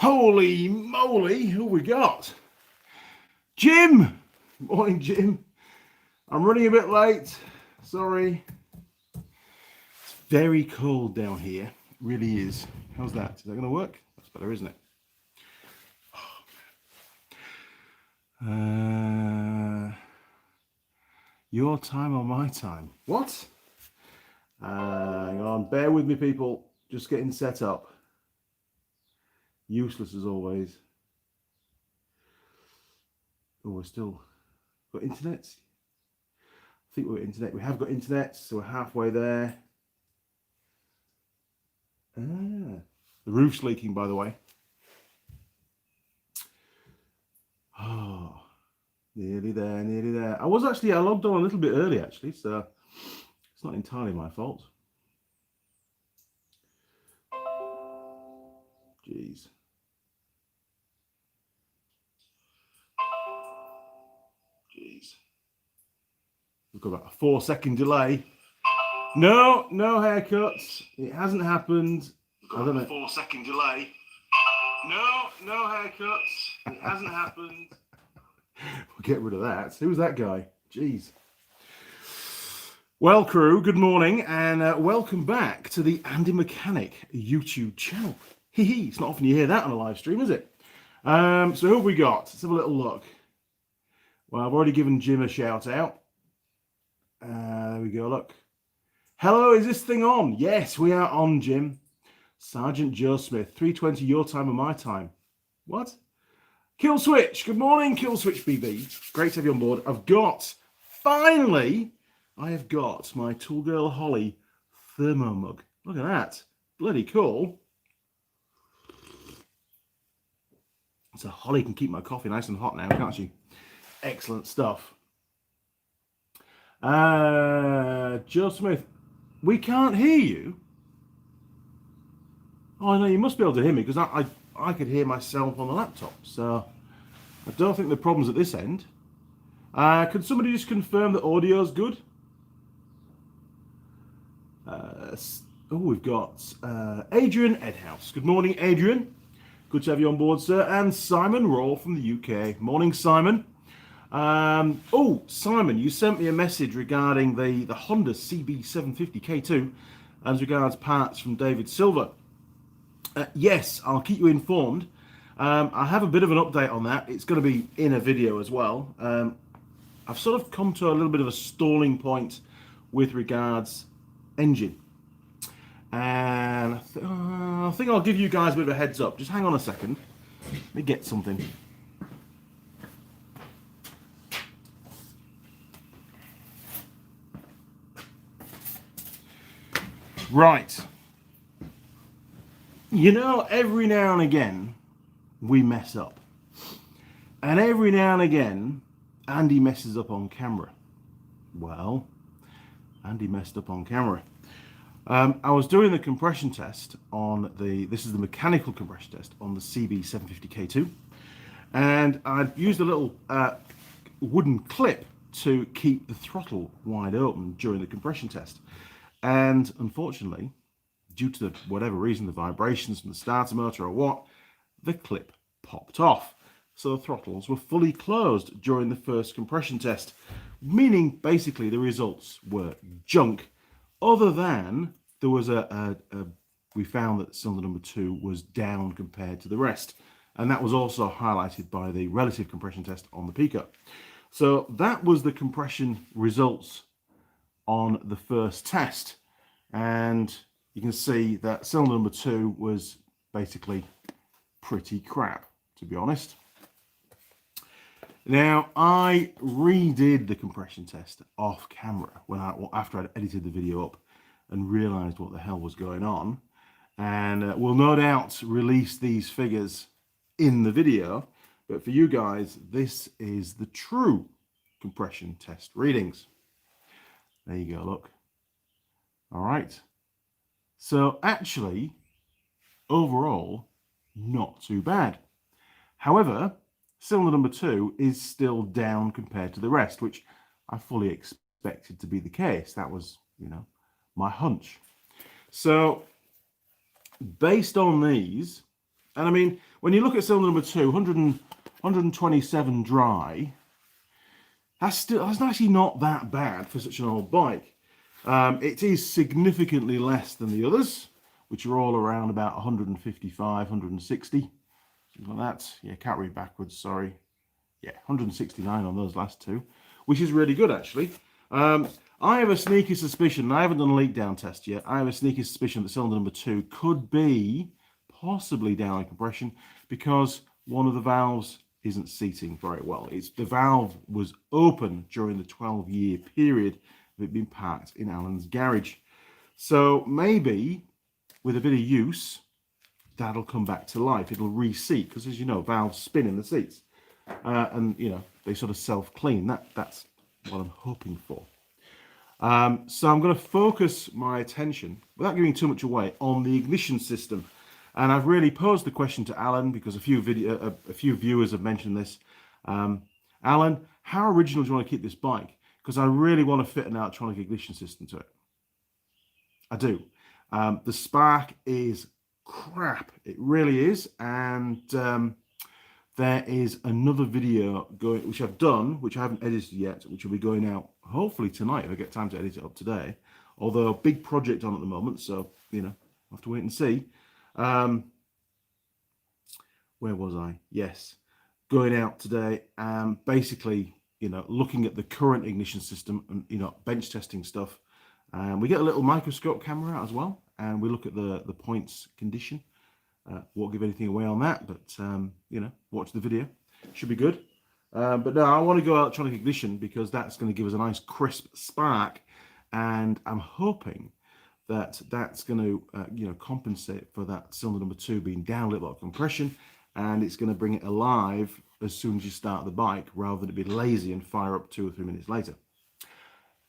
Holy moly, who we got? Jim! Morning, Jim. I'm running a bit late. Sorry. It's very cold down here. It really is. How's that? Is that going to work? That's better, isn't it? Your time or my time? What? Hang on. Bear with me, people. Just getting set up. Useless as always. Oh, we're still got internet. I think we're internet. We have got internet, so we're halfway there. The roof's leaking, by the way. Oh, nearly there, nearly there. I logged on a little bit early, actually, so it's not entirely my fault. Jeez. We've got about a 4-second delay. No haircuts. It hasn't happened. I don't know. 4-second delay. No haircuts. It hasn't happened. We'll get rid of that. Who's that guy? Jeez. Well, crew, good morning and welcome back to the Andy Mechanic YouTube channel. Hee, it's not often you hear that on a live stream, is it? So who have we got? Let's have a little look. Well, I've already given Jim a shout out. There we go, look. Hello, is this thing on? Yes, we are on, Jim. Sergeant Joe Smith, 3:20 your time or my time. What? Kill Switch, good morning, Kill Switch BB. Great to have you on board. Finally, I have got my Tool Girl Holly thermo mug. Look at that. Bloody cool. So Holly can keep my coffee nice and hot now, can't she? Excellent stuff. Joe Smith, we can't hear you. Oh no, you must be able to hear me because I could hear myself on the laptop. So I don't think the problem's at this end. Could somebody just confirm that audio's good? We've got Adrian Edhouse. Good morning, Adrian. Good to have you on board, sir. And Simon Raw from the UK. Morning, Simon. Simon, you sent me a message regarding the Honda CB750K2 as regards parts from David Silver. Yes, I'll keep you informed. I have a bit of an update on that. It's going to be in a video as well. I've sort of come to a little bit of a stalling point with regards engine. And I think I'll give you guys a bit of a heads up. Just hang on a second. Let me get something. Right. You know, every now and again, we mess up. And every now and again, Andy messes up on camera. Well, Andy messed up on camera. I was doing the compression test on this is the mechanical compression test on the CB750K2. And I'd used a little wooden clip to keep the throttle wide open during the compression test. And unfortunately, due to whatever reason, the vibrations from the starter motor or what, the clip popped off. So the throttles were fully closed during the first compression test, meaning basically the results were junk, other than there was we found that cylinder number 2 was down compared to the rest. And that was also highlighted by the relative compression test on the Pico. So that was the compression results on the first test. And you can see that cylinder number 2 was basically pretty crap, to be honest. Now, I redid the compression test off camera after I'd edited the video up and realized what the hell was going on. And we'll no doubt release these figures in the video. But for you guys, this is the true compression test readings. There you go, look. All right. So actually, overall, not too bad. However, cylinder number 2 is still down compared to the rest, which I fully expected to be the case. That was, my hunch. So based on these, and I mean, when you look at cylinder number 2, 127 dry, that's actually not that bad for such an old bike. It is significantly less than the others, which are all around about 155, 160, something like that. Yeah, can't read backwards, sorry. Yeah, 169 on those last two, which is really good, actually. I have a sneaky suspicion, and I haven't done a leak down test yet, I have a sneaky suspicion that cylinder number 2 could be possibly down in compression because one of the valves isn't seating very well. The valve was open during the 12-year period of it being parked in Alan's garage. So maybe with a bit of use, that'll come back to life. It'll reseat because, as you know, valves spin in the seats. And, you know, they sort of self-clean. That's what I'm hoping for. So I'm going to focus my attention, without giving too much away, on the ignition system. And I've really posed the question to Alan because a few viewers have mentioned this. Alan, how original do you want to keep this bike? Because I really want to fit an electronic ignition system to it. I do. The spark is crap. It really is. And there is another video going, which I've done, which I haven't edited yet, which will be going out hopefully tonight if I get time to edit it up today. Although a big project on at the moment, so, you know, I'll have to wait and see. Where was I? Yes, going out today, basically, you know, looking at the current ignition system and, you know, bench testing stuff. We get a little microscope camera out as well, and we look at the points condition. Won't give anything away on that, but, you know, watch the video. Should be good. But no, I want to go electronic ignition because that's going to give us a nice crisp spark, and I'm hoping that that's going to, you know, compensate for that cylinder number 2 being down a little bit of compression, and it's going to bring it alive as soon as you start the bike, rather than it be lazy and fire up 2 or 3 minutes later.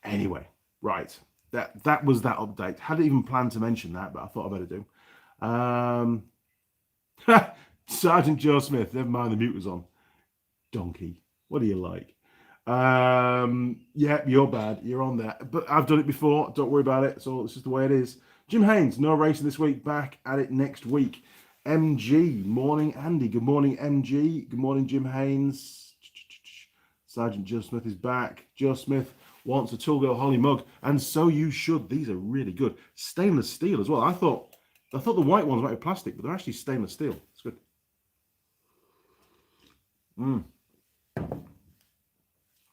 Anyway, right, that was that update. Hadn't even planned to mention that, but I thought I better do. Sergeant Joe Smith, never mind, the mute was on. Donkey, what do you like? Yeah, you're bad, you're on there, but I've done it before, don't worry about it, so it's just the way it is. Jim Haynes, no racing this week, back at it next week. MG, morning Andy, good morning MG, good morning Jim Haynes. Sergeant Joe Smith is back. Joe Smith wants a Tool Girl Holly mug, and so you should. These are really good. Stainless steel as well. I thought the white ones might be plastic, but they're actually stainless steel. It's good.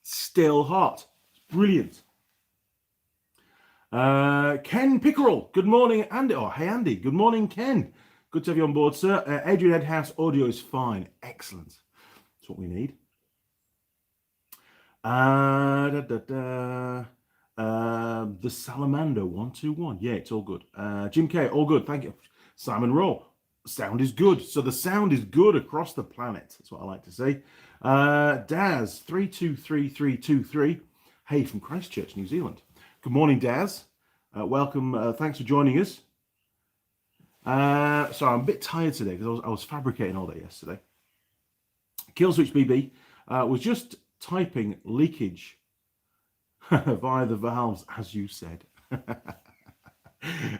Still hot. Brilliant. Ken Pickerel, good morning, Andy. Oh, hey, Andy. Good morning, Ken. Good to have you on board, sir. Adrian Edhouse, audio is fine. Excellent. That's what we need. The Salamander 121. Yeah, it's all good. Jim K, all good. Thank you. Simon Rowe, sound is good. So the sound is good across the planet. That's what I like to say. Daz 323323. Hey, from Christchurch, New Zealand. Good morning, Daz. Welcome. Thanks for joining us. So I'm a bit tired today because I was fabricating all day yesterday. Killswitch BB was just typing leakage via the valves, as you said.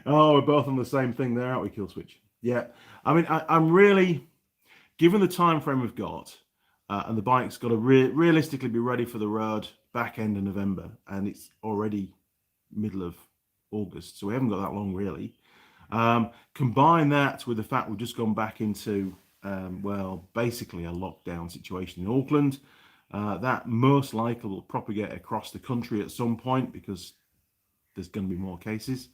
Oh, we're both on the same thing there, aren't we, Killswitch? Yeah. I mean, I'm really, given the time frame we've got, and the bike's got to realistically be ready for the road back end of November, and it's already middle of August, so we haven't got that long really. Combine that with the fact we've just gone back into, well, basically a lockdown situation in Auckland. That most likely will propagate across the country at some point because there's going to be more cases.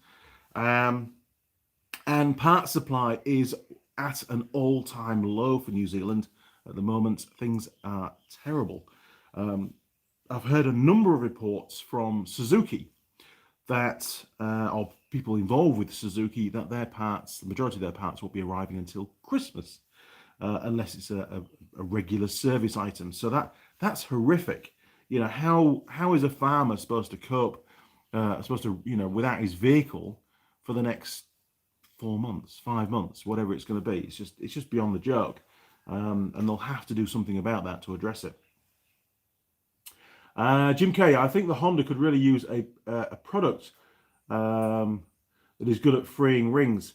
And part supply is at an all-time low for New Zealand at the moment. Things are terrible. I've heard a number of reports from Suzuki that, or people involved with Suzuki, that their parts, the majority of their parts, won't be arriving until Christmas, unless it's a regular service item. So that's horrific. You know, how is a farmer supposed to cope, without his vehicle for the next 4 months, 5 months, whatever it's going to be? It's just beyond the joke, and they'll have to do something about that to address it. Jim K, I think the Honda could really use a product that is good at freeing rings.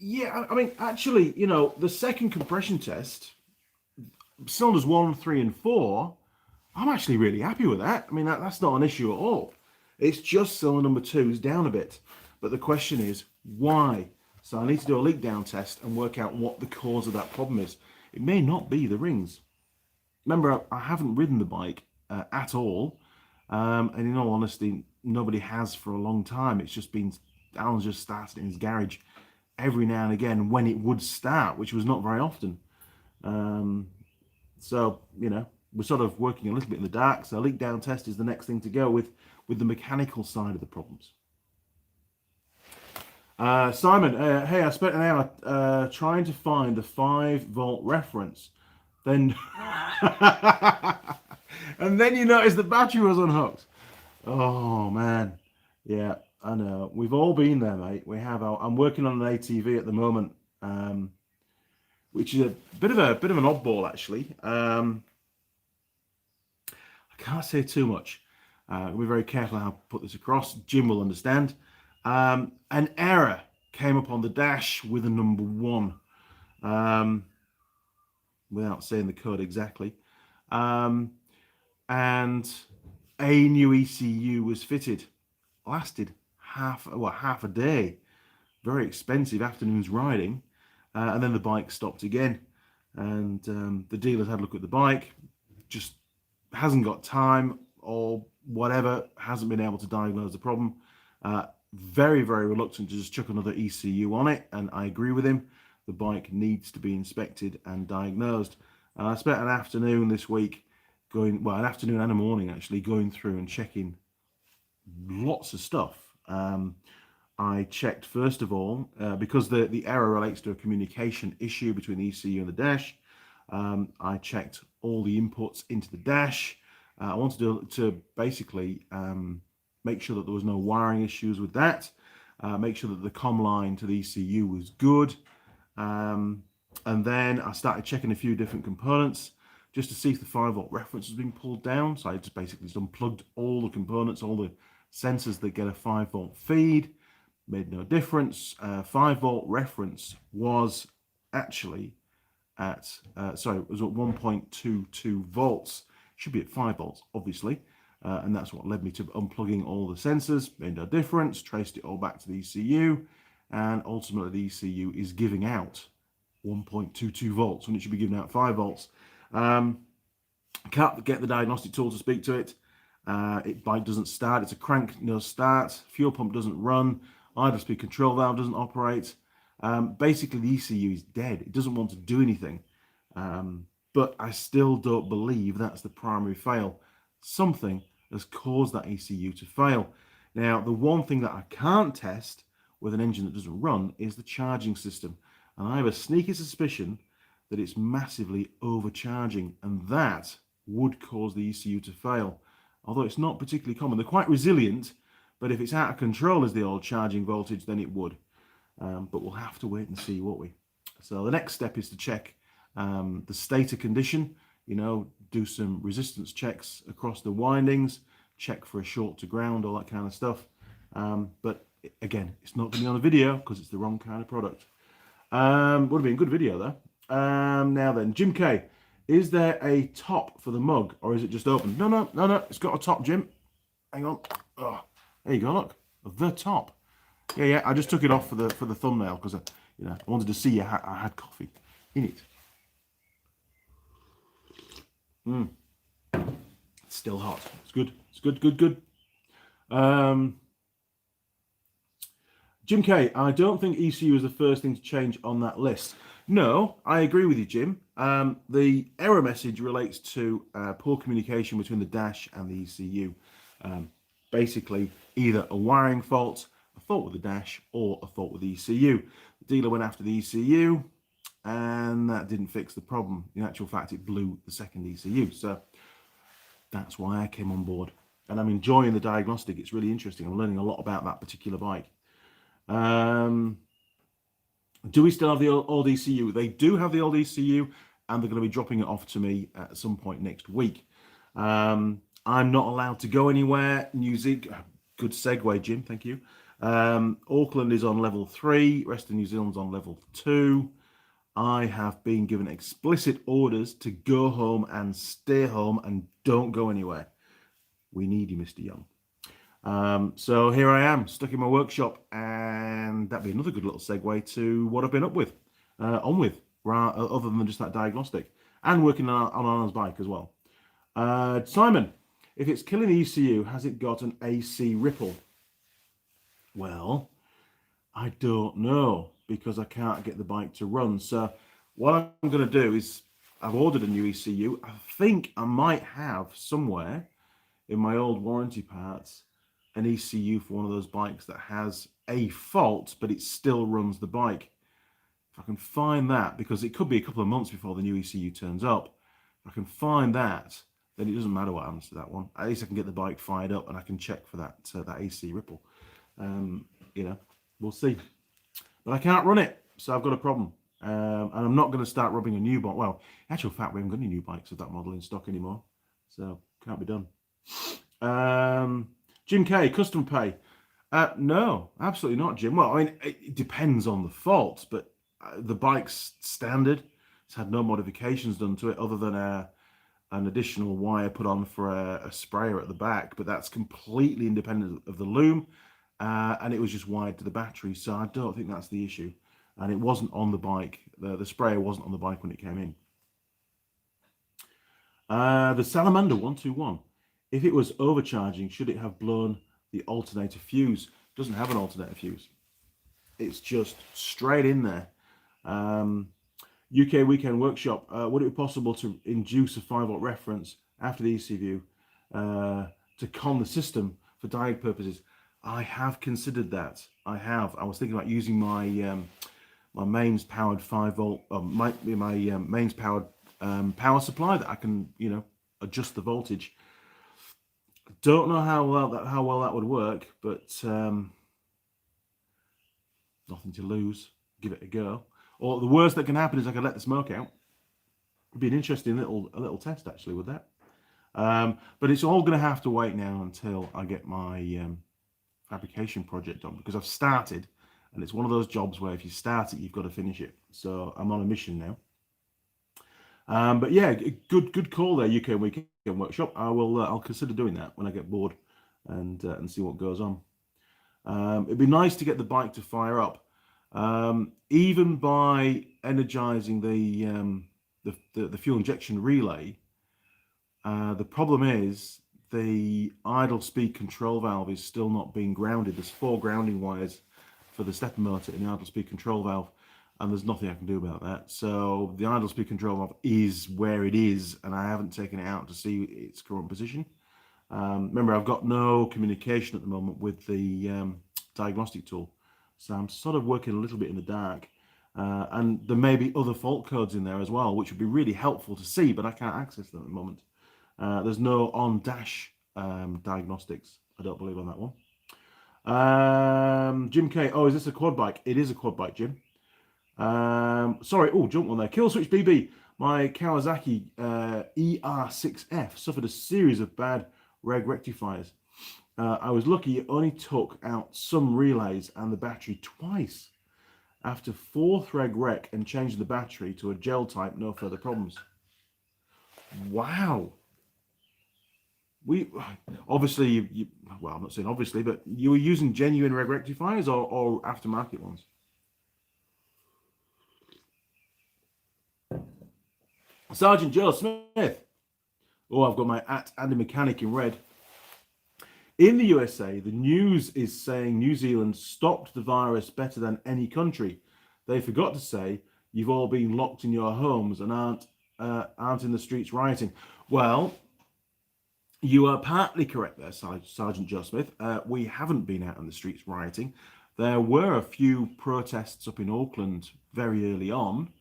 Yeah, I mean, actually, you know, the second compression test, cylinders 1, 3, and 4, I'm actually really happy with that. I mean, that's not an issue at all. It's just cylinder number 2 is down a bit. But the question is, why? So I need to do a leak down test and work out what the cause of that problem is. It may not be the rings. Remember, I haven't ridden the bike at all. And in all honesty, nobody has for a long time. It's just been, Alan's just started in his garage every now and again when it would start, which was not very often. So, you know, we're sort of working a little bit in the dark. So leak down test is the next thing to go with the mechanical side of the problems. Simon, hey, I spent an hour trying to find the 5-volt reference. Then, and then you notice the battery was unhooked. Oh, man. Yeah, I know. We've all been there, mate. We have. I'm working on an ATV at the moment, which is a bit of an oddball, actually. I can't say too much. I'll be very careful how I put this across. Jim will understand. An error came up on the dash with a number 1, without saying the code exactly. And a new ECU was fitted. Lasted half a day. Very expensive afternoon's riding. And then the bike stopped again. And the dealer's had a look at the bike. Just hasn't got time or whatever. Hasn't been able to diagnose the problem. Very, very reluctant to just chuck another ECU on it. And I agree with him. The bike needs to be inspected and diagnosed. I spent an afternoon this week an afternoon and a morning actually, going through and checking lots of stuff. I checked, first of all, because the error relates to a communication issue between the ECU and the dash. I checked all the inputs into the dash. I wanted to basically make sure that there was no wiring issues with that. Make sure that the comm line to the ECU was good. And then I started checking a few different components just to see if the 5-volt reference was being pulled down. So I just basically unplugged all the components, all the sensors that get a 5-volt feed. Made no difference. 5-volt reference was actually at, it was at 1.22 volts. Should be at 5 volts, obviously. And that's what led me to unplugging all the sensors. Made no difference. Traced it all back to the ECU. And ultimately the ECU is giving out 1.22 volts when it should be giving out 5 volts. Can't get the diagnostic tool to speak to it. Bike doesn't start. It's a crank, no start. Fuel pump doesn't run. Idle speed control valve doesn't operate. Basically, the ECU is dead. It doesn't want to do anything. But I still don't believe that's the primary fail. Something has caused that ECU to fail. Now, the one thing that I can't test with an engine that doesn't run is the charging system. And I have a sneaky suspicion that it's massively overcharging, and that would cause the ECU to fail. Although it's not particularly common. They're quite resilient, but if it's out of control as the old charging voltage, then it would. But we'll have to wait and see, won't we? So the next step is to check the stator condition, you know, do some resistance checks across the windings, check for a short to ground, all that kind of stuff. But again, it's not going to be on the video because it's the wrong kind of product. Would have been a good video though. Now then, Jim K, is there a top for the mug or is it just open? No, it's got a top, Jim. Hang on. Oh, there you go, look. The top. Yeah, I just took it off for the thumbnail because I wanted to see I had coffee in it. It's still hot. It's good. It's good. Jim K, I don't think ECU is the first thing to change on that list. No, I agree with you, Jim. The error message relates to poor communication between the dash and the ECU. Basically, either a wiring fault, a fault with the dash, or a fault with the ECU. The dealer went after the ECU, and that didn't fix the problem. In actual fact, it blew the second ECU. So that's why I came on board. And I'm enjoying the diagnostic. It's really interesting. I'm learning a lot about that particular bike. Do we still have the old ECU? They do have the old ECU, and they're going to be dropping it off to me at some point next week. I'm not allowed to go anywhere. New Zealand, good segue, Jim, thank you. Auckland is on level 3, rest of New Zealand's on level 2. I have been given explicit orders to go home and stay home and don't go anywhere. We need you, Mr. Young. So here I am, stuck in my workshop, and that'd be another good little segue to what I've been on with, other than just that diagnostic, and working on Anna's bike as well. Simon, if it's killing the ECU, has it got an AC ripple? Well, I don't know, because I can't get the bike to run. So what I'm going to do is I've ordered a new ECU. I think I might have somewhere in my old warranty parts an ECU for one of those bikes that has a fault, but it still runs the bike. If I can find that, because it could be a couple of months before the new ECU turns up, if I can find that, then it doesn't matter what happens to that one. At least I can get the bike fired up and I can check for that AC ripple. We'll see. But I can't run it, so I've got a problem. And I'm not going to start rubbing a new bike. Well, in actual fact, we haven't got any new bikes of that model in stock anymore, so can't be done. Jim K, custom pay. No, absolutely not, Jim. Well, I mean, it depends on the fault, but the bike's standard. It's had no modifications done to it other than an additional wire put on for a sprayer at the back, but that's completely independent of the loom, and it was just wired to the battery, so I don't think that's the issue. And it wasn't on the bike. The sprayer wasn't on the bike when it came in. The Salamander 121. If it was overcharging, should it have blown the alternator fuse? It doesn't have an alternator fuse. It's just straight in there. UK Weekend Workshop. Would it be possible to induce a 5-volt reference after the ECU to con the system for diode purposes? I have considered that. I have. I was thinking about using my my mains powered 5-volt, my mains powered power supply that I can, adjust the voltage. Don't know how well that would work, but nothing to lose. Give it a go. Or the worst that can happen is I can let the smoke out. It'd be an interesting little test actually with that. But it's all going to have to wait now until I get my fabrication project done, because I've started, and it's one of those jobs where if you start it, you've got to finish it. So I'm on a mission now. But yeah, good call there, UK Weekend Workshop. I'll consider doing that when I get bored and see what goes on. It'd be nice to get the bike to fire up, even by energizing the fuel injection relay. The problem is the idle speed control valve is still not being grounded. There's 4 grounding wires for the stepper motor in the idle speed control valve, and there's nothing I can do about that. So the idle speed control valve is where it is, and I haven't taken it out to see its current position. Remember, I've got no communication at the moment with the diagnostic tool, so I'm sort of working a little bit in the dark. And there may be other fault codes in there as well, which would be really helpful to see, but I can't access them at the moment. There's no on-dash diagnostics, I don't believe, on that one. Jim K, oh, is this a quad bike? It is a quad bike, Jim. Sorry, jump on there. Kill Switch BB. My Kawasaki ER6F suffered a series of bad reg rectifiers. I was lucky it only took out some relays and the battery twice. After 4th reg rec and changing the battery to a gel type, no further problems. Wow. We obviously, well, I'm not saying obviously, but you were using genuine reg rectifiers or aftermarket ones? Sergeant Joe Smith. Oh, I've got my @Andy Mechanic in red. In the USA, the news is saying New Zealand stopped the virus better than any country. They forgot to say you've all been locked in your homes and aren't in the streets rioting. Well, you are partly correct there, Sergeant Joe Smith. We haven't been out in the streets rioting. There were a few protests up in Auckland very early on.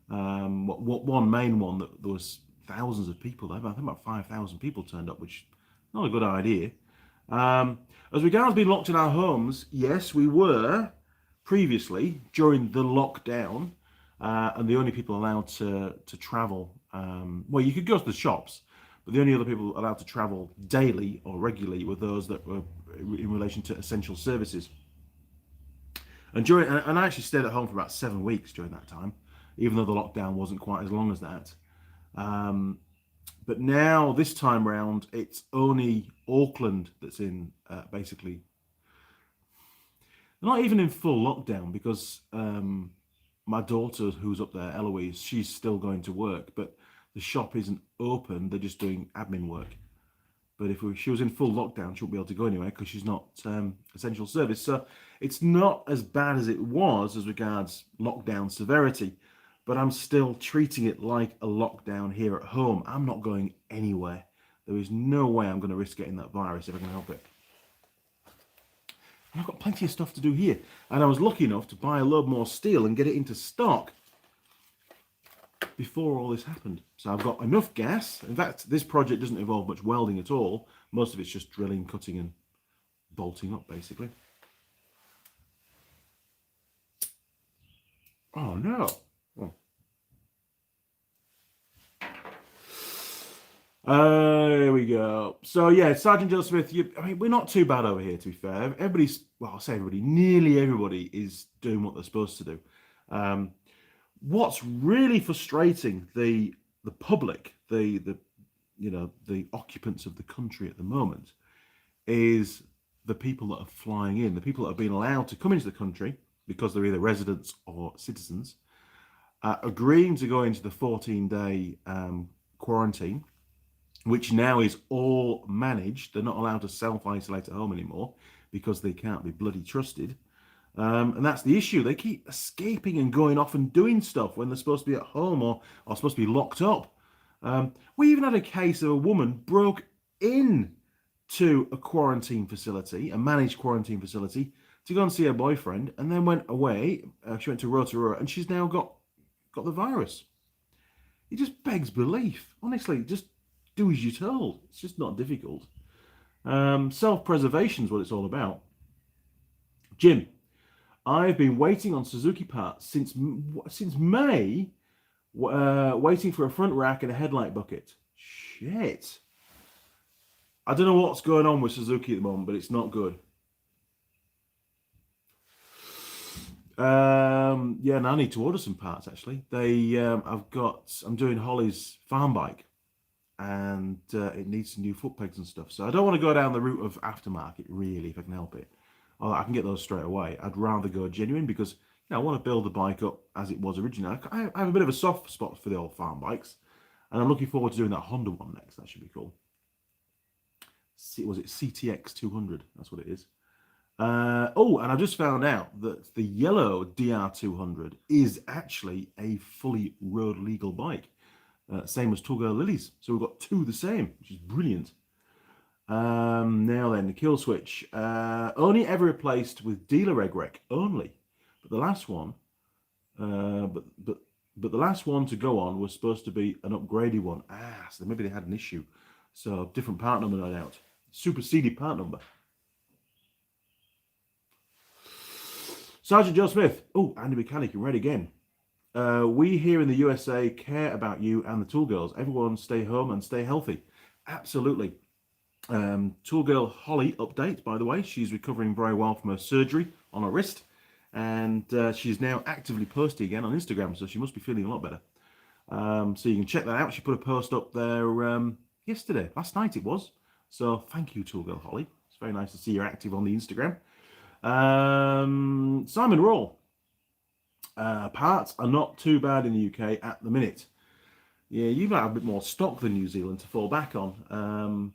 One main one that there was thousands of people there. I think about 5,000 people turned up, which is not a good idea. As regards being locked in our homes, yes, we were previously during the lockdown, and the only people allowed to travel. Well, you could go to the shops, but the only other people allowed to travel daily or regularly were those that were in relation to essential services. And I actually stayed at home for about 7 weeks during that time, even though the lockdown wasn't quite as long as that. But now this time round, it's only Auckland that's in basically not even in full lockdown, because my daughter who's up there, Eloise, she's still going to work, but the shop isn't open. They're just doing admin work. But if she was in full lockdown, she wouldn't be able to go anywhere because she's not essential service. So it's not as bad as it was as regards lockdown severity, but I'm still treating it like a lockdown here at home. I'm not going anywhere. There is no way I'm going to risk getting that virus if I can help it. And I've got plenty of stuff to do here. And I was lucky enough to buy a load more steel and get it into stock before all this happened. So I've got enough gas. In fact, this project doesn't involve much welding at all. Most of it's just drilling, cutting and bolting up, basically. Oh no. Oh. There we go. So yeah, Sergeant Joe Smith, I mean, we're not too bad over here, to be fair. Everybody's, well, I'll say everybody, nearly everybody is doing what they're supposed to do. What's really frustrating the public, the occupants of the country at the moment, is the people that are flying in, the people that have been allowed to come into the country because they're either residents or citizens, agreeing to go into the 14-day quarantine, which now is all managed. They're not allowed to self-isolate at home anymore because they can't be bloody trusted. And that's the issue. They keep escaping and going off and doing stuff when they're supposed to be at home or supposed to be locked up. We even had a case of a woman broke in to a quarantine facility, a managed quarantine facility, to go and see her boyfriend, and then went away. She went to Rotorua, and she's now got the virus. It just begs belief. Honestly, just do as you're told. It's just not difficult. Self-preservation is what it's all about. Jim, I've been waiting on Suzuki parts since May, waiting for a front rack and a headlight bucket. Shit. I don't know what's going on with Suzuki at the moment, but it's not good. Yeah, and I need to order some parts actually. I'm doing Holly's farm bike, and it needs some new foot pegs and stuff. So I don't want to go down the route of aftermarket, really, if I can help it. Oh, I can get those straight away. I'd rather go genuine because I want to build the bike up as it was originally. I have a bit of a soft spot for the old farm bikes, and I'm looking forward to doing that Honda one next. That should be cool. Was it CTX 200? That's what it is. Oh, and I just found out that the yellow DR200 is actually a fully road legal bike. Same as Tool Girl Lilli's. So we've got two the same, which is brilliant. Now then, the kill switch. Only ever replaced with dealer reg only. But the last one, but the last one to go on was supposed to be an upgraded one. So maybe they had an issue. So different part number, no doubt. Superseded part number. Sergeant Joe Smith. Oh, Andy Mechanic in red again. We here in the USA care about you and the Tool Girls. Everyone stay home and stay healthy. Absolutely. Tool Girl Holly update, by the way. She's recovering very well from her surgery on her wrist. And she's now actively posting again on Instagram, so she must be feeling a lot better. So you can check that out. She put a post up there yesterday. Last night it was. So thank you, Tool Girl Holly. It's very nice to see you're active on the Instagram. Simon Rawl. Parts are not too bad in the UK at the minute. Yeah, you might have a bit more stock than New Zealand to fall back on.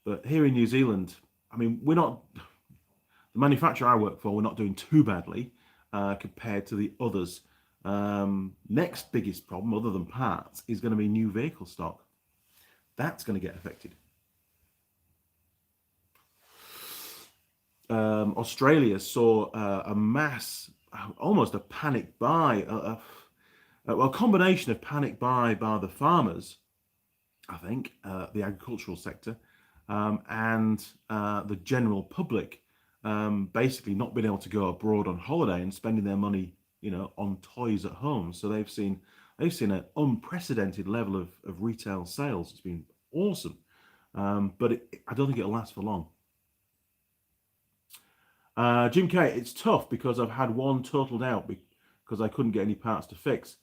But here in New Zealand, I mean, we're not, the manufacturer I work for, we're not doing too badly compared to the others. Next biggest problem, other than parts, is going to be new vehicle stock. That's going to get affected. Australia saw a mass, almost a panic buy, a combination of panic buy by the farmers, I think, the agricultural sector, and the general public, basically not being able to go abroad on holiday and spending their money, on toys at home. So they've seen an unprecedented level of retail sales. It's been awesome, but I don't think it'll last for long. Jim K, it's tough because I've had one totaled out because I couldn't get any parts to fix.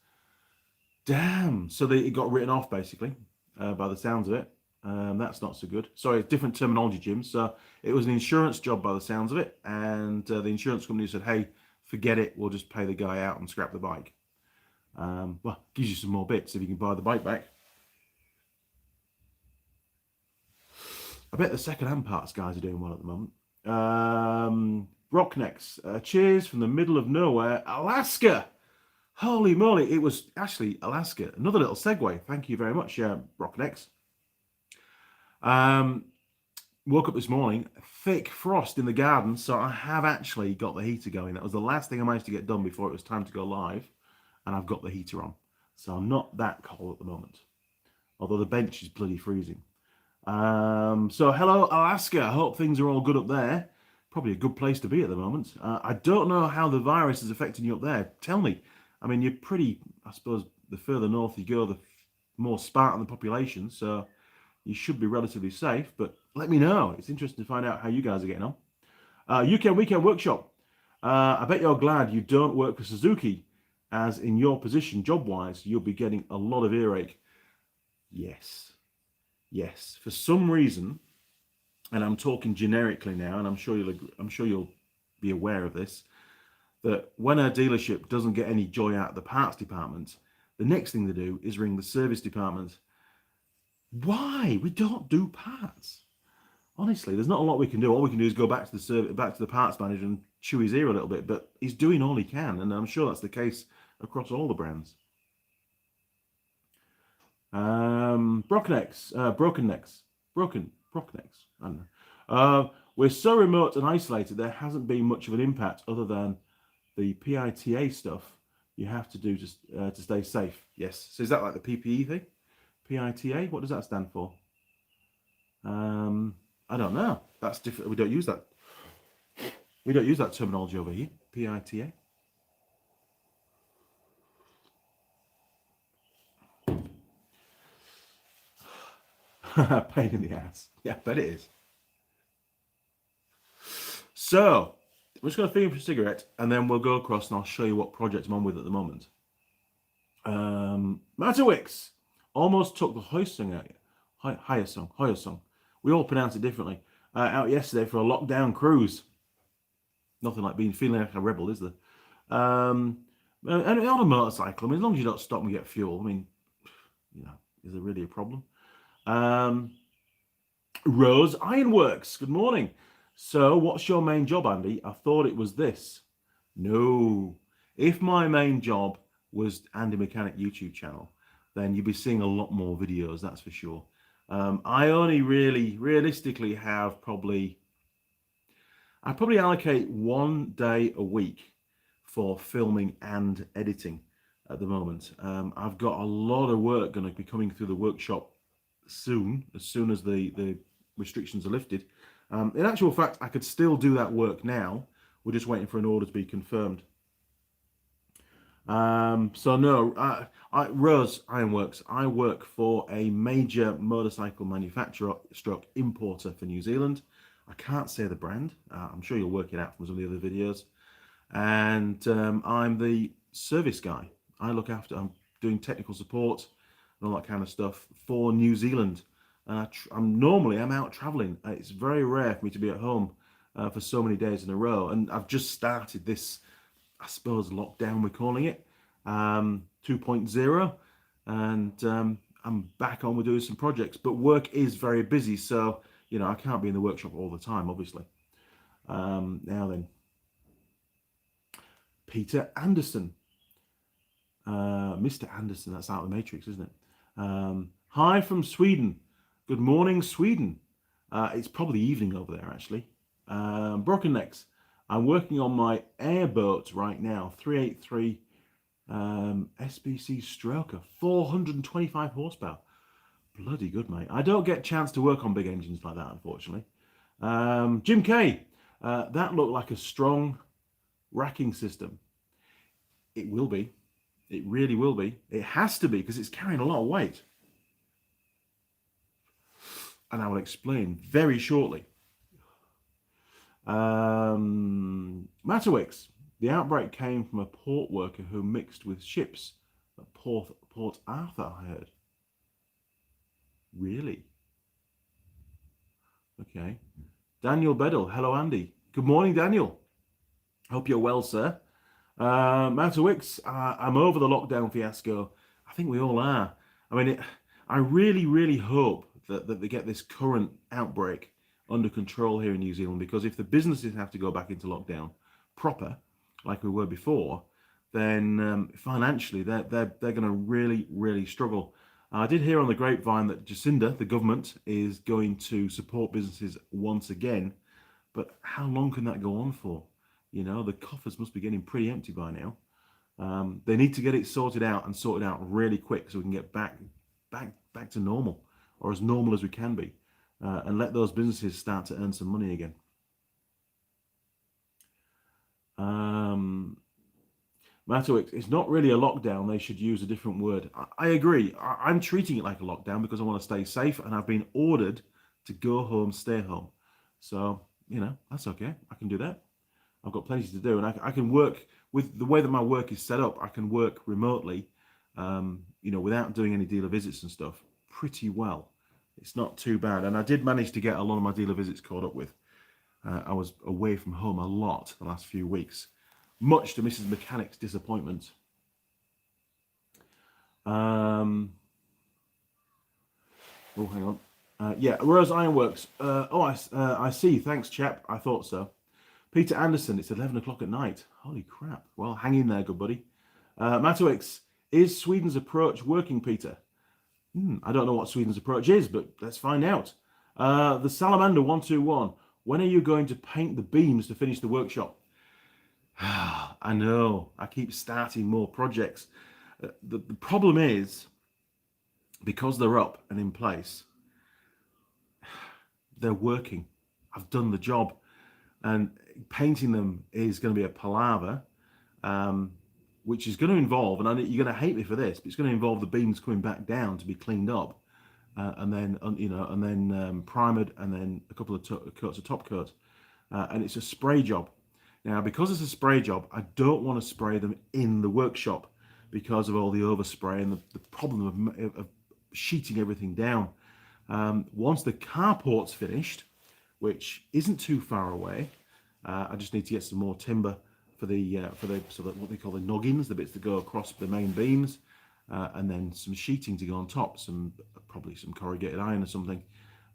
Damn. So it got written off, basically, by the sounds of it. That's not so good. Sorry, different terminology, Jim. So it was an insurance job by the sounds of it. And the insurance company said, hey, forget it. We'll just pay the guy out and scrap the bike. Well, gives you some more bits if you can buy the bike back. I bet the second-hand parts guys are doing well at the moment. Rocknecks, cheers from the middle of nowhere, Alaska. Holy moly, it was actually Alaska. Another little segue. Thank you very much, Rocknecks. Woke up this morning, thick frost in the garden, so I have actually got the heater going. That was the last thing I managed to get done before it was time to go live, and I've got the heater on. So I'm not that cold at the moment, although the bench is bloody freezing. So hello, Alaska. I hope things are all good up there. Probably a good place to be at the moment. I don't know how the virus is affecting you up there. Tell me. I mean, you're pretty, I suppose, the further north you go, the more Spartan the population, so you should be relatively safe, but let me know. It's interesting to find out how you guys are getting on. UK Weekend Workshop. I bet you're glad you don't work for Suzuki, as in your position, job-wise, you'll be getting a lot of earache. Yes. Yes. For some reason, and I'm talking generically now, and I'm sure you'll be aware of this, that when a dealership doesn't get any joy out of the parts department, the next thing they do is ring the service department. Why? We don't do parts. Honestly, there's not a lot we can do. All we can do is go back to the parts manager and chew his ear a little bit, but he's doing all he can, and I'm sure that's the case across all the brands. Broken necks. I don't know. We're so remote and isolated, there hasn't been much of an impact other than the PITA stuff you have to do to stay safe. Yes. So is that like the PPE thing? PITA? What does that stand for? I don't know. That's different. We don't use that. We don't use that terminology over here. PITA. Pain in the ass. Yeah, I bet it is. So, we're just going to finish a cigarette and then we'll go across and I'll show you what project I'm on with at the moment. Matterwicks almost took the Hoysong out. Hoysong. We all pronounce it differently. Out yesterday for a lockdown cruise. Nothing like feeling like a rebel, is there? And on a motorcycle, I mean, as long as you don't stop and get fuel, I mean, you know, is there really a problem? Rose Ironworks, good morning. So, what's your main job, Andy? I thought it was this. No. If my main job was Andy Mechanic YouTube channel, then you'd be seeing a lot more videos, that's for sure. I only realistically have I probably allocate 1 day a week for filming and editing at the moment. I've got a lot of work going to be coming through the workshop soon as the restrictions are lifted. In actual fact, I could still do that work now. We're just waiting for an order to be confirmed. So no, Rose Ironworks, I work for a major motorcycle manufacturer stroke importer for New Zealand. I can't say the brand. I'm sure you'll work it out from some of the other videos. And I'm the service guy. I'm doing technical support and all that kind of stuff for New Zealand. I'm out traveling. It's very rare for me to be at home for so many days in a row. And I've just started this, I suppose, lockdown, we're calling it, 2.0. And I'm back on with doing some projects. But work is very busy, so, you know, I can't be in the workshop all the time, obviously. Now then. Peter Anderson. Mr. Anderson, that's out of the Matrix, isn't it? Hi from Sweden. Good morning, Sweden. It's probably evening over there, actually. Broken Necks. I'm working on my airboat right now. 383 SBC Stroker. 425 horsepower. Bloody good, mate. I don't get a chance to work on big engines like that, unfortunately. Jim K. That looked like a strong racking system. It will be. It really will be. It has to be because it's carrying a lot of weight. And I will explain very shortly. Matterwicks. The outbreak came from a port worker who mixed with ships at Port Arthur, I heard. Really? Okay. Daniel Bedell. Hello, Andy. Good morning, Daniel. Hope you're well, sir. Matterwicks, I'm over the lockdown fiasco. I think we all are. I mean, I really, really hope that they get this current outbreak under control here in New Zealand, because if the businesses have to go back into lockdown proper, like we were before, then financially they're going to really, really struggle. I did hear on the grapevine that Jacinda, the government, is going to support businesses once again, but how long can that go on for? You know, the coffers must be getting pretty empty by now. They need to get it sorted out and sorted out really quick so we can get back to normal, or as normal as we can be, and let those businesses start to earn some money again. Matowix, it's not really a lockdown. They should use a different word. I agree. I'm treating it like a lockdown because I want to stay safe, and I've been ordered to go home, stay home. So, you know, that's okay. I can do that. I've got plenty to do, and I can work with the way that my work is set up. I can work remotely, you know, without doing any dealer visits and stuff pretty well. It's not too bad. And I did manage to get a lot of my dealer visits caught up with. I was away from home a lot the last few weeks, much to Mrs. Mechanic's disappointment. Oh, hang on. Yeah, Rose Ironworks. I see. Thanks, chap. I thought so. Peter Anderson, it's 11 o'clock at night. Holy crap. Well, hang in there, good buddy. Matowix, is Sweden's approach working, Peter? I don't know what Sweden's approach is, but let's find out. The Salamander 121, when are you going to paint the beams to finish the workshop? I know, I keep starting more projects. The problem is, because they're up and in place, they're working. I've done the job, and painting them is going to be a palaver, which is going to involve, and you're going to hate me for this, but it's going to involve the beams coming back down to be cleaned up, and then primered, and then a couple of coats of top coat, and it's a spray job. Now, because it's a spray job, I don't want to spray them in the workshop because of all the overspray and the problem of sheeting everything down. Once the carport's finished, which isn't too far away, I just need to get some more timber for what they call the noggins, the bits that go across the main beams, and then some sheeting to go on top, probably some corrugated iron or something.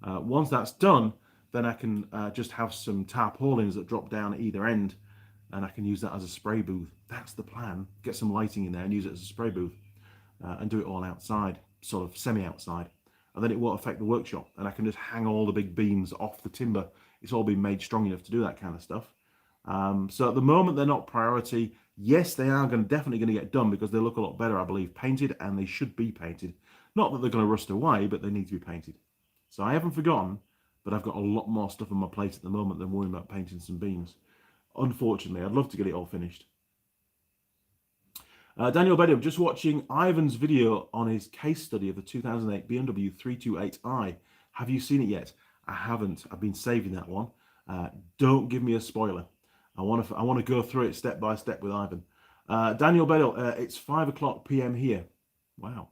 Once that's done, then I can just have some tarpaulins that drop down at either end, and I can use that as a spray booth. That's the plan. Get some lighting in there and use it as a spray booth, and do it all outside, sort of semi-outside. And then it won't affect the workshop, and I can just hang all the big beams off the timber. It's all been made strong enough to do that kind of stuff. So at the moment, they're not priority. Yes, they are definitely going to get done because they look a lot better, I believe, painted, and they should be painted. Not that they're going to rust away, but they need to be painted. So I haven't forgotten, but I've got a lot more stuff on my plate at the moment than worrying about painting some beams. Unfortunately, I'd love to get it all finished. Daniel Bedham, just watching Ivan's video on his case study of the 2008 BMW 328i. Have you seen it yet? I haven't. I've been saving that one. Don't give me a spoiler. I want to go through it step by step with Ivan. Daniel Bedell, it's 5 o'clock p.m. here. Wow.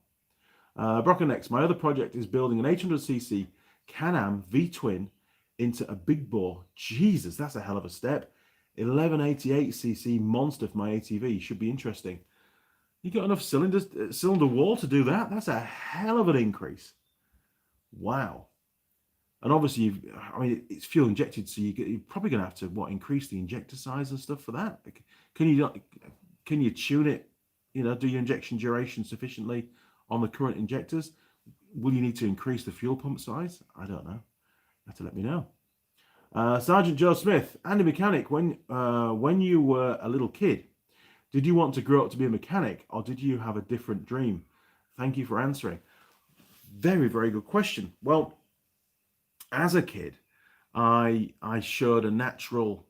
Brockenex, my other project is building an 800cc Can-Am V-twin into a big bore. Jesus, that's a hell of a step. 1188cc monster for my ATV. Should be interesting. You got enough cylinder wall to do that? That's a hell of an increase. Wow. And obviously, it's fuel injected, so you're probably going to have to increase the injector size and stuff for that. Can you tune it? You know, do your injection duration sufficiently on the current injectors? Will you need to increase the fuel pump size? I don't know. You have to let me know. Sergeant Joe Smith, Andy Mechanic, when you were a little kid, did you want to grow up to be a mechanic, or did you have a different dream? Thank you for answering. Very, very good question. Well, as a kid, I showed a natural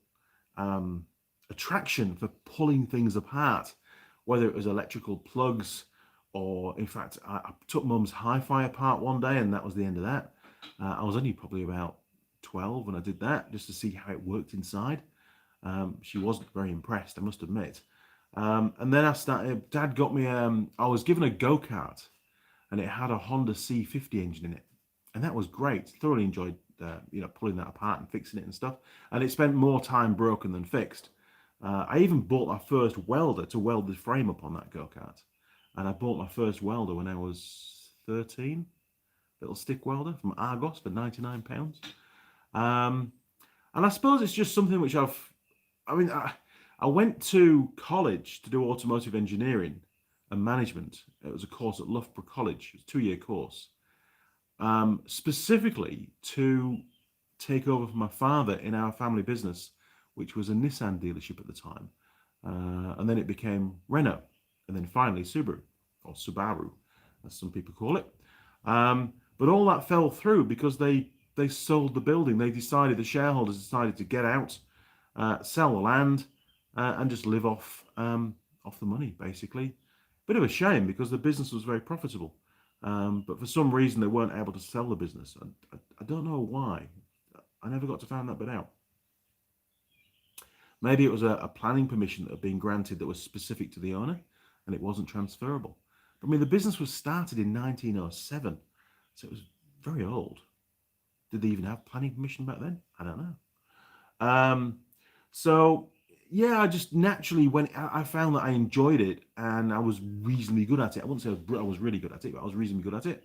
attraction for pulling things apart, whether it was electrical plugs or, in fact, I took Mum's hi-fi apart one day, and that was the end of that. I was only probably about 12 when I did that, just to see how it worked inside. She wasn't very impressed, I must admit. And then Dad got me, I was given a go-kart, and it had a Honda C50 engine in it. And that was great. Thoroughly enjoyed, pulling that apart and fixing it and stuff. And it spent more time broken than fixed. I even bought my first welder to weld the frame up on that go-kart. And I bought my first welder when I was 13. Little stick welder from Argos for £99. And I suppose it's just something which I went to college to do automotive engineering and management. It was a course at Loughborough College. It was a 2-year course. Specifically to take over for my father in our family business, which was a Nissan dealership at the time. And then it became Renault, and then finally Subaru, or Subaru, as some people call it. But all that fell through because they sold the building. The shareholders decided to get out, sell the land, and just live off the money, basically. Bit of a shame because the business was very profitable. But for some reason, they weren't able to sell the business. I don't know why. I never got to find that bit out. Maybe it was a planning permission that had been granted that was specific to the owner, and it wasn't transferable. But I mean, the business was started in 1907, so it was very old. Did they even have planning permission back then? I don't know. So yeah, I just naturally I found that I enjoyed it, and I was reasonably good at it. I wouldn't say I was really good at it, but I was reasonably good at it.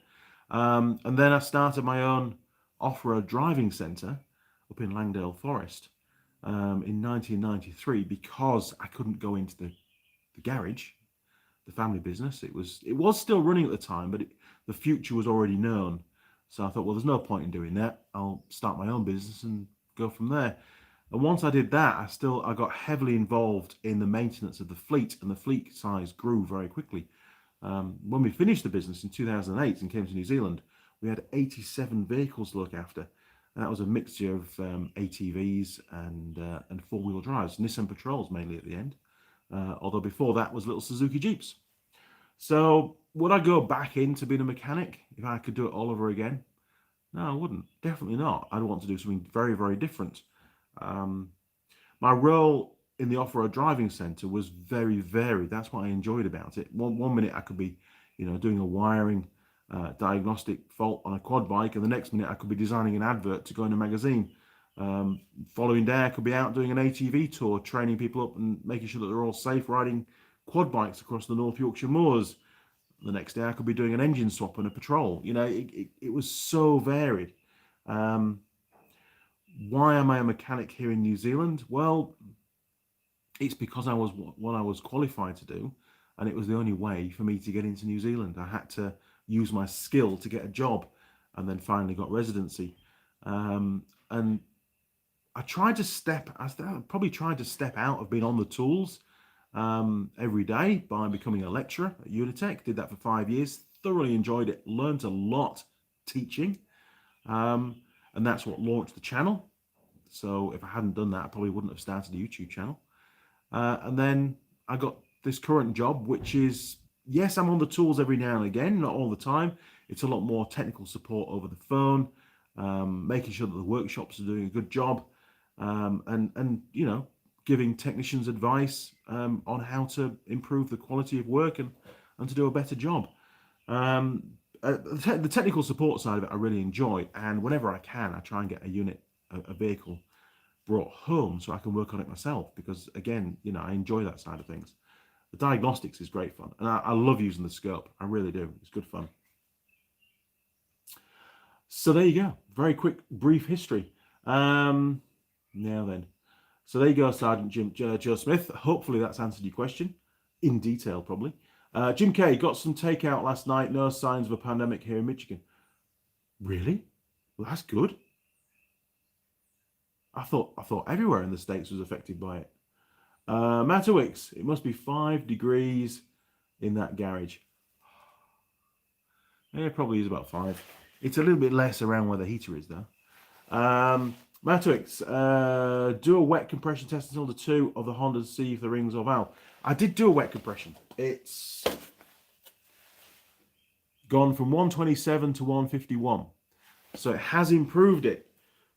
And then I started my own off-road driving centre up in Langdale Forest in 1993 because I couldn't go into the garage, the family business. It was still running at the time, but the future was already known. So I thought, well, there's no point in doing that. I'll start my own business and go from there. And once I did that, I got heavily involved in the maintenance of the fleet, and the fleet size grew very quickly. When we finished the business in 2008 and came to New Zealand, we had 87 vehicles to look after. And that was a mixture of ATVs and four-wheel drives, Nissan Patrols mainly at the end. Although before that was little Suzuki Jeeps. So would I go back into being a mechanic if I could do it all over again? No, I wouldn't. Definitely not. I'd want to do something very, very different. My role in the off-road driving centre was very varied. That's what I enjoyed about it. One minute I could be, doing a wiring diagnostic fault on a quad bike, and the next minute I could be designing an advert to go in a magazine. Following day I could be out doing an ATV tour, training people up and making sure that they're all safe riding quad bikes across the North Yorkshire moors. The next day I could be doing an engine swap and a patrol. It was so varied. Why am I a mechanic here in New Zealand? Well, it's because I was what I was qualified to do, and it was the only way for me to get into New Zealand. I had to use my skill to get a job, and then finally got residency. And I probably tried to step out of being on the tools every day by becoming a lecturer at Unitec. Did that for 5 years, thoroughly enjoyed it, learned a lot teaching, and that's what launched the channel. So if I hadn't done that, I probably wouldn't have started a YouTube channel. And then I got this current job, which is, yes, I'm on the tools every now and again, not all the time. It's a lot more technical support over the phone, making sure that the workshops are doing a good job, and giving technicians advice on how to improve the quality of work and to do a better job. The technical support side of it I really enjoy, and whenever I can, I try and get a vehicle brought home so I can work on it myself, because again, I enjoy that side of things. The diagnostics is great fun, and I love using the scope. I really do. It's good fun. So there you go. Very quick, brief history. Now then. So there you go, Sergeant Joe Smith. Hopefully that's answered your question in detail, probably. Jim K, got some takeout last night. No signs of a pandemic here in Michigan. Really? Well, that's good. I thought everywhere in the States was affected by it. Matterwicks, it must be 5 degrees in that garage. Yeah, it probably is about 5. It's a little bit less around where the heater is, though. Matterwicks, do a wet compression test until the 2 of the Honda to see if the rings or valve. I did do a wet compression. It's gone from 127 to 151. So it has improved it.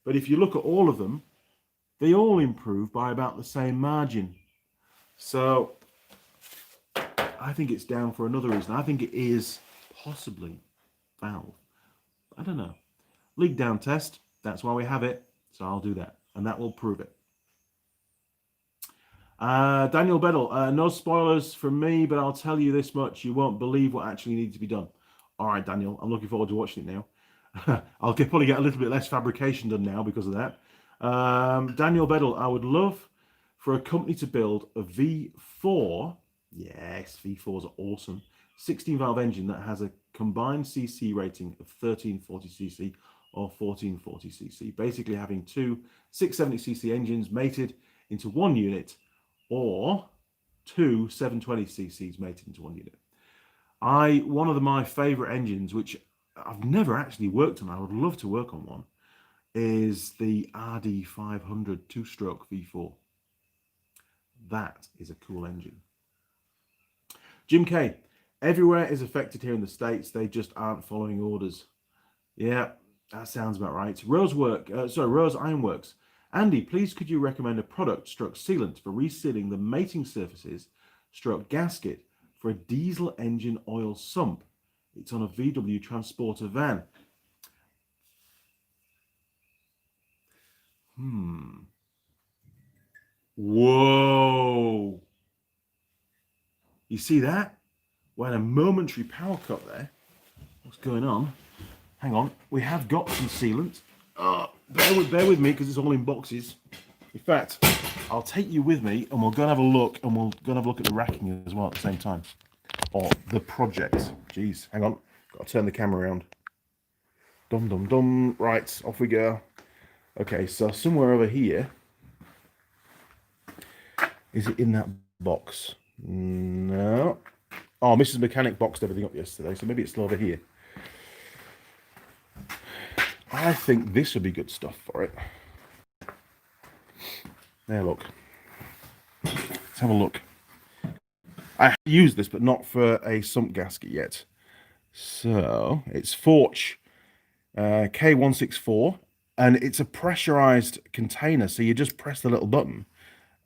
But if you look at all of them, they all improve by about the same margin. So I think it's down for another reason. I think it is possibly valve. I don't know. Leak down test. That's why we have it. So I'll do that, and that will prove it. Daniel Beddle, no spoilers from me, but I'll tell you this much: you won't believe what actually needs to be done. All right, Daniel, I'm looking forward to watching it now. I'll probably get a little bit less fabrication done now because of that. Daniel Beddle, I would love for a company to build a V4. Yes, V4s are awesome. 16 valve engine that has a combined cc rating of 1340 cc or 1440 cc. Basically having two 670 cc engines mated into one unit, or two 720 cc's mated into one unit. One of my favorite engines, which I've never actually worked on, I would love to work on one, is the RD500 two-stroke V4. That is a cool engine. Jim K, everywhere is affected here in the States. They just aren't following orders. Yeah, that sounds about right. Rose Ironworks. Andy, please could you recommend a product stroke sealant for resealing the mating surfaces stroke gasket for a diesel engine oil sump? It's on a VW transporter van. Whoa. You see that? We had a momentary power cut there. What's going on? Hang on. We have got some sealant. Bear with me because it's all in boxes. In fact, I'll take you with me and we'll go and have a look, and we'll go and have a look at the racking as well at the same time. Or the project. Jeez, hang on. Got to turn the camera around. Dum dum dum. Right, off we go. Okay, so somewhere over here. Is it in that box? No. Oh, Mrs. Mechanic boxed everything up yesterday, so maybe it's still over here. I think this would be good stuff for it. There, look. Let's have a look. I have used this, but not for a sump gasket yet. So, it's Forge K164, and it's a pressurized container, so you just press the little button,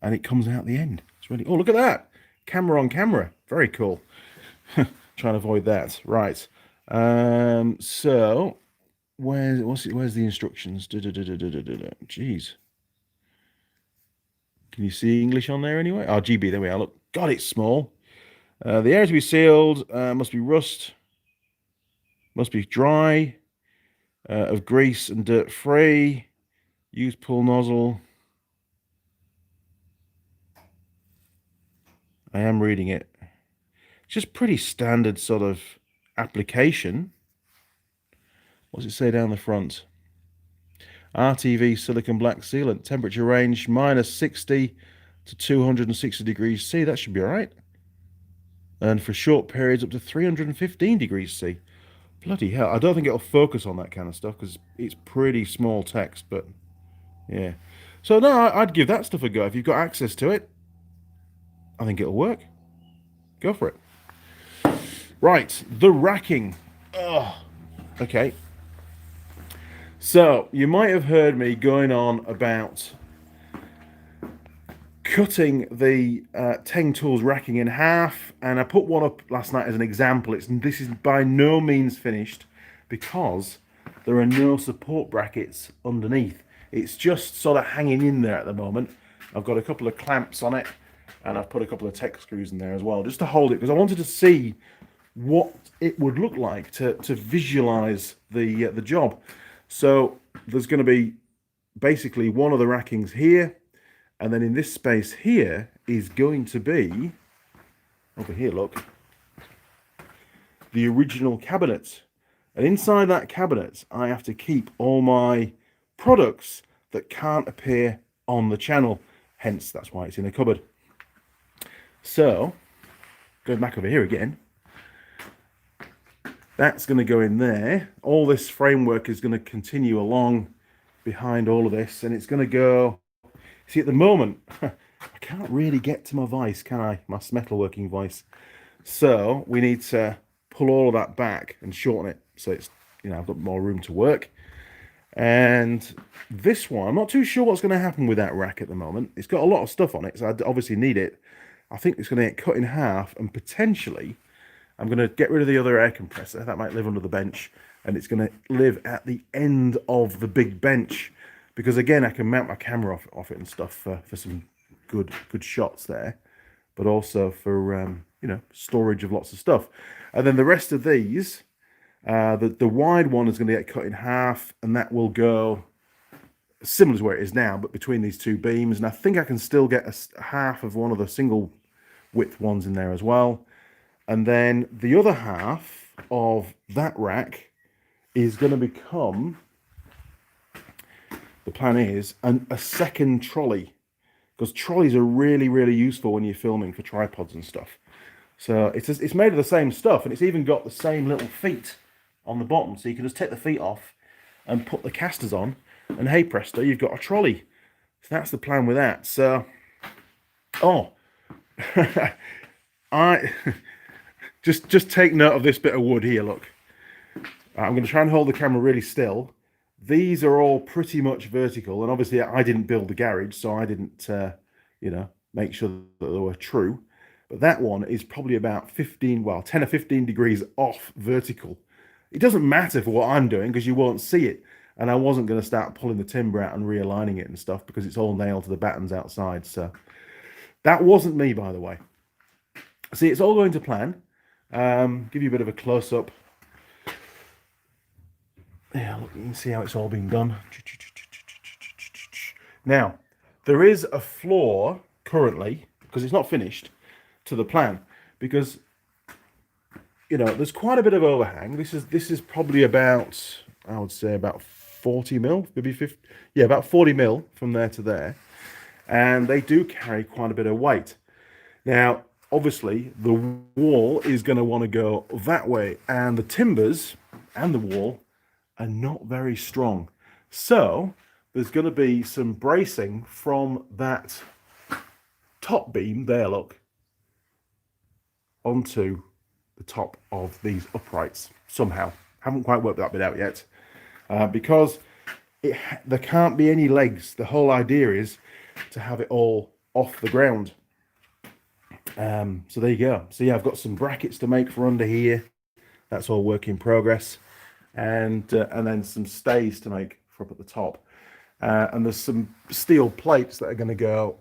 and it comes out the end. It's really... Oh, look at that! Camera on camera. Very cool. Trying to avoid that. Right. So... Where's the instructions? Jeez. Can you see English on there anyway? Oh, GB, there we are. Look, God, it's small. The air to be sealed must be rust, must be dry, of grease and dirt free. Use pull nozzle. I am reading it. It's just pretty standard sort of application. What does it say down the front? RTV silicon black sealant. Temperature range -60 to 260 degrees C. That should be all right. And for short periods up to 315 degrees C. Bloody hell. I don't think it'll focus on that kind of stuff because it's pretty small text, but yeah. So no, I'd give that stuff a go. If you've got access to it, I think it'll work. Go for it. Right, the racking. Oh, okay. So, you might have heard me going on about cutting the Teng Tools racking in half, and I put one up last night as an example. This is by no means finished because there are no support brackets underneath. It's just sort of hanging in there at the moment. I've got a couple of clamps on it, and I've put a couple of Tech screws in there as well, just to hold it, because I wanted to see what it would look like to visualize the job. So there's going to be basically one of the rackings here, and then in this space here is going to be, over here, look, the original cabinet. And inside that cabinet, I have to keep all my products that can't appear on the channel. Hence, that's why it's in a cupboard. So, going back over here again, that's going to go in there. All this framework is going to continue along behind all of this, and it's going to go... See, at the moment, I can't really get to my vise, can I? My metalworking vise. So we need to pull all of that back and shorten it, so it's, you know, I've got more room to work. And this one, I'm not too sure what's going to happen with that rack at the moment. It's got a lot of stuff on it, so I obviously need it. I think it's going to get cut in half, and potentially I'm going to get rid of the other air compressor. That might live under the bench, and it's going to live at the end of the big bench, because again, I can mount my camera off it and stuff for some good shots there, but also for you know, storage of lots of stuff. And then the rest of these, the wide one is going to get cut in half, and that will go similar to where it is now, but between these two beams. And I think I can still get a half of one of the single width ones in there as well. And then the other half of that rack is going to become, the plan is, a second trolley, because trolleys are really, really useful when you're filming for tripods and stuff. So it's made of the same stuff, and it's even got the same little feet on the bottom, so you can just take the feet off and put the casters on, and hey presto, you've got a trolley. So that's the plan with that. So, oh, I just take note of this bit of wood here. Look, I'm going to try and hold the camera really still. These are all pretty much vertical, and obviously I didn't build the garage, so I didn't, you know, make sure that they were true. But that one is probably about 10 or 15 degrees off vertical. It doesn't matter for what I'm doing, because you won't see it. And I wasn't going to start pulling the timber out and realigning it and stuff, because it's all nailed to the battens outside. So that wasn't me, by the way. See, it's all going to plan. Give you a bit of a close-up. Yeah, look, you can see how it's all been done. Now, there is a flaw currently, because it's not finished, to the plan, because, you know, there's quite a bit of overhang. This is probably about, I would say, about 40 mil, maybe 50, yeah, about 40 mil from there to there. And they do carry quite a bit of weight. Now, obviously, the wall is going to want to go that way, and the timbers and the wall are not very strong. So there's going to be some bracing from that top beam there, look, onto the top of these uprights somehow. Haven't quite worked that bit out yet, because there can't be any legs. The whole idea is to have it all off the ground. So there you go. So yeah, I've got some brackets to make for under here. That's all work in progress. And then some stays to make for up at the top. And there's some steel plates that are going to go,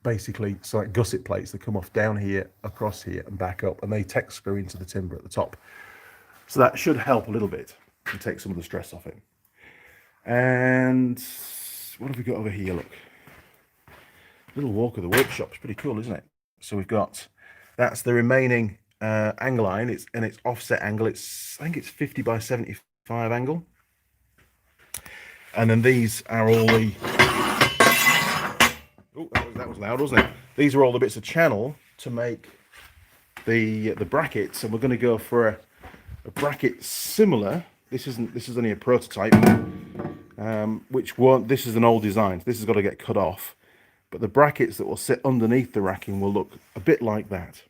basically, so like gusset plates that come off down here, across here, and back up, and they tech screw into the timber at the top. So that should help a little bit and take some of the stress off it. And what have we got over here? Look, little walk of the workshop. It's pretty cool, isn't it? So we've got, that's the remaining angle line. It's offset angle. I think it's 50 by 75 angle. And then these are all the, oh, that was loud, wasn't it? These are all the bits of channel to make the brackets, and we're going to go for a bracket similar. This is only a prototype, which won't. This is an old design. This has got to get cut off, but the brackets that will sit underneath the racking will look a bit like that.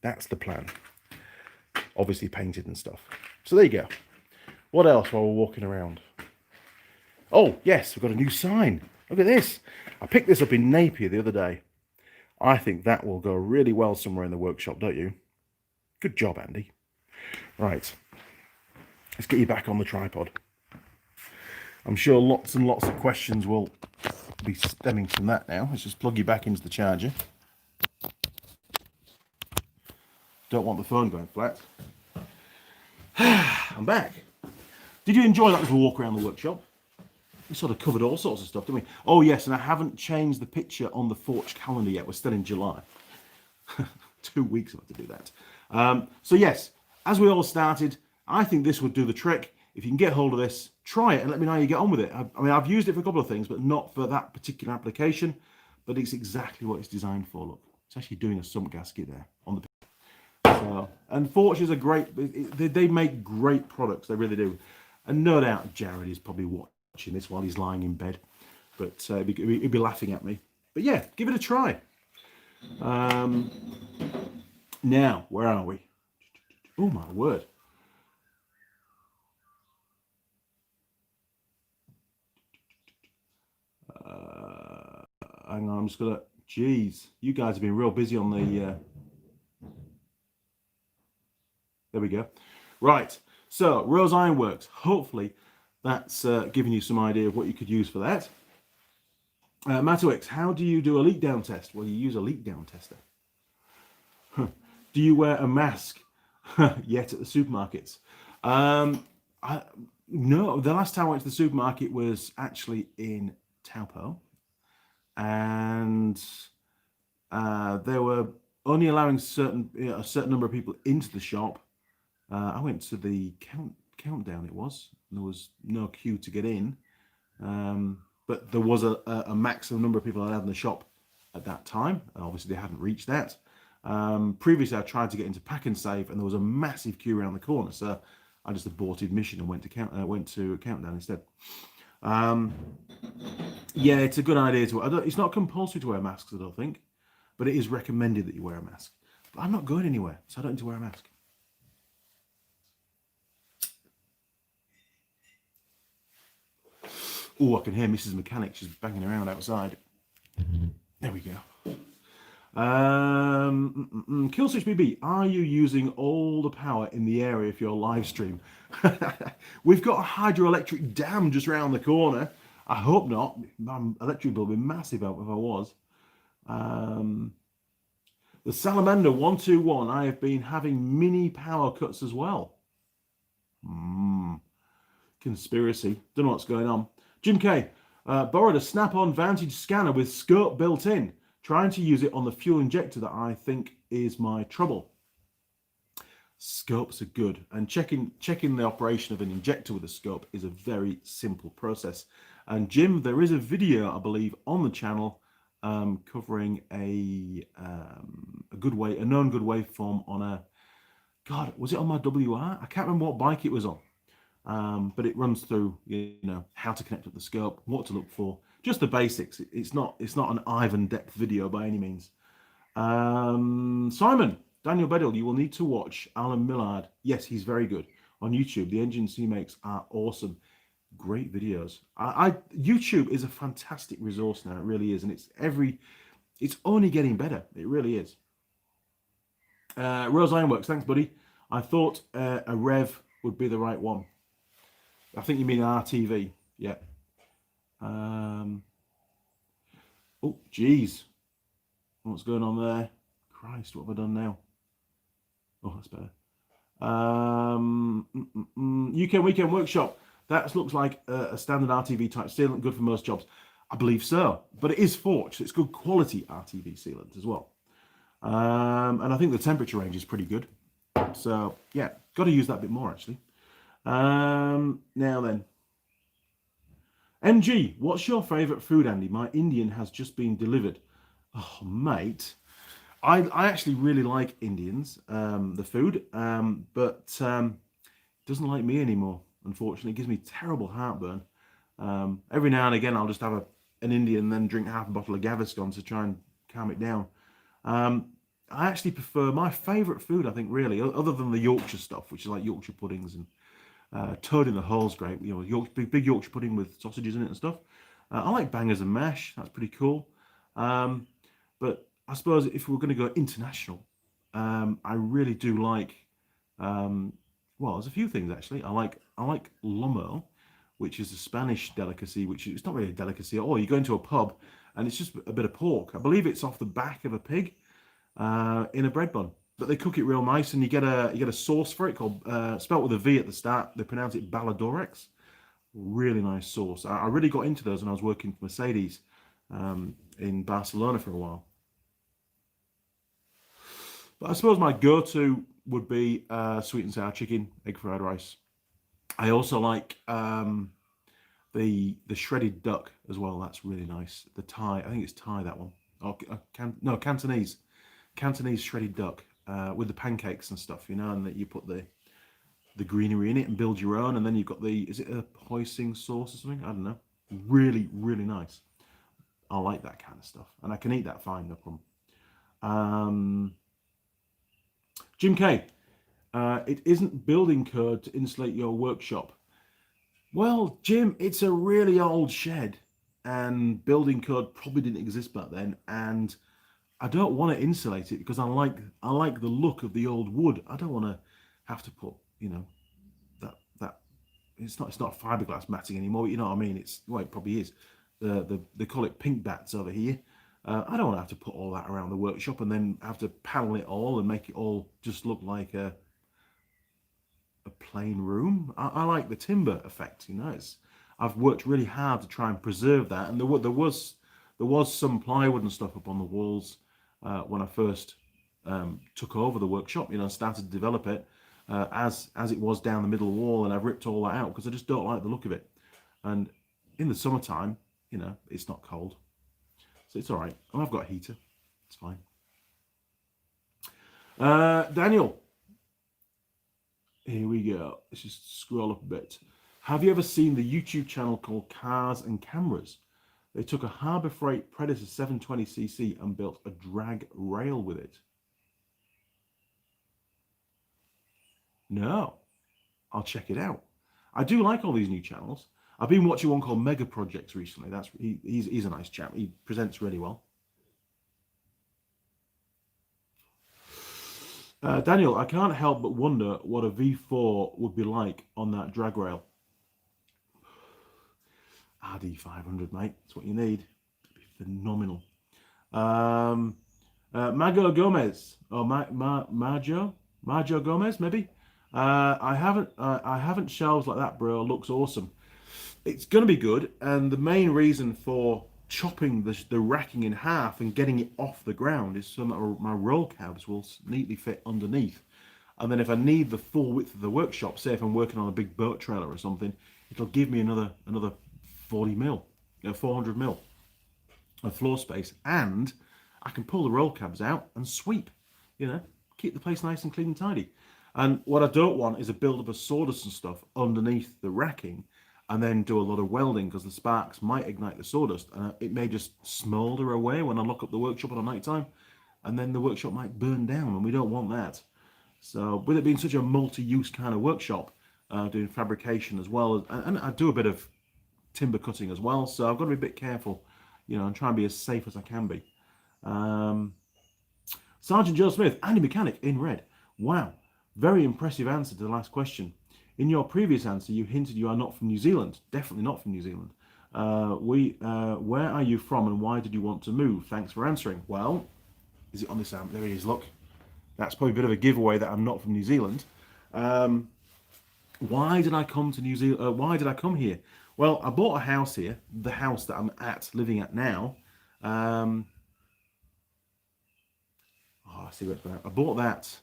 That's the plan. Obviously painted and stuff. So there you go. What else while we're walking around? Oh yes, we've got a new sign. Look at this. I picked this up in Napier the other day. I think that will go really well somewhere in the workshop, don't you? Good job, Andy. Right. Let's get you back on the tripod. I'm sure lots and lots of questions will be stemming from that now. Let's just plug you back into the charger. Don't want the phone going flat. I'm back. Did you enjoy that little walk around the workshop? We sort of covered all sorts of stuff, didn't we? Oh yes, and I haven't changed the picture on the Forge calendar yet. We're still in July. 2 weeks I've had to do that. So yes, as we all started, I think this would do the trick. If you can get hold of this, try it and let me know how you get on with it. I mean, I've used it for a couple of things, but not for that particular application. But it's exactly what it's designed for. Look, it's actually doing a sump gasket there on the picture. So, and Forge is a great, they make great products, they really do. And no doubt Jared is probably watching this while he's lying in bed, but he'd be laughing at me. But yeah, give it a try. Now, where are we? Oh my word. hang on, I'm just gonna. Jeez, you guys have been real busy on the. There we go. Right. So Rose Ironworks. Hopefully, that's giving you some idea of what you could use for that. Matowix, how do you do a leak down test? Well, you use a leak down tester. Do you wear a mask yet at the supermarkets? No, the last time I went to the supermarket was actually in Taupo, and they were only allowing a certain number of people into the shop. I went to the countdown. It was, there was no queue to get in, but there was a maximum number of people allowed in the shop at that time. Obviously, they hadn't reached that. Previously, I tried to get into Pack and Save, and there was a massive queue around the corner. So I just aborted mission and went to countdown instead. Yeah, it's a good idea to. It's not compulsory to wear masks, I don't think, but it is recommended that you wear a mask. But I'm not going anywhere, so I don't need to wear a mask. Oh, I can hear Mrs. Mechanic. She's banging around outside. There we go. Killswitch BB, are you using all the power in the area for your live stream? We've got a hydroelectric dam just around the corner. I hope not. My electric bill would be massive if I was. The Salamander 121, I have been having mini power cuts as well. Conspiracy. Don't know what's going on. Jim K. Borrowed a snap-on Vantage scanner with scope built in. Trying to use it on the fuel injector that I think is my trouble. Scopes are good, and checking the operation of an injector with a scope is a very simple process. And Jim, there is a video, I believe, on the channel covering a known good waveform on a. God, was it on my WR? I can't remember what bike it was on. But it runs through, how to connect up the scope, what to look for, just the basics. It's not an Ivan depth video by any means. Simon, Daniel Bedell, you will need to watch Alan Millard. Yes, he's very good on YouTube. The engines he makes are awesome. Great videos. YouTube is a fantastic resource now. It really is. And it's only getting better. It really is. Rose Ironworks, thanks, buddy. I thought a Rev would be the right one. I think you mean RTV. Yeah. Oh, geez. What's going on there? Christ, what have I done now? Oh, that's better. UK Weekend Workshop. That looks like a standard RTV type sealant, good for most jobs. I believe so. But it is forged, so it's good quality RTV sealant as well. And I think the temperature range is pretty good. So, yeah, got to use that a bit more, actually. Now then. MG, what's your favourite food, Andy? My Indian has just been delivered. Oh, mate. I actually really like Indians, the food, but doesn't like me anymore, unfortunately. It gives me terrible heartburn. Every now and again, I'll just have an Indian and then drink half a bottle of Gaviscon to try and calm it down. I actually prefer my favourite food, I think, really, other than the Yorkshire stuff, which is like Yorkshire puddings and toad in the hole's great, big Yorkshire pudding with sausages in it and stuff. I like bangers and mash. That's pretty cool. But I suppose if we're going to go international, I really do like. Well, there's a few things actually. I like lomo, which is a Spanish delicacy. It's not really a delicacy at all. You go into a pub and it's just a bit of pork. I believe it's off the back of a pig in a bread bun. But they cook it real nice, and you get a sauce for it called spelt with a V at the start. They pronounce it Baladorex. Really nice sauce. I really got into those when I was working for Mercedes in Barcelona for a while. But I suppose my go-to would be sweet and sour chicken, egg fried rice. I also like the shredded duck as well. That's really nice. The Thai, I think it's Thai, that one. Oh, Cantonese shredded duck. With the pancakes and stuff, and that you put the greenery in it and build your own, and then you've got is it a hoisin sauce or something? I don't know. Really, really nice. I like that kind of stuff, and I can eat that fine, no problem. Jim K, it isn't building code to insulate your workshop. Well, Jim, it's a really old shed. and building code probably didn't exist back then, and I don't want to insulate it because I like the look of the old wood. I don't want to have to put, you know, that it's not fiberglass matting anymore. You know what I mean? It probably is. They call it pink bats over here. I don't want to have to put all that around the workshop and then have to panel it all and make it all just look like a plain room. I like the timber effect, you know. I've worked really hard to try and preserve that, and there was some plywood and stuff up on the walls when I first took over the workshop. You know, started to develop it as it was down the middle wall, and I've ripped all that out because I just don't like the look of it. And in the summertime, you know, it's not cold, so it's all right. And I've got a heater, it's fine. Daniel, here we go. Let's just scroll up a bit. Have you ever seen the YouTube channel called Cars and Cameras? They took a Harbour Freight Predator 720cc and built a drag rail with it. No, I'll check it out. I do like all these new channels. I've been watching one called Mega Projects recently. He's a nice chap. He presents really well. Daniel, I can't help but wonder what a V4 would be like on that drag rail. RD500, mate. That's what you need. It'd be phenomenal. Mago Gomez, or Majo Gomez, maybe. I haven't shelves like that, bro. Looks awesome. It's gonna be good, and the main reason for chopping the racking in half and getting it off the ground is so that my roll cabs will neatly fit underneath. And then if I need the full width of the workshop, say if I'm working on a big boat trailer or something, it'll give me another 40 mil, 400 mil of floor space, and I can pull the roll cabs out and sweep, you know, keep the place nice and clean and tidy. And what I don't want is a build-up of sawdust and stuff underneath the racking and then do a lot of welding, because the sparks might ignite the sawdust and it may just smolder away when I lock up the workshop at night time, and then the workshop might burn down, and we don't want that. So with it being such a multi-use kind of workshop, doing fabrication as well, and I do a bit of timber cutting as well, so I've got to be a bit careful, you know, and try and be as safe as I can be. Sergeant Joe Smith, Andy Mechanic in red. Wow, very impressive answer to the last question. In your previous answer, you hinted you are not from New Zealand. Definitely not from New Zealand. Where are you from and why did you want to move? Thanks for answering. Well, is it on this arm? There it is, look. That's probably a bit of a giveaway that I'm not from New Zealand. Why did I come to New Zealand? Why did I come here? Well, I bought a house here, the house that I'm living at now. I see where it's going. I bought that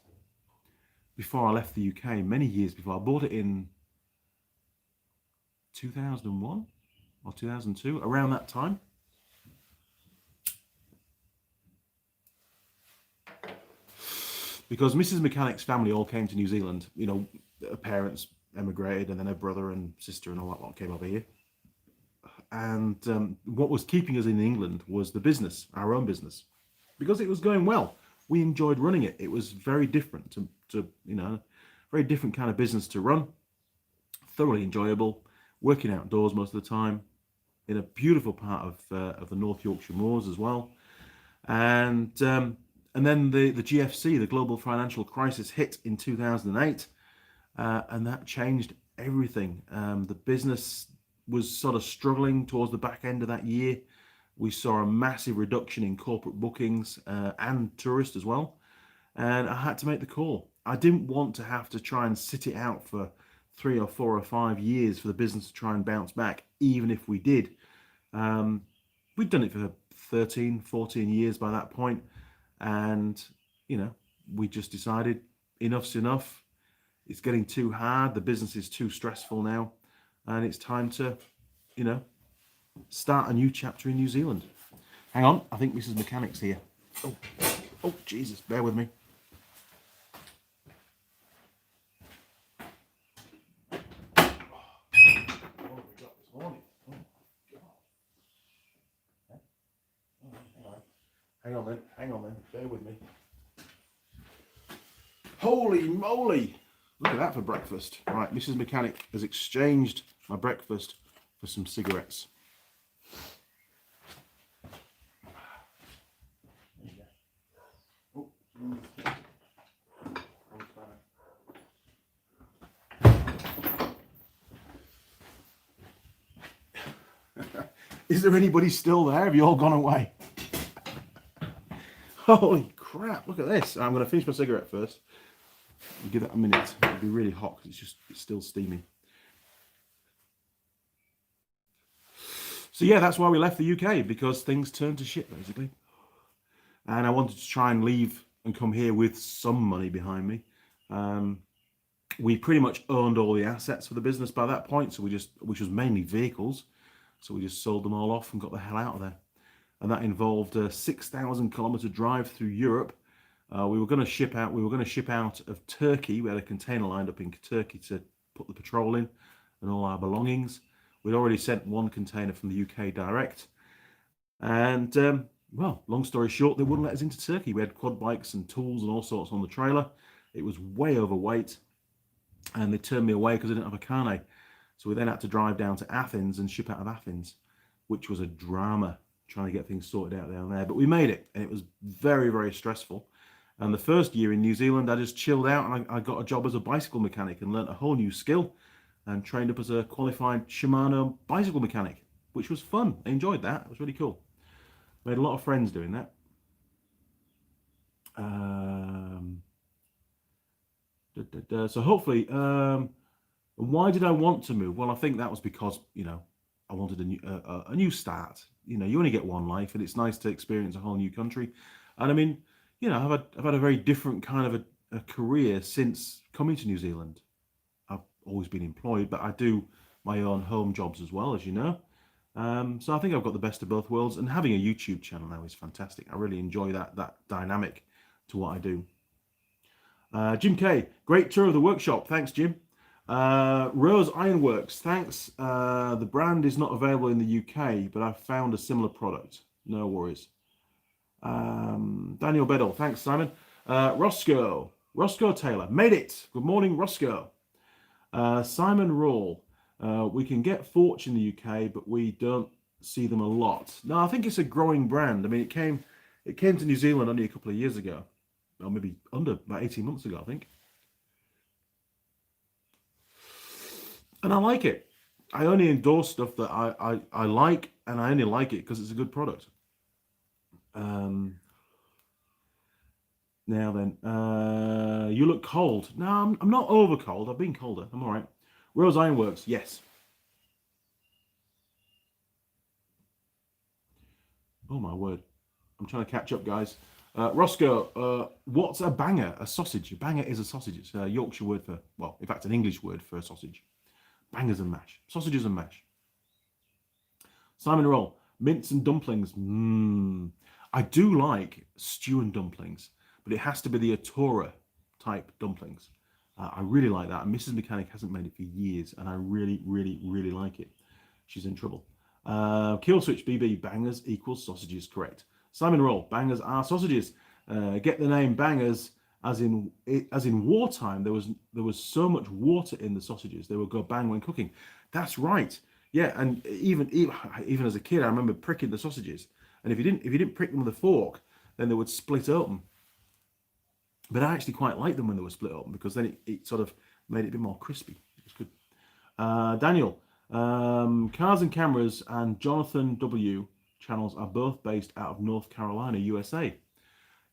before I left the UK, many years before. I bought it in 2001 or 2002, around that time. Because Mrs. Mechanic's family all came to New Zealand. You know, her parents emigrated, and then her brother and sister and all that lot came over here. And what was keeping us in England was the business, our own business, because it was going well. We enjoyed running it. It was very different to you know, very different kind of business to run. Thoroughly enjoyable, working outdoors most of the time, in a beautiful part of the North Yorkshire Moors as well. And then the GFC, the global financial crisis, hit in 2008, and that changed everything. The business was sort of struggling towards the back end of that year. We saw a massive reduction in corporate bookings and tourists as well. And I had to make the call. I didn't want to have to try and sit it out for 3 or 4 or 5 years for the business to try and bounce back, even if we did. We'd done it for 13, 14 years by that point. And, you know, we just decided enough's enough. It's getting too hard. The business is too stressful now. And it's time to, you know, start a new chapter in New Zealand. Hang on, I think Mrs. Mechanic's here. Oh, Jesus, bear with me. Hang on then, bear with me. Holy moly! Look at that for breakfast. Right, Mrs. Mechanic has exchanged my breakfast for some cigarettes. Is there anybody still there? Have you all gone away? Holy crap, look at this. I'm going to finish my cigarette first. Give that a minute. It'll be really hot because it's still steaming. So yeah, that's why we left the UK, because things turned to shit, basically. And I wanted to try and leave and come here with some money behind me. We pretty much owned all the assets for the business by that point, so which was mainly vehicles. So we just sold them all off and got the hell out of there. And that involved a 6,000 kilometer drive through Europe. We were going to ship out. We were going to ship out of Turkey. We had a container lined up in Turkey to put the patrol in and all our belongings. We'd already sent one container from the UK direct. And well, long story short, they wouldn't let us into Turkey. We had quad bikes and tools and all sorts on the trailer. It was way overweight, and they turned me away because I didn't have a carnet. So we then had to drive down to Athens and ship out of Athens, which was a drama trying to get things sorted out down there. But we made it, and it was very, very stressful. And the first year in New Zealand, I just chilled out, and I got a job as a bicycle mechanic and learnt a whole new skill and trained up as a qualified Shimano bicycle mechanic, which was fun. I enjoyed that. It was really cool. Made a lot of friends doing that. So hopefully, why did I want to move? Well, I think that was because, you know, I wanted a new start. You know, you only get one life, and it's nice to experience a whole new country. And I mean, you know, I've had a very different kind of a career since coming to New Zealand. I've always been employed, but I do my own home jobs as well, as you know. So I think I've got the best of both worlds, and having a YouTube channel now is fantastic. I really enjoy that dynamic to what I do. Jim K, great tour of the workshop. Thanks, Jim. Rose Ironworks, thanks. The brand is not available in the UK, but I found a similar product. No worries. Daniel Bedell, thanks, Simon. Roscoe Taylor, made it. Good morning, Roscoe. Simon Rawle, we can get Forge in the UK, but we don't see them a lot. No, I think it's a growing brand. I mean, it came to New Zealand only a couple of years ago, or maybe about 18 months ago, I think. And I like it. I only endorse stuff that I like, and I only like it because it's a good product. Now then, you look cold. No, I'm not over cold. I've been colder. I'm all right. Rose Ironworks, yes. Oh my word. I'm trying to catch up, guys. Roscoe, what's a banger? A sausage. A banger is a sausage. It's a Yorkshire word for, well, in fact, an English word for a sausage. Bangers and mash. Sausages and mash. Simon Roll, mince and dumplings. I do like stew and dumplings, but it has to be the Atora type dumplings. I really like that. And Mrs. Mechanic hasn't made it for years, and I really, really, really like it. She's in trouble. Kill Switch BB, bangers equals sausages, correct. Simon Roll, bangers are sausages. Get the name bangers as in wartime. There was so much water in the sausages, they would go bang when cooking. That's right. Yeah, and even as a kid, I remember pricking the sausages, and if you didn't prick them with a fork, then they would split open. But I actually quite liked them when they were split open, because then it sort of made it a bit more crispy. It was good. Daniel, Cars and Cameras and Jonathan W channels are both based out of North Carolina, USA.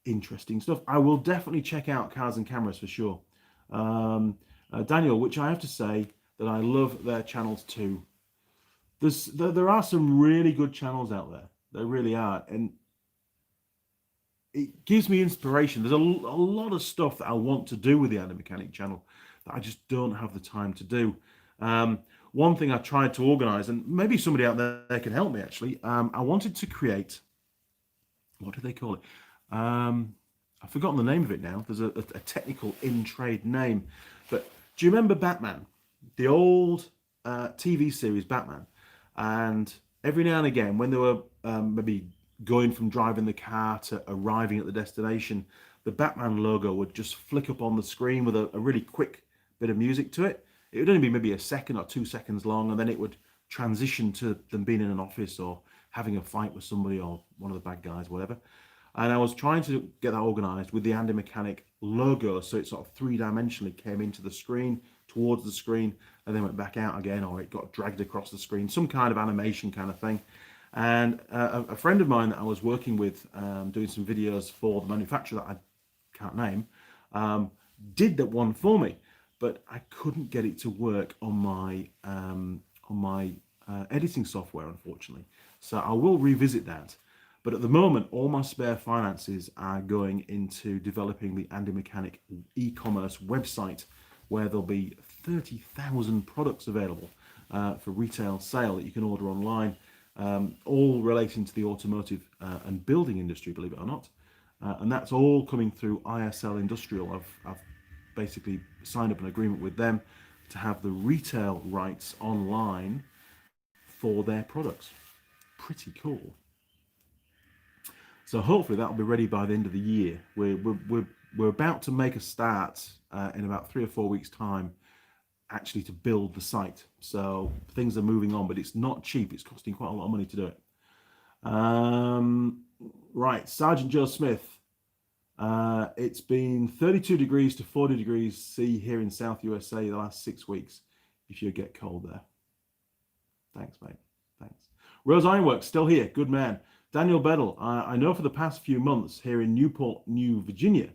Interesting stuff. I will definitely check out Cars and Cameras for sure. Daniel, which I have to say that I love their channels too. There are some really good channels out there. There really are. And it gives me inspiration. There's a lot of stuff that I want to do with the Andy Mechanic channel that I just don't have the time to do. One thing I tried to organize, and maybe somebody out there can help me actually, I wanted to create, what do they call it? I've forgotten the name of it now. There's a technical in-trade name. But do you remember Batman? The old TV series Batman? And every now and again, when they were maybe going from driving the car to arriving at the destination, the Batman logo would just flick up on the screen with a really quick bit of music to it. It would only be maybe a second or 2 seconds long, and then it would transition to them being in an office or having a fight with somebody or one of the bad guys, whatever. And I was trying to get that organized with the Andy Mechanic logo, so it sort of three-dimensionally came into the screen, towards the screen, and then went back out again, or it got dragged across the screen, some kind of animation kind of thing. And a friend of mine that I was working with, doing some videos for the manufacturer that I can't name, did that one for me, but I couldn't get it to work on my editing software, unfortunately. So I will revisit that. But at the moment, all my spare finances are going into developing the Andy Mechanic e-commerce website, where there'll be 30,000 products available for retail sale that you can order online, all relating to the automotive and building industry, believe it or not. And that's all coming through ISL Industrial. I've basically signed up an agreement with them to have the retail rights online for their products. Pretty cool. So hopefully that'll be ready by the end of the year. We're about to make a start in about 3 or 4 weeks' time, actually, to build the site. So things are moving on, but it's not cheap. It's costing quite a lot of money to do it. Right, Sergeant Joe Smith. It's been 32 degrees to 40 degrees C here in South USA the last 6 weeks. If you get cold there. Thanks, mate. Thanks. Rose Ironworks, still here. Good man. Daniel Bedell, I know for the past few months here in Newport, New Virginia,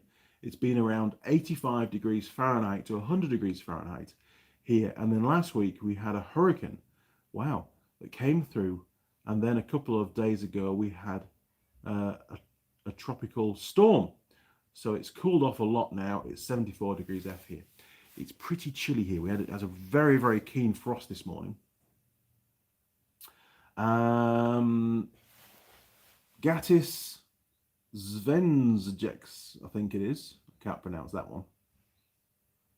it's been around 85 degrees Fahrenheit to 100 degrees Fahrenheit here. And then last week we had a hurricane, wow, that came through. And then a couple of days ago we had a tropical storm. So it's cooled off a lot now. It's 74 degrees F here. It's pretty chilly here. We had a very, very keen frost this morning. Gatis Svenzjex, I think it is. I can't pronounce that one.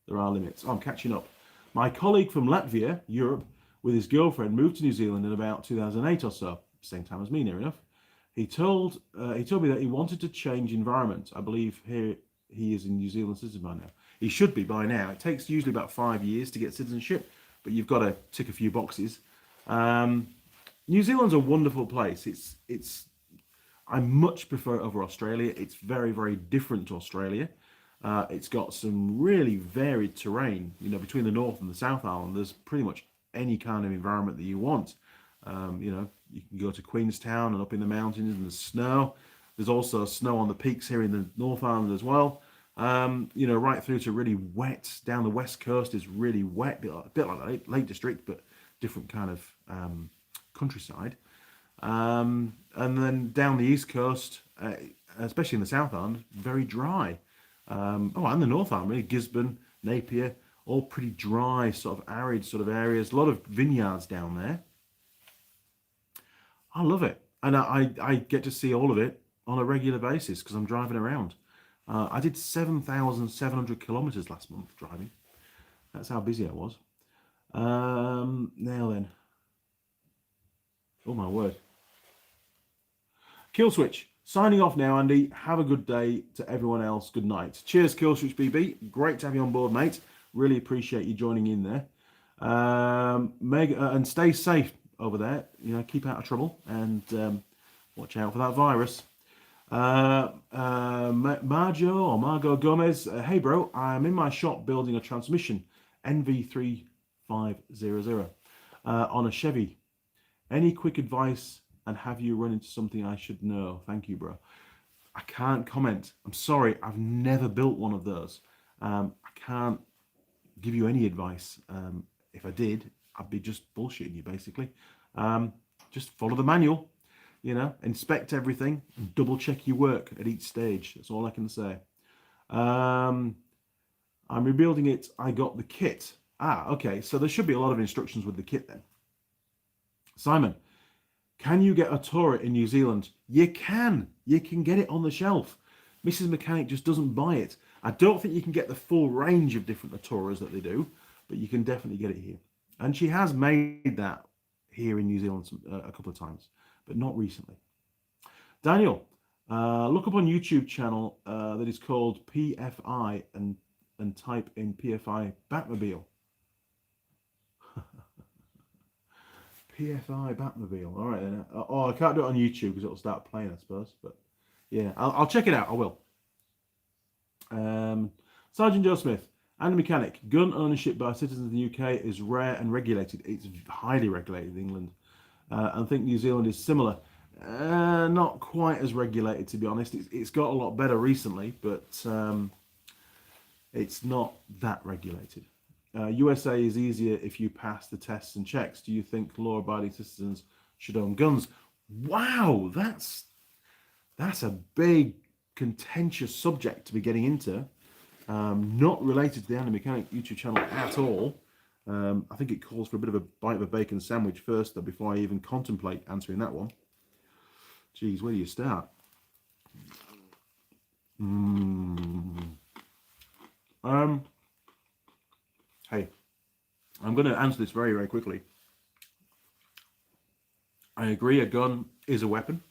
There are limits. Oh, I'm catching up. My colleague from Latvia, Europe, with his girlfriend moved to New Zealand in about 2008 or so, same time as me, near enough. He told me that he wanted to change environment. I believe here he is in New Zealand citizen by now. He should be by now. It takes usually about 5 years to get citizenship, but you've got to tick a few boxes. New Zealand's a wonderful place. I much prefer it over Australia. It's very, very different to Australia. It's got some really varied terrain. You know, between the North and the South Island, there's pretty much any kind of environment that you want. You know, you can go to Queenstown and up in the mountains and there's snow. There's also snow on the peaks here in the North Island as well. You know, right through to really wet. Down the west coast is really wet, a bit like the Lake District, but different kind of countryside. And then down the east coast, especially in the South Island, very dry. And the North Island, really, Gisborne, Napier, all pretty dry, sort of arid sort of areas. A lot of vineyards down there. I love it. And I get to see all of it on a regular basis because I'm driving around. I did 7,700 kilometers last month driving. That's how busy I was. Now then. Oh my word. Killswitch, signing off now, Andy. Have a good day to everyone else. Good night. Cheers, Killswitch BB. Great to have you on board, mate. Really appreciate you joining in there. And stay safe over there. You know, keep out of trouble and watch out for that virus. Margot Gomez. Hey, bro, I'm in my shop building a transmission, NV3500, on a Chevy. Any quick advice, and have you run into something I should know? Thank you, bro. I can't comment. I'm sorry. I've never built one of those. I can't give you any advice. If I did, I'd be just bullshitting you, basically. Just follow the manual, you know, inspect everything and double check your work at each stage. That's all I can say. I'm rebuilding it. I got the kit. Okay. So there should be a lot of instructions with the kit then. Simon, can you get a Torah in New Zealand? You can. You can get it on the shelf. Mrs. Mechanic just doesn't buy it. I don't think you can get the full range of different Atoras that they do, but you can definitely get it here. And she has made that here in New Zealand a couple of times, but not recently. Daniel, look up on YouTube channel that is called PFI and type in PFI Batmobile. PFI Batmobile. All right then. I can't do it on YouTube because it'll start playing, I suppose. But Yeah, I'll check it out. I will. Sergeant Joe Smith, and mechanic. Gun ownership by citizens in the UK is rare and regulated. It's highly regulated in England. I think New Zealand is similar. Not quite as regulated, to be honest. It's got a lot better recently, but it's not that regulated. USA is easier if you pass the tests and checks. Do you think law-abiding citizens should own guns? Wow, that's a big contentious subject to be getting into. Not related to the Andy Mechanic YouTube channel at all. I think it calls for a bit of a bite of a bacon sandwich first, though, before I even contemplate answering that one. Geez, where do you start? Hey, I'm going to answer this very, very quickly. I agree a gun is a weapon.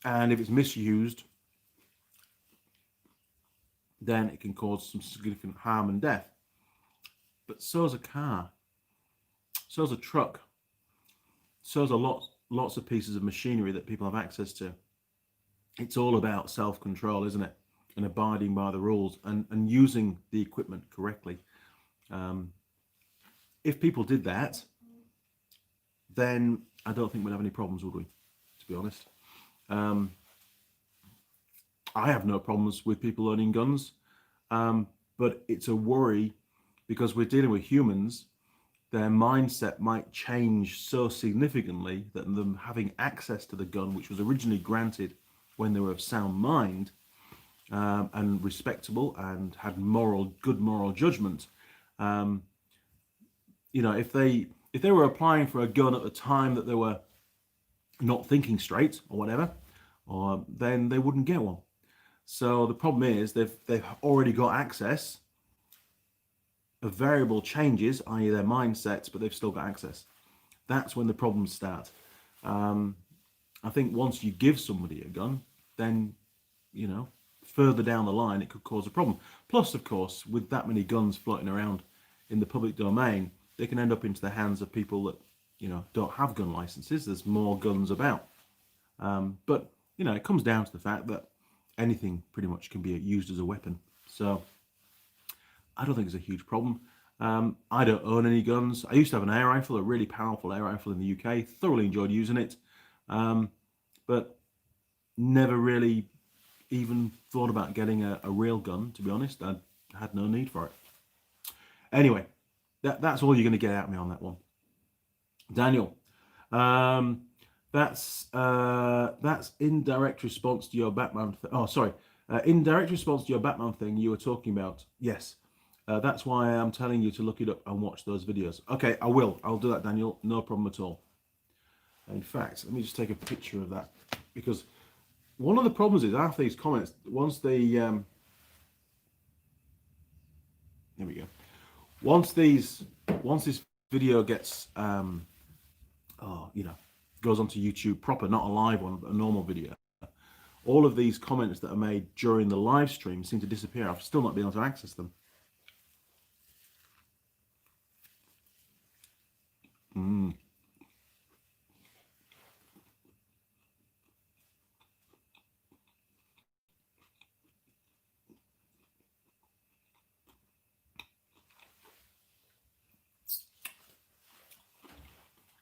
And if it's misused, then it can cause some significant harm and death. But so is a car. So is a truck. So is lots of pieces of machinery that people have access to. It's all about self-control, isn't it? And abiding by the rules and using the equipment correctly. If people did that, then I don't think we'd have any problems, would we? To be honest. I have no problems with people owning guns, but it's a worry because we're dealing with humans. Their mindset might change so significantly that them having access to the gun, which was originally granted when they were of sound mind and respectable and had good moral judgment. If they were applying for a gun at the time that they were not thinking straight or whatever, then they wouldn't get one. So the problem is they've already got access. A variable changes, i.e. their mindsets, but they've still got access. That's when the problems start. I think once you give somebody a gun, then, further down the line, it could cause a problem. Plus, of course, with that many guns floating around in the public domain, they can end up into the hands of people that, don't have gun licenses. There's more guns about. But, it comes down to the fact that anything pretty much can be used as a weapon. So I don't think it's a huge problem. I don't own any guns. I used to have an air rifle, a really powerful air rifle in the UK. Thoroughly enjoyed using it. But never really even thought about getting a real gun, to be honest. I had no need for it. Anyway, that's all you're going to get out of me on that one. Daniel, that's in direct response to your Batman. In direct response to your Batman thing you were talking about. Yes, that's why I'm telling you to look it up and watch those videos. Okay, I will. I'll do that, Daniel. No problem at all. In fact, let me just take a picture of that, because one of the problems is after these comments, once they here we go. Once this video gets goes onto YouTube proper, not a live one, but a normal video, all of these comments that are made during the live stream seem to disappear. I've still not been able to access them.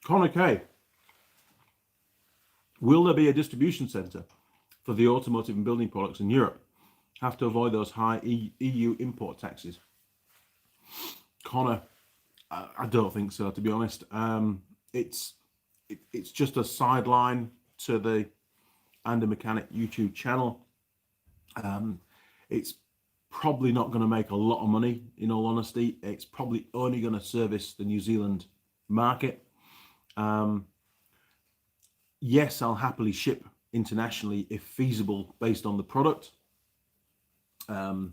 Connor K. Will there be a distribution centre for the automotive and building products in Europe? Have to avoid those high EU import taxes. Connor, I don't think so, to be honest. It's just a sideline to the Andy Mechanic YouTube channel. It's probably not going to make a lot of money, in all honesty. It's probably only going to service the New Zealand market. Yes, I'll happily ship internationally if feasible based on the product. There'll